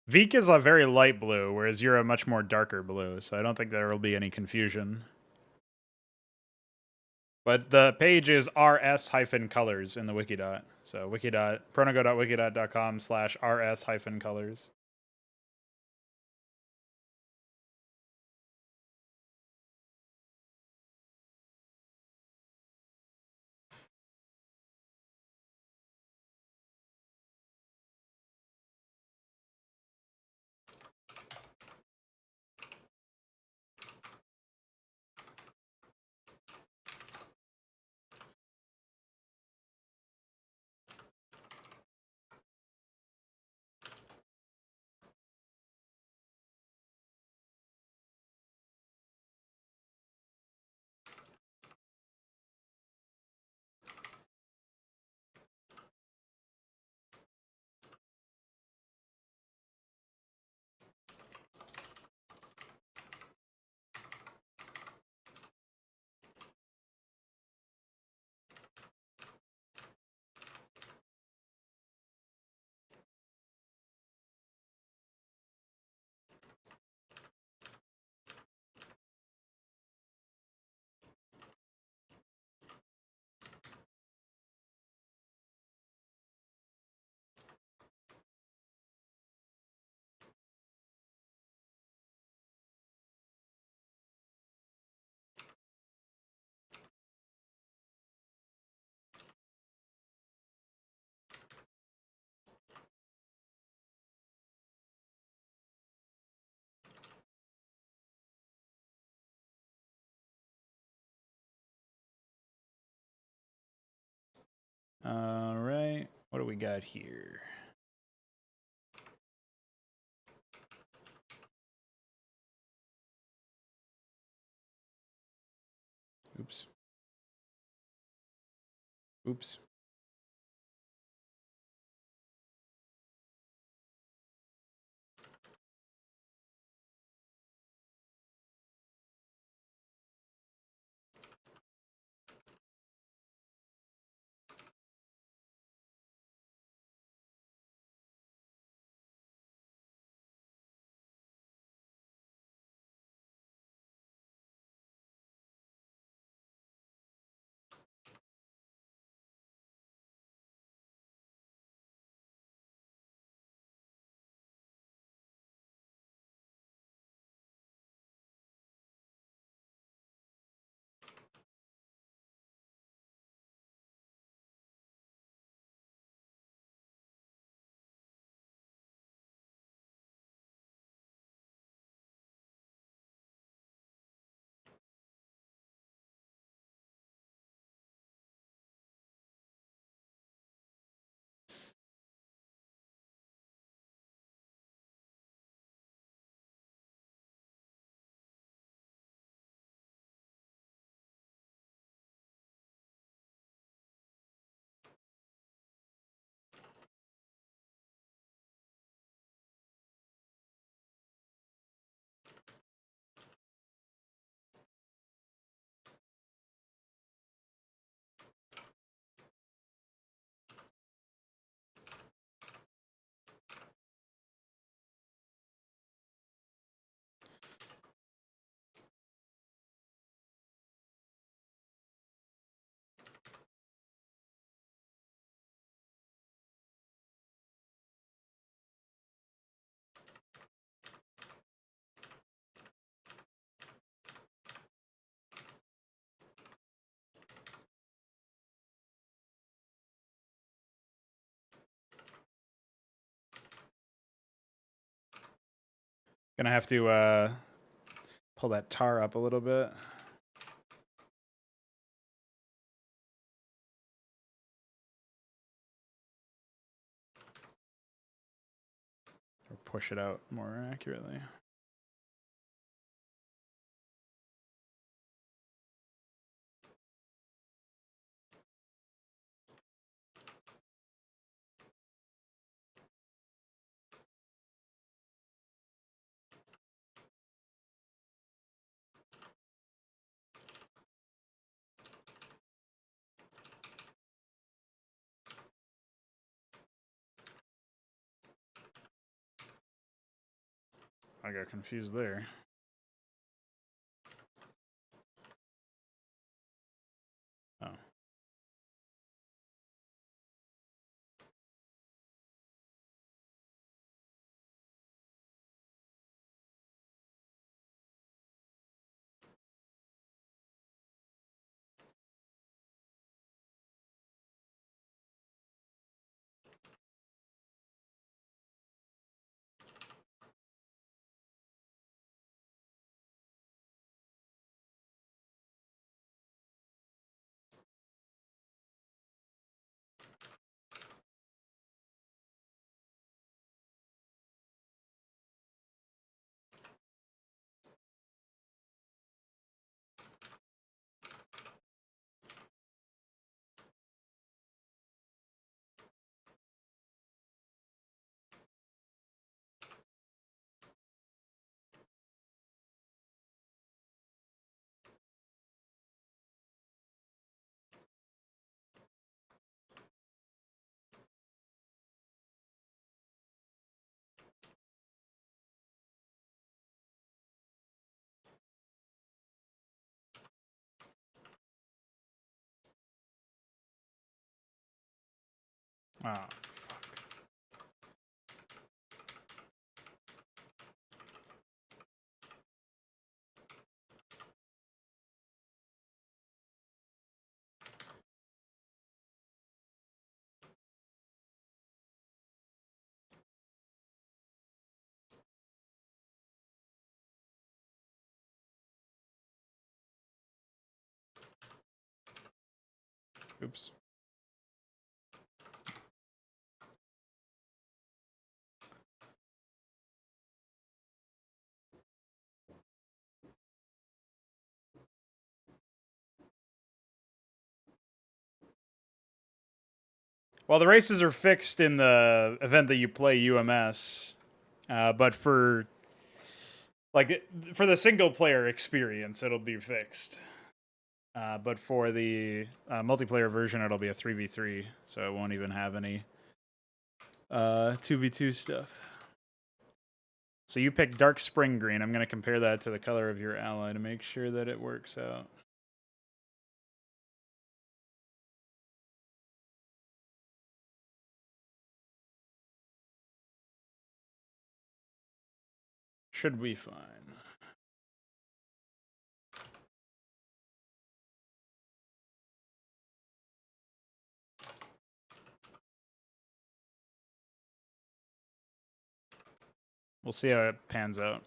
Veek is a very light blue, whereas you're a much more darker blue, so I don't think there will be any confusion. But the page is rs-colors in the wiki.dot. So pronogo.wiki.com/rs-colors. All right, what do we got here? Oops. Oops. Gonna have to pull that tar up a little bit. Or push it out more accurately. I got confused there. Oh. Ah, fuck. Oops. Well, the races are fixed in the event that you play UMS, but for the single player experience, it'll be fixed. But for the multiplayer version, it'll be a 3v3, so it won't even have any 2v2 stuff. So you pick dark spring green. I'm going to compare that to the color of your ally to make sure that it works out. Should be fine. We'll see how it pans out.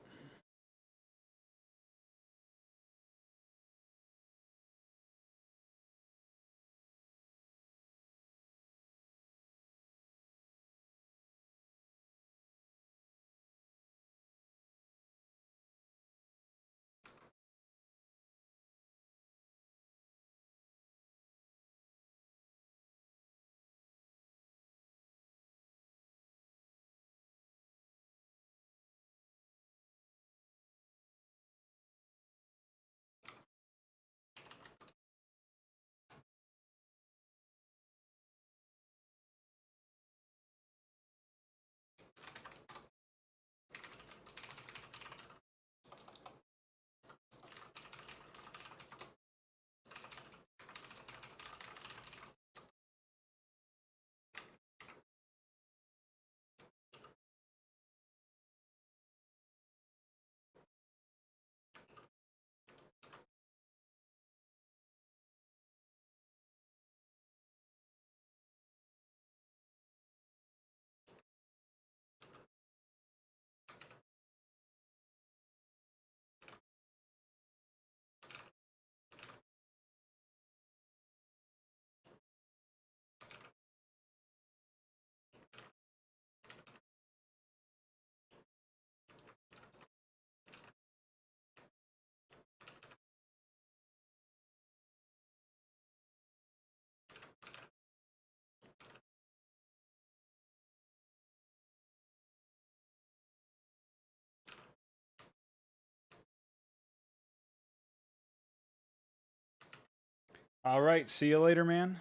All right, see you later, man.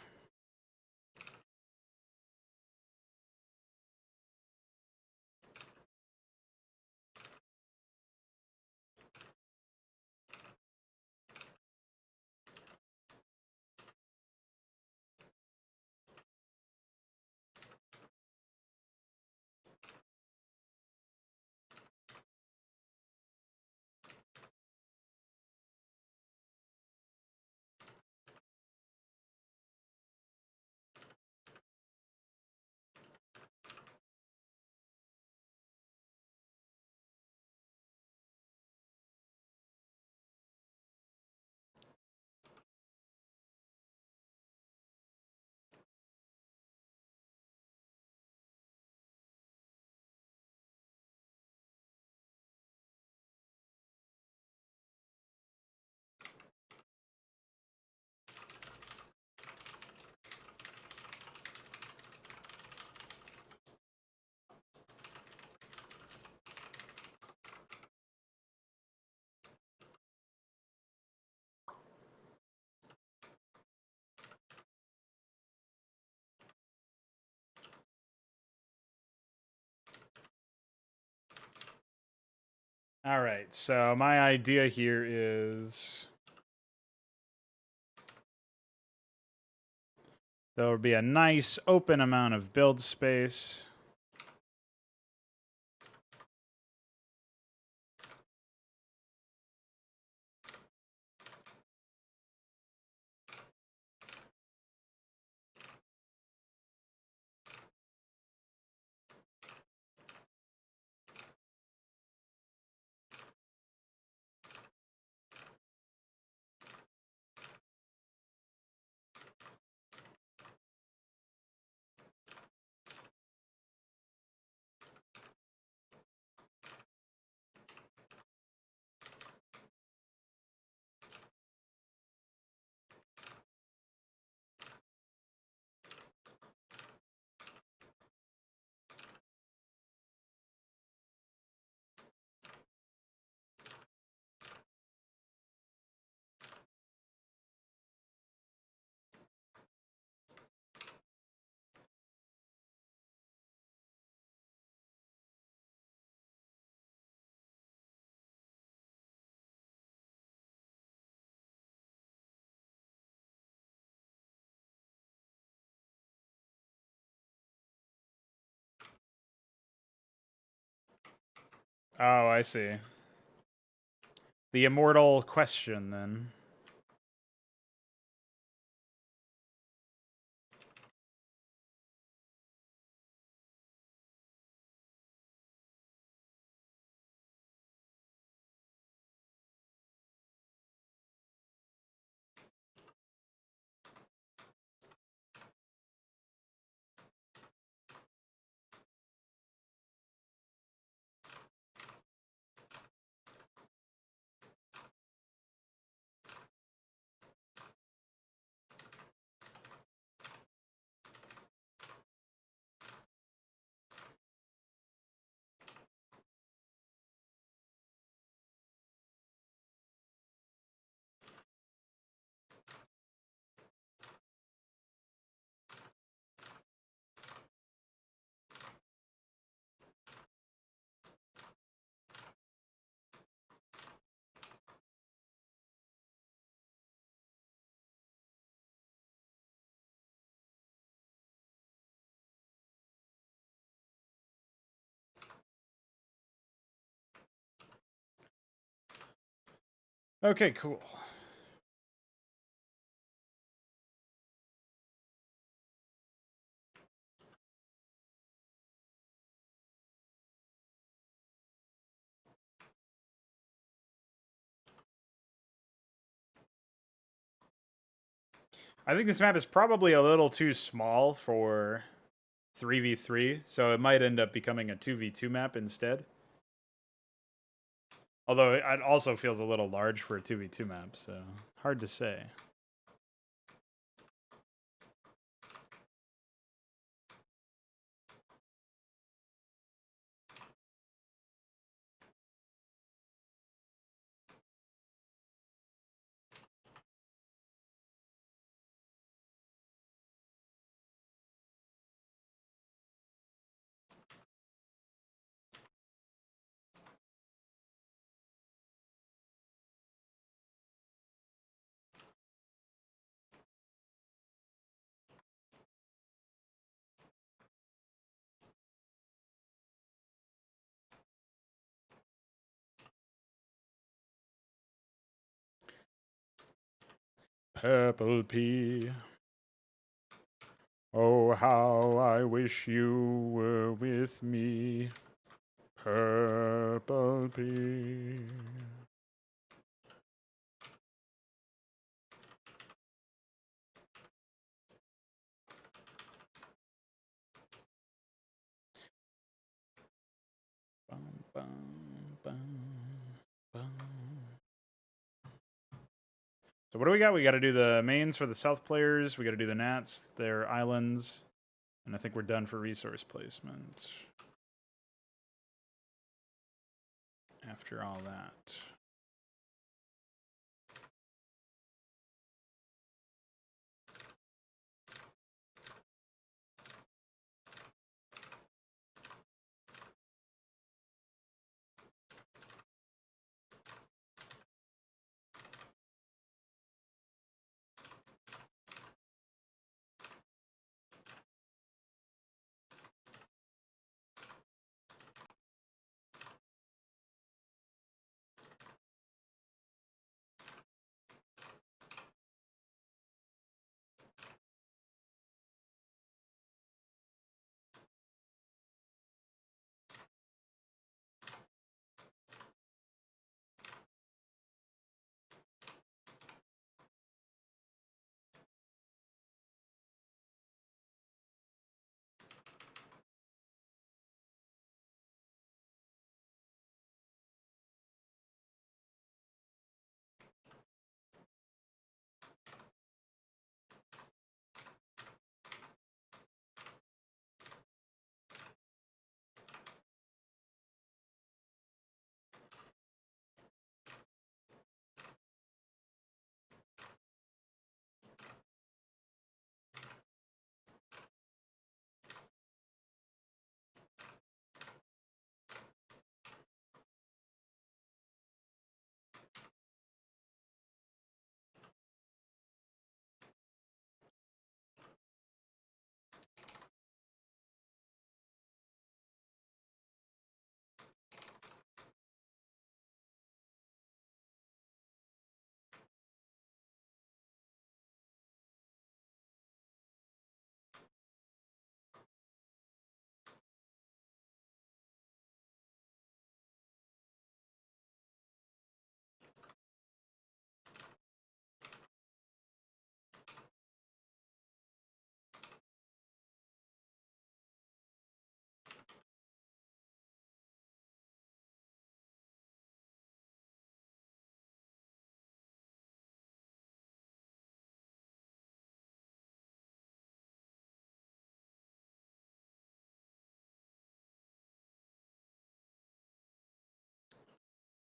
All right, so my idea here is there will be a nice open amount of build space. Oh, I see. The immortal question, then. Okay, cool. I think this map is probably a little too small for 3v3, so it might end up becoming a 2v2 map instead. Although it also feels a little large for a 2v2 map, so hard to say. Purple pea. Oh, how I wish you were with me. Purple pea. Bum, bum, bum, bum. So what do we got? We got to do the mains for the South players. We got to do the Nats, their islands. And I think we're done for resource placement. After all that.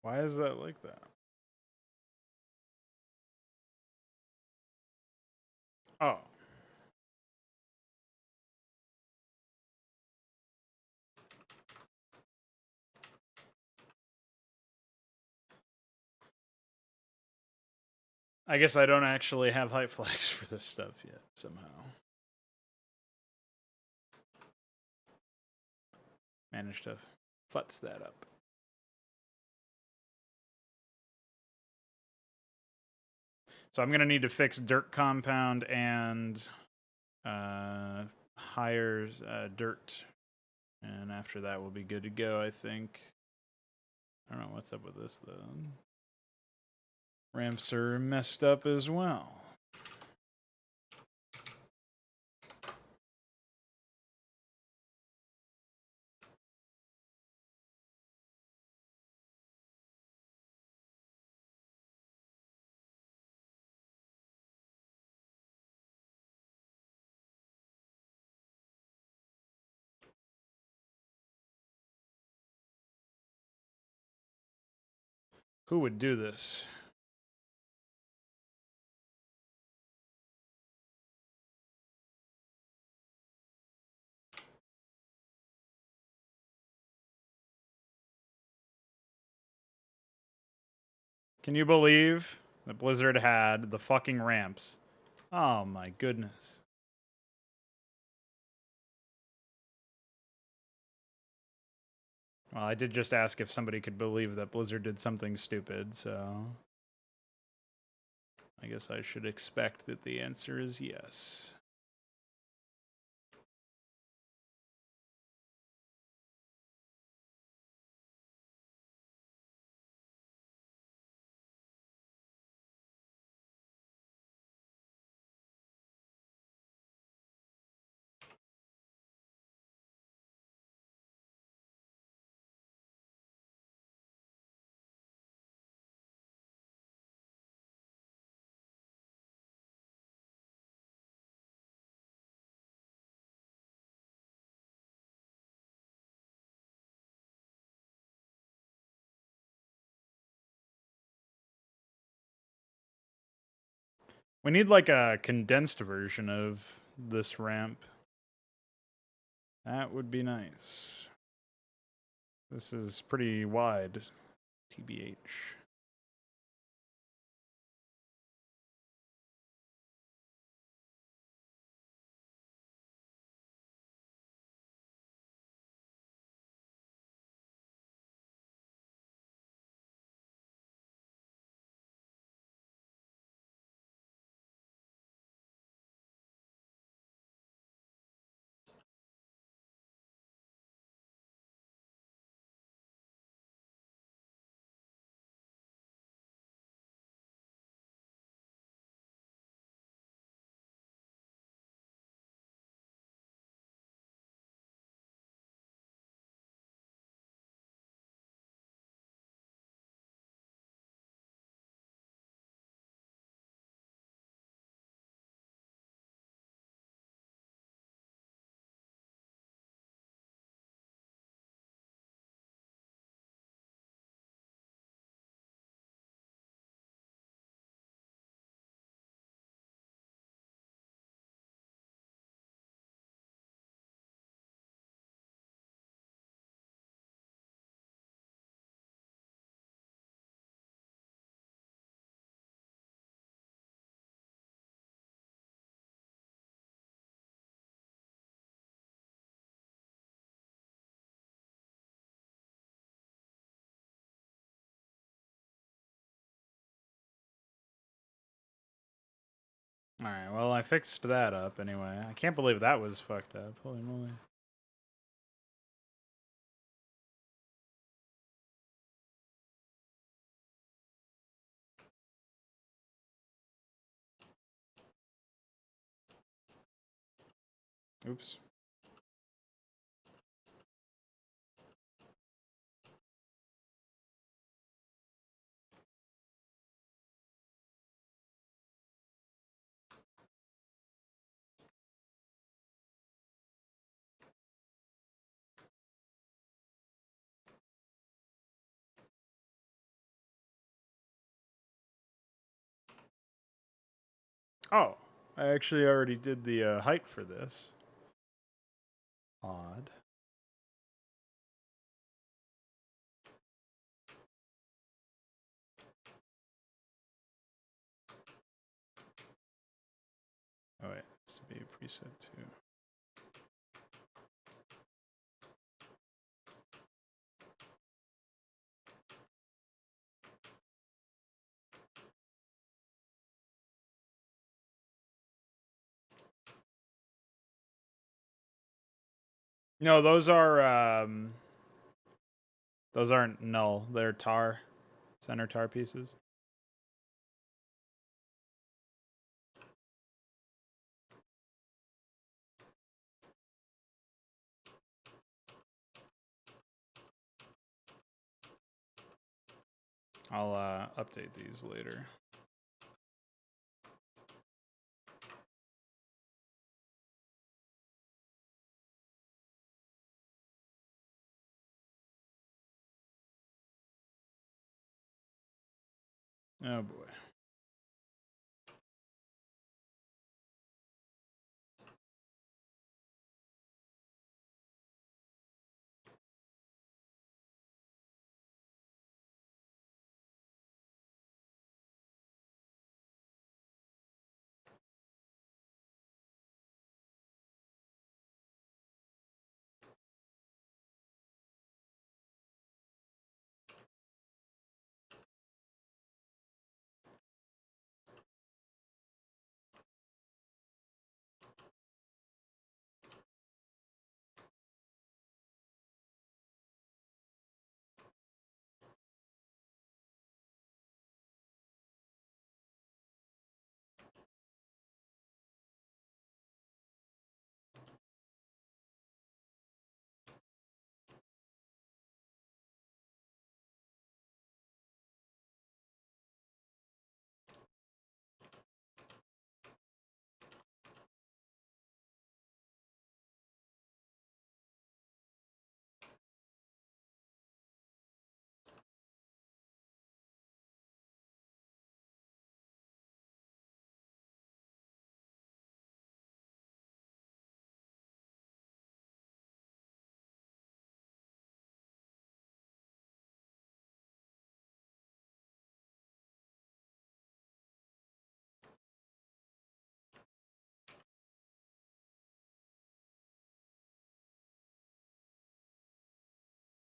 Why is that like that? Oh. I guess I don't actually have height flags for this stuff yet, somehow. Managed to futz that up. So I'm going to need to fix dirt compound and higher dirt. And after that, we'll be good to go, I think. I don't know what's up with this, though. Ramps are messed up as well. Who would do this? Can you believe that Blizzard had the fucking ramps? Oh my goodness. Well, I did just ask if somebody could believe that Blizzard did something stupid, so I guess I should expect that the answer is yes. We need like a condensed version of this ramp. That would be nice. This is pretty wide, TBH. Alright, well, I fixed that up anyway. I can't believe that was fucked up. Holy moly. Oops. Oh, I actually already did the height for this. Odd. Oh wait, it's to be preset too. No, those aren't null. They're tar, center tar pieces. I'll update these later. Oh boy.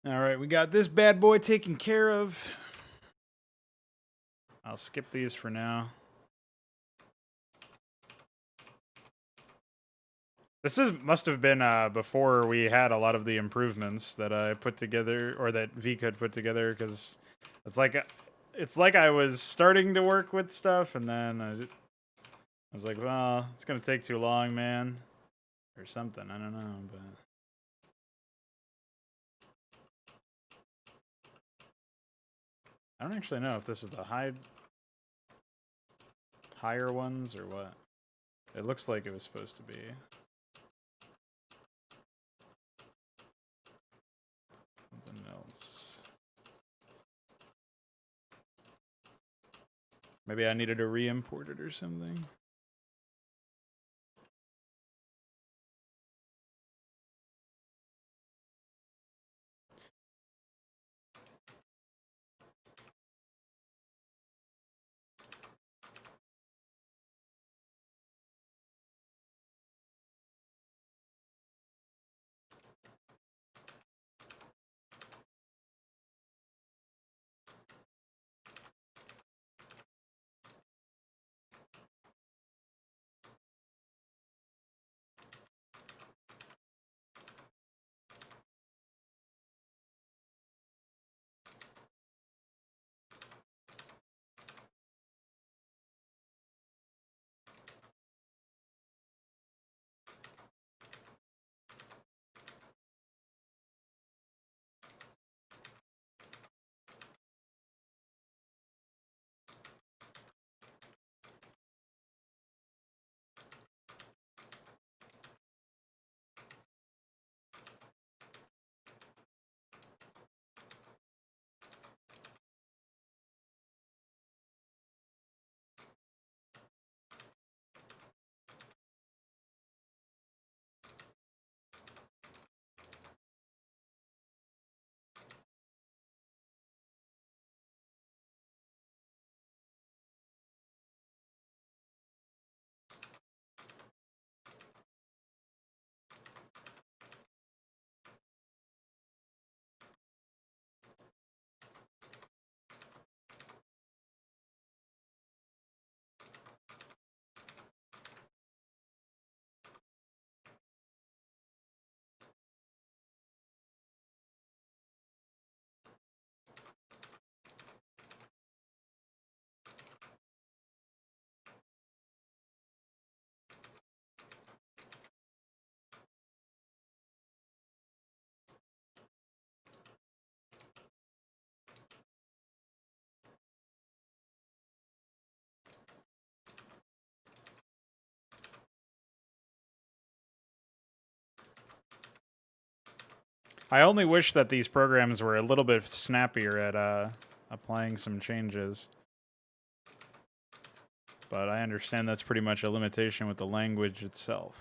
All right, we got this bad boy taken care of. I'll skip these for now. This must have been before we had a lot of the improvements that I put together, or that V could put together, because it's like I was starting to work with stuff, and then I was like, well, it's gonna take too long, man, or something. I don't know, but. I don't actually know if this is the higher ones or what. It looks like it was supposed to be. Something else. Maybe I needed to re-import it or something. I only wish that these programs were a little bit snappier at applying some changes. But I understand that's pretty much a limitation with the language itself.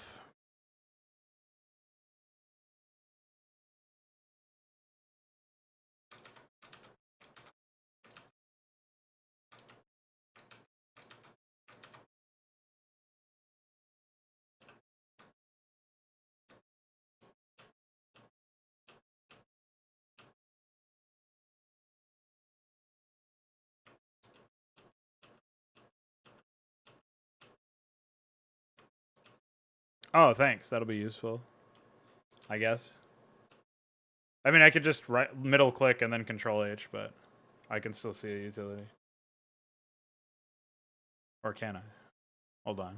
Oh, thanks. That'll be useful, I guess. I mean, I could just middle click and then Control H, but I can still see a utility. Or can I? Hold on.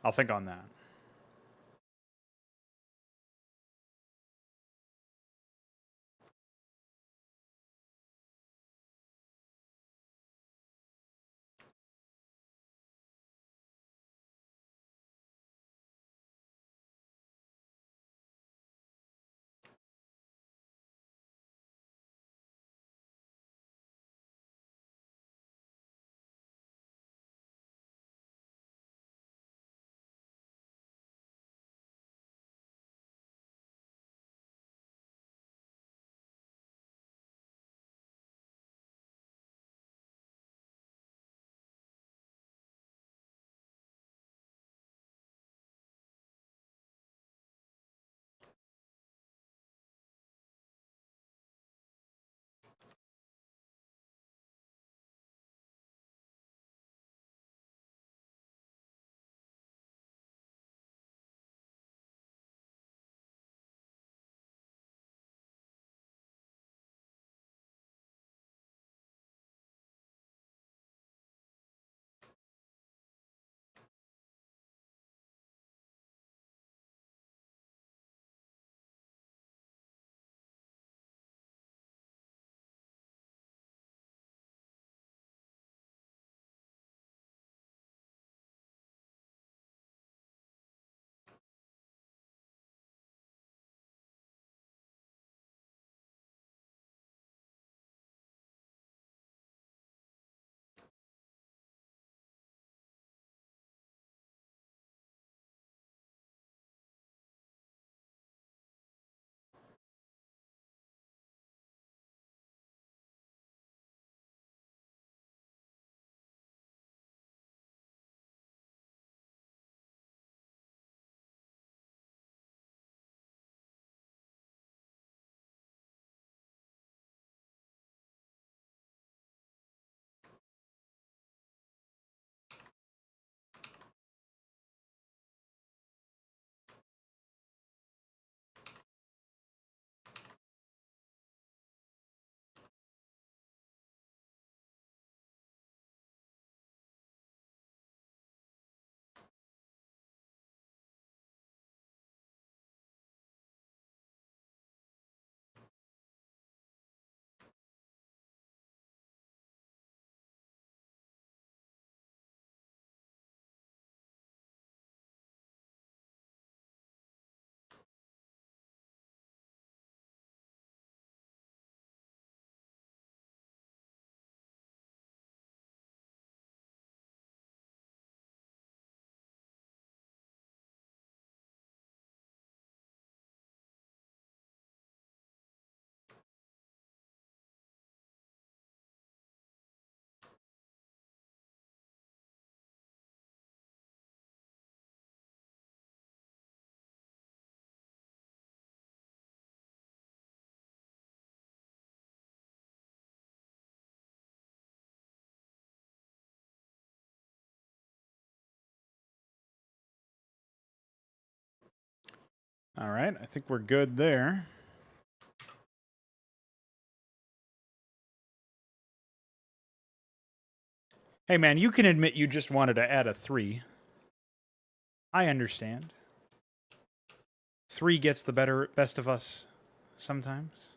I'll think on that. All right, I think we're good there. Hey, man, you can admit you just wanted to add a 3. I understand. 3 gets the best of us sometimes.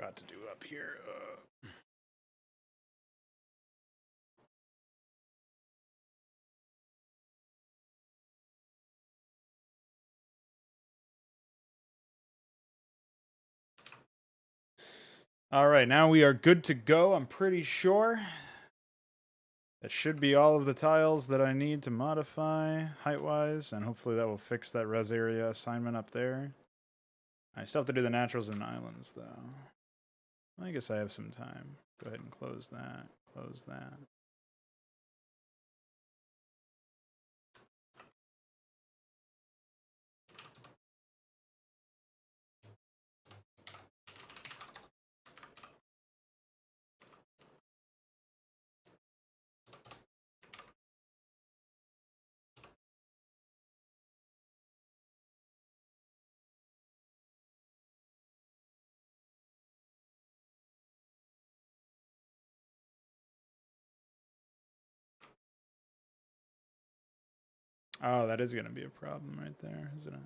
forgot to do up here. All right, now we are good to go. I'm pretty sure that should be all of the tiles that I need to modify height-wise, and hopefully that will fix that res area assignment up there. I still have to do the naturals and islands, though. I guess I have some time. Go ahead and close that. Close that. Oh, that is going to be a problem right there, isn't it?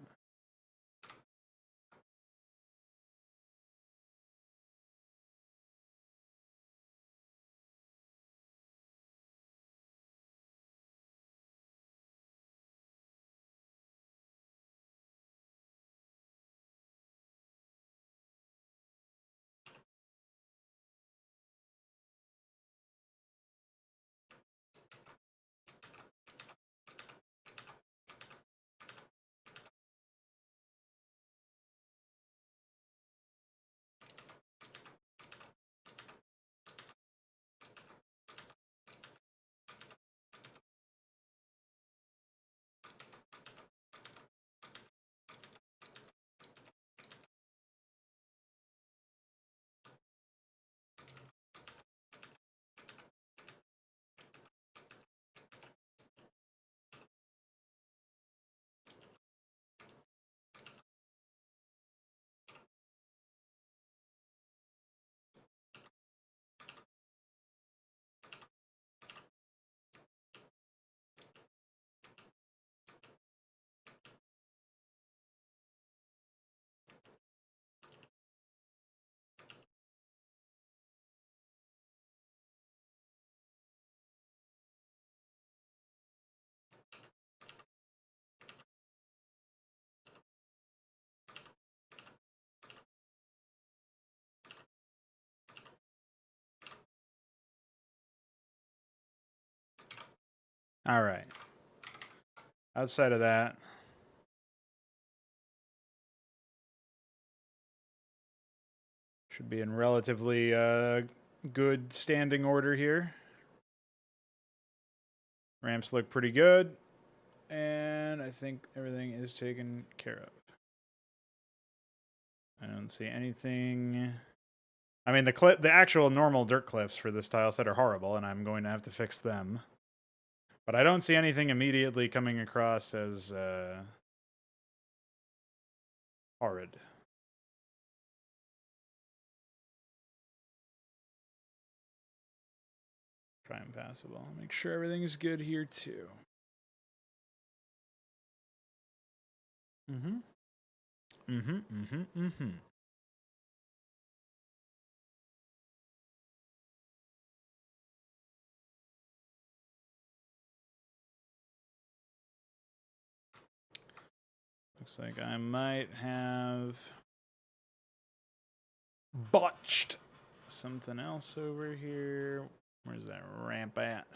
All right. Outside of that, should be in relatively good standing order here. Ramps look pretty good, and I think everything is taken care of. I don't see anything. I mean, the actual normal dirt cliffs for this tile set are horrible, and I'm going to have to fix them. But I don't see anything immediately coming across as horrid. Try impassable. Make sure everything is good here too. Mm-hmm. Mm-hmm. Mm-hmm. Mm-hmm. Looks like I might have botched something else over here. Where's that ramp at?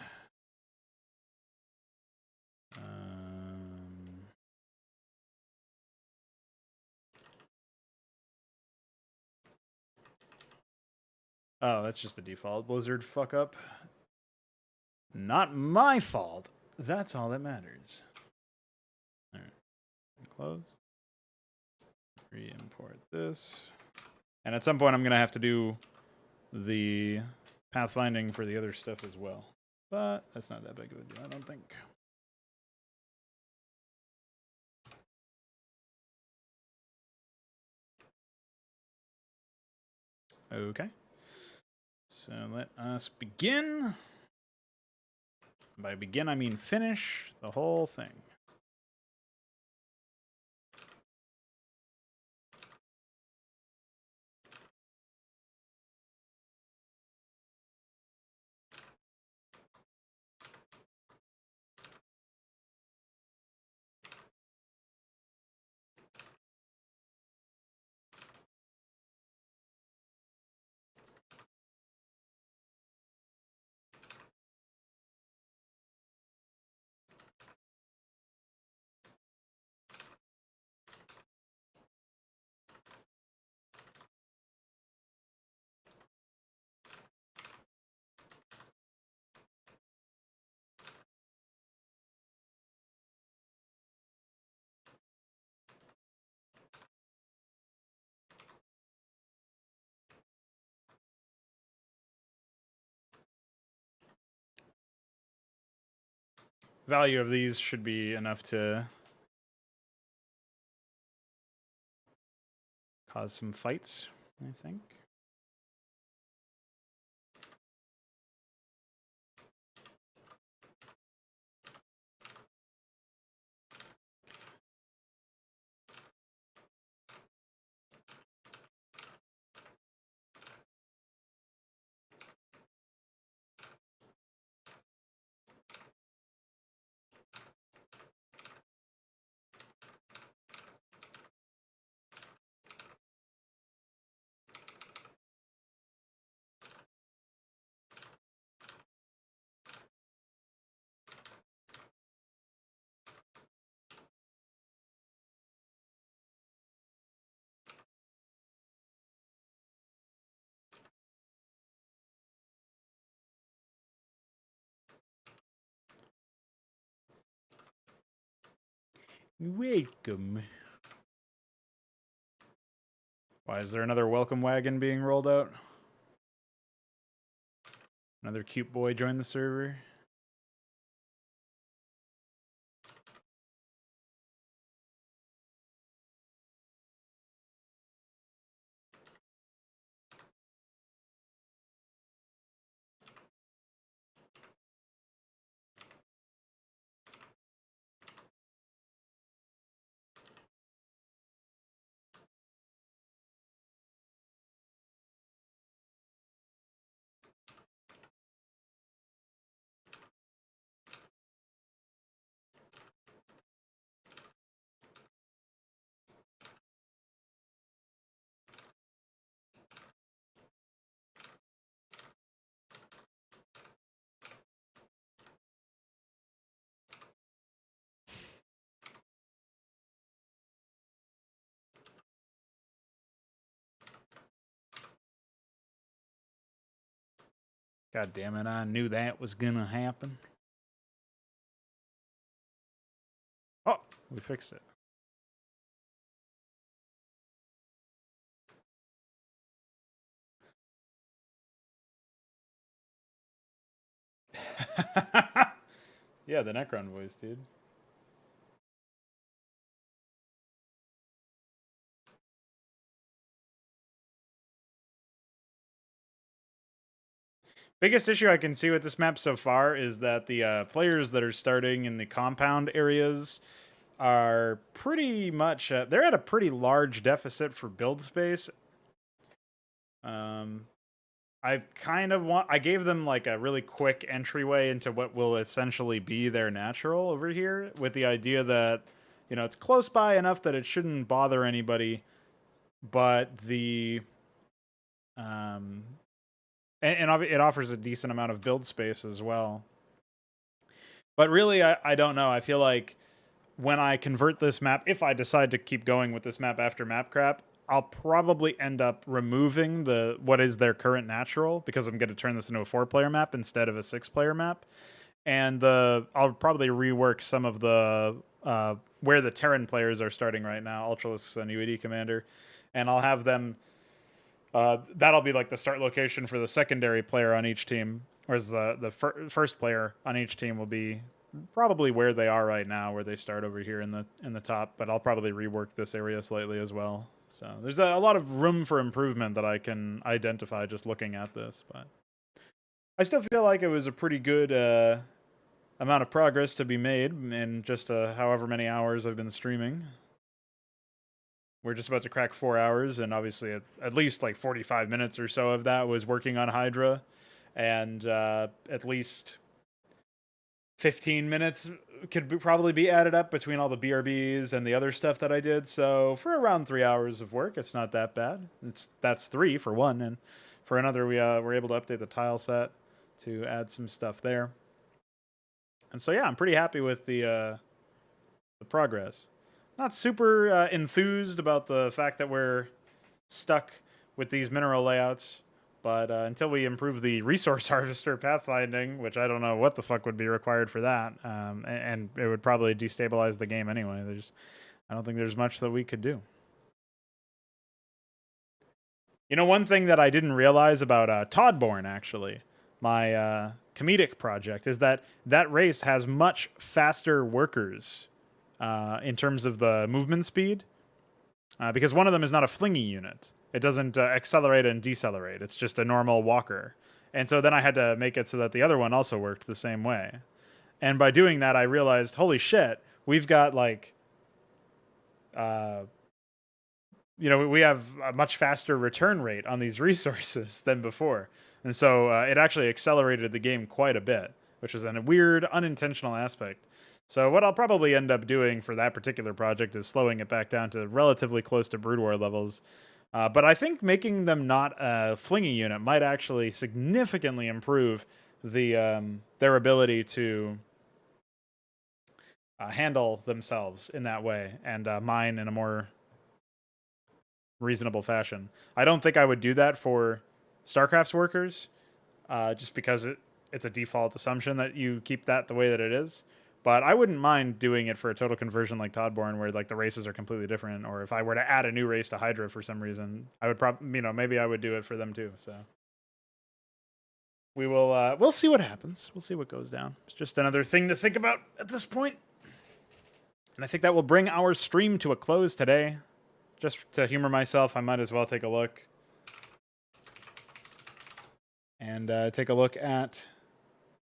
Oh, that's just a default Blizzard fuck up. Not my fault. That's all that matters. All right. Close. Re-import this. And at some point, I'm going to have to do the pathfinding for the other stuff as well. But that's not that big of a deal, I don't think. Okay. So let us begin. By begin, I mean finish the whole thing. value of these should be enough to cause some fights, I think. Welcome. Why is there another welcome wagon being rolled out? Another cute boy joined the server. God damn it, I knew that was gonna happen. Oh, we fixed it. Yeah, the Necron voice, dude. Biggest issue I can see with this map so far is that the players that are starting in the compound areas are pretty much they're at a pretty large deficit for build space. I kind of I gave them like a really quick entryway into what will essentially be their natural over here, with the idea that, you know, it's close by enough that it shouldn't bother anybody, but the and it offers a decent amount of build space as well. But really, I don't know. I feel like when I convert this map, if I decide to keep going with this map after Mapcrap, I'll probably end up removing what is their current natural, because I'm going to turn this into a 4-player map instead of a 6-player map. And I'll probably rework some of the where the Terran players are starting right now, Ultralisks and UAD Commander, and I'll have them. That'll be like the start location for the secondary player on each team, whereas the first player on each team will be probably where they are right now, where they start over here in the top. But I'll probably rework this area slightly as well. So there's a lot of room for improvement that I can identify just looking at this. But I still feel like it was a pretty good amount of progress to be made in just however many hours I've been streaming. We're just about to crack 4 hours, and obviously at least like 45 minutes or so of that was working on Hydra, and at least 15 minutes could probably be added up between all the BRBs and the other stuff that I did. So for around 3 hours of work, it's not that bad. That's 3 for one, and for another, we were able to update the tile set to add some stuff there. And so yeah, I'm pretty happy with the progress. Not super enthused about the fact that we're stuck with these mineral layouts, but until we improve the resource harvester pathfinding, which I don't know what the fuck would be required for that, and it would probably destabilize the game anyway. I don't think there's much that we could do. You know, one thing that I didn't realize about Toddborn, actually, my comedic project is that race has much faster workers in terms of the movement speed, because one of them is not a flingy unit. It doesn't accelerate and decelerate. It's just a normal walker. And so then I had to make it so that the other one also worked the same way. And by doing that, I realized, holy shit, we've got like, we have a much faster return rate on these resources than before. And so it actually accelerated the game quite a bit, which is a weird, unintentional aspect. So what I'll probably end up doing for that particular project is slowing it back down to relatively close to Brood War levels. But I think making them not a flingy unit might actually significantly improve their ability to handle themselves in that way and mine in a more reasonable fashion. I don't think I would do that for Starcraft's workers, just because it's a default assumption that you keep that the way that it is. But I wouldn't mind doing it for a total conversion like Toddborn, where like the races are completely different. Or if I were to add a new race to Hydra for some reason, I would probably, maybe I would do it for them too. So we will, we'll see what happens. We'll see what goes down. It's just another thing to think about at this point. And I think that will bring our stream to a close today. Just to humor myself, I might as well take a look. And take a look at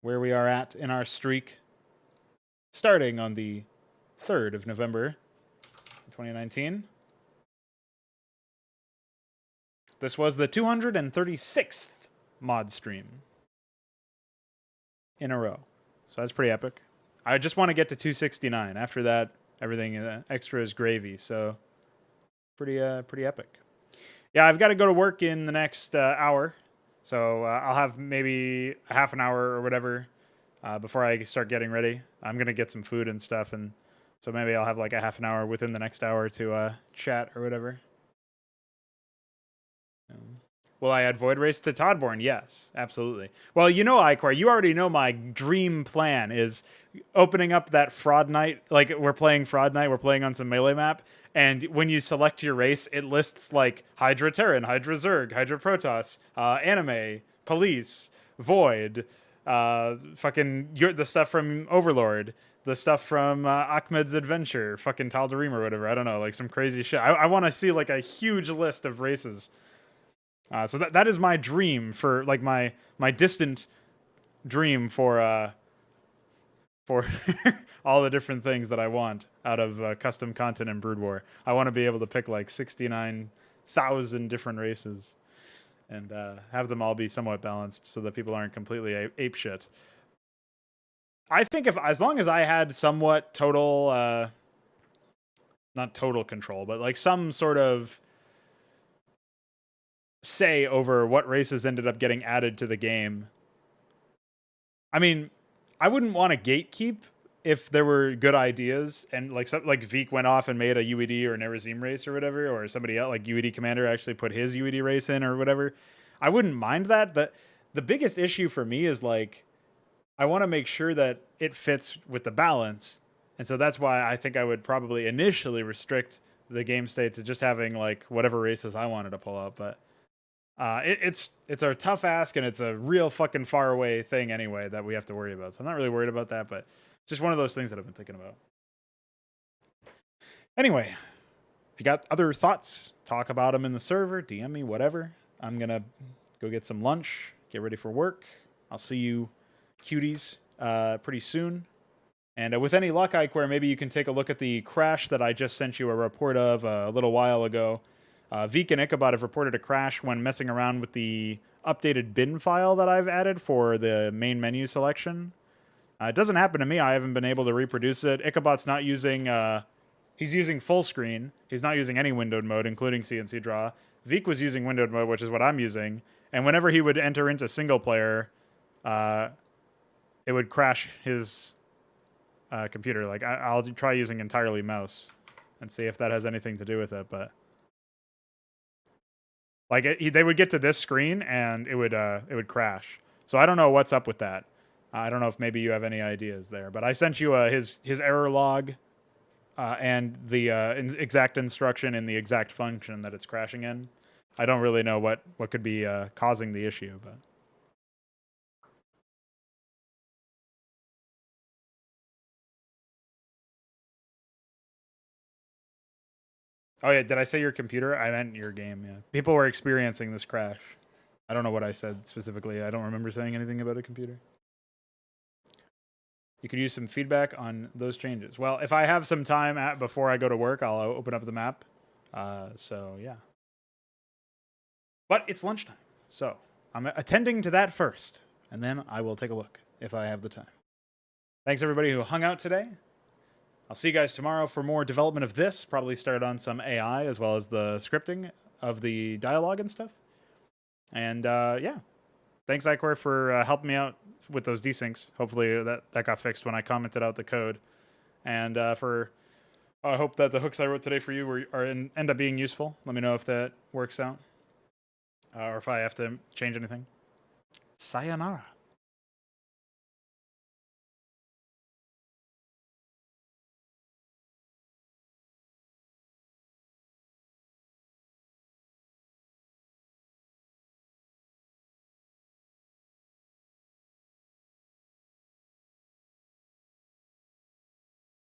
where we are at in our streak. Starting on the 3rd of November, 2019. This was the 236th mod stream in a row. So that's pretty epic. I just want to get to 269. After that, everything extra is gravy. So pretty epic. Yeah, I've got to go to work in the next hour. So I'll have maybe a half an hour or whatever before I start getting ready. I'm going to get some food and stuff, and so maybe I'll have like a half an hour within the next hour to chat or whatever. Will I add Void Race to Toddborn? Yes, absolutely. Well, Icor, you already know my dream plan is opening up that Fraud Night. Like, we're playing Fraud Night, we're playing on some melee map, and when you select your race, it lists like Hydra Terran, Hydra Zerg, Hydra Protoss, Anime, Police, Void, the stuff from Overlord, the stuff from Ahmed's Adventure, fucking Tal'Darim or whatever. I don't know, like some crazy shit. I want to see like a huge list of races. So that is my dream for like my distant dream for all the different things that I want out of custom content in Brood War. I want to be able to pick like 69,000 different races. And have them all be somewhat balanced so that people aren't completely apeshit. I think as long as I had somewhat total, not total control, but like some sort of say over what races ended up getting added to the game. I mean, I wouldn't want to gatekeep if there were good ideas and like Veek went off and made a UED or an Nerazim race or whatever, or somebody else like UED Commander actually put his UED race in or whatever. I wouldn't mind that. The biggest issue for me is like, I want to make sure that it fits with the balance. And so that's why I think I would probably initially restrict the game state to just having like whatever races I wanted to pull up. But it's a tough ask, and it's a real fucking far away thing anyway that we have to worry about. So I'm not really worried about that, but it's just one of those things that I've been thinking about. Anyway, if you got other thoughts, talk about them in the server, DM me, whatever. I'm going to go get some lunch, get ready for work. I'll see you cuties pretty soon. And with any luck, Iceware, maybe you can take a look at the crash that I just sent you a report of a little while ago. Veek and Ichabod have reported a crash when messing around with the updated bin file that I've added for the main menu selection. It doesn't happen to me. I haven't been able to reproduce it. Ichabod's not using... he's using full screen. He's not using any windowed mode, including CNC draw. Veek was using windowed mode, which is what I'm using. And whenever he would enter into single player, it would crash his computer. Like I'll try using entirely mouse and see if that has anything to do with it. But like they would get to this screen and it would crash. So I don't know what's up with that. I don't know if maybe you have any ideas there. But I sent you his error log. And the exact instruction in the exact function that it's crashing in. I don't really know what could be causing the issue, but Oh yeah, did I say your computer? I meant your game. Yeah, people were experiencing this crash. I don't know what I said specifically. I don't remember saying anything about a computer. You could use some feedback on those changes. Well, if I have some time before I go to work, I'll open up the map. So yeah. But it's lunchtime, so I'm attending to that first, and then I will take a look if I have the time. Thanks everybody who hung out today. I'll see you guys tomorrow for more development of this. Probably start on some AI as well as the scripting of the dialogue and stuff. And yeah, thanks Icor for helping me out with those desyncs. Hopefully that got fixed when I commented out the code. And I hope that the hooks I wrote today for you end up being useful. Let me know if that works out. Or if I have to change anything. Sayonara.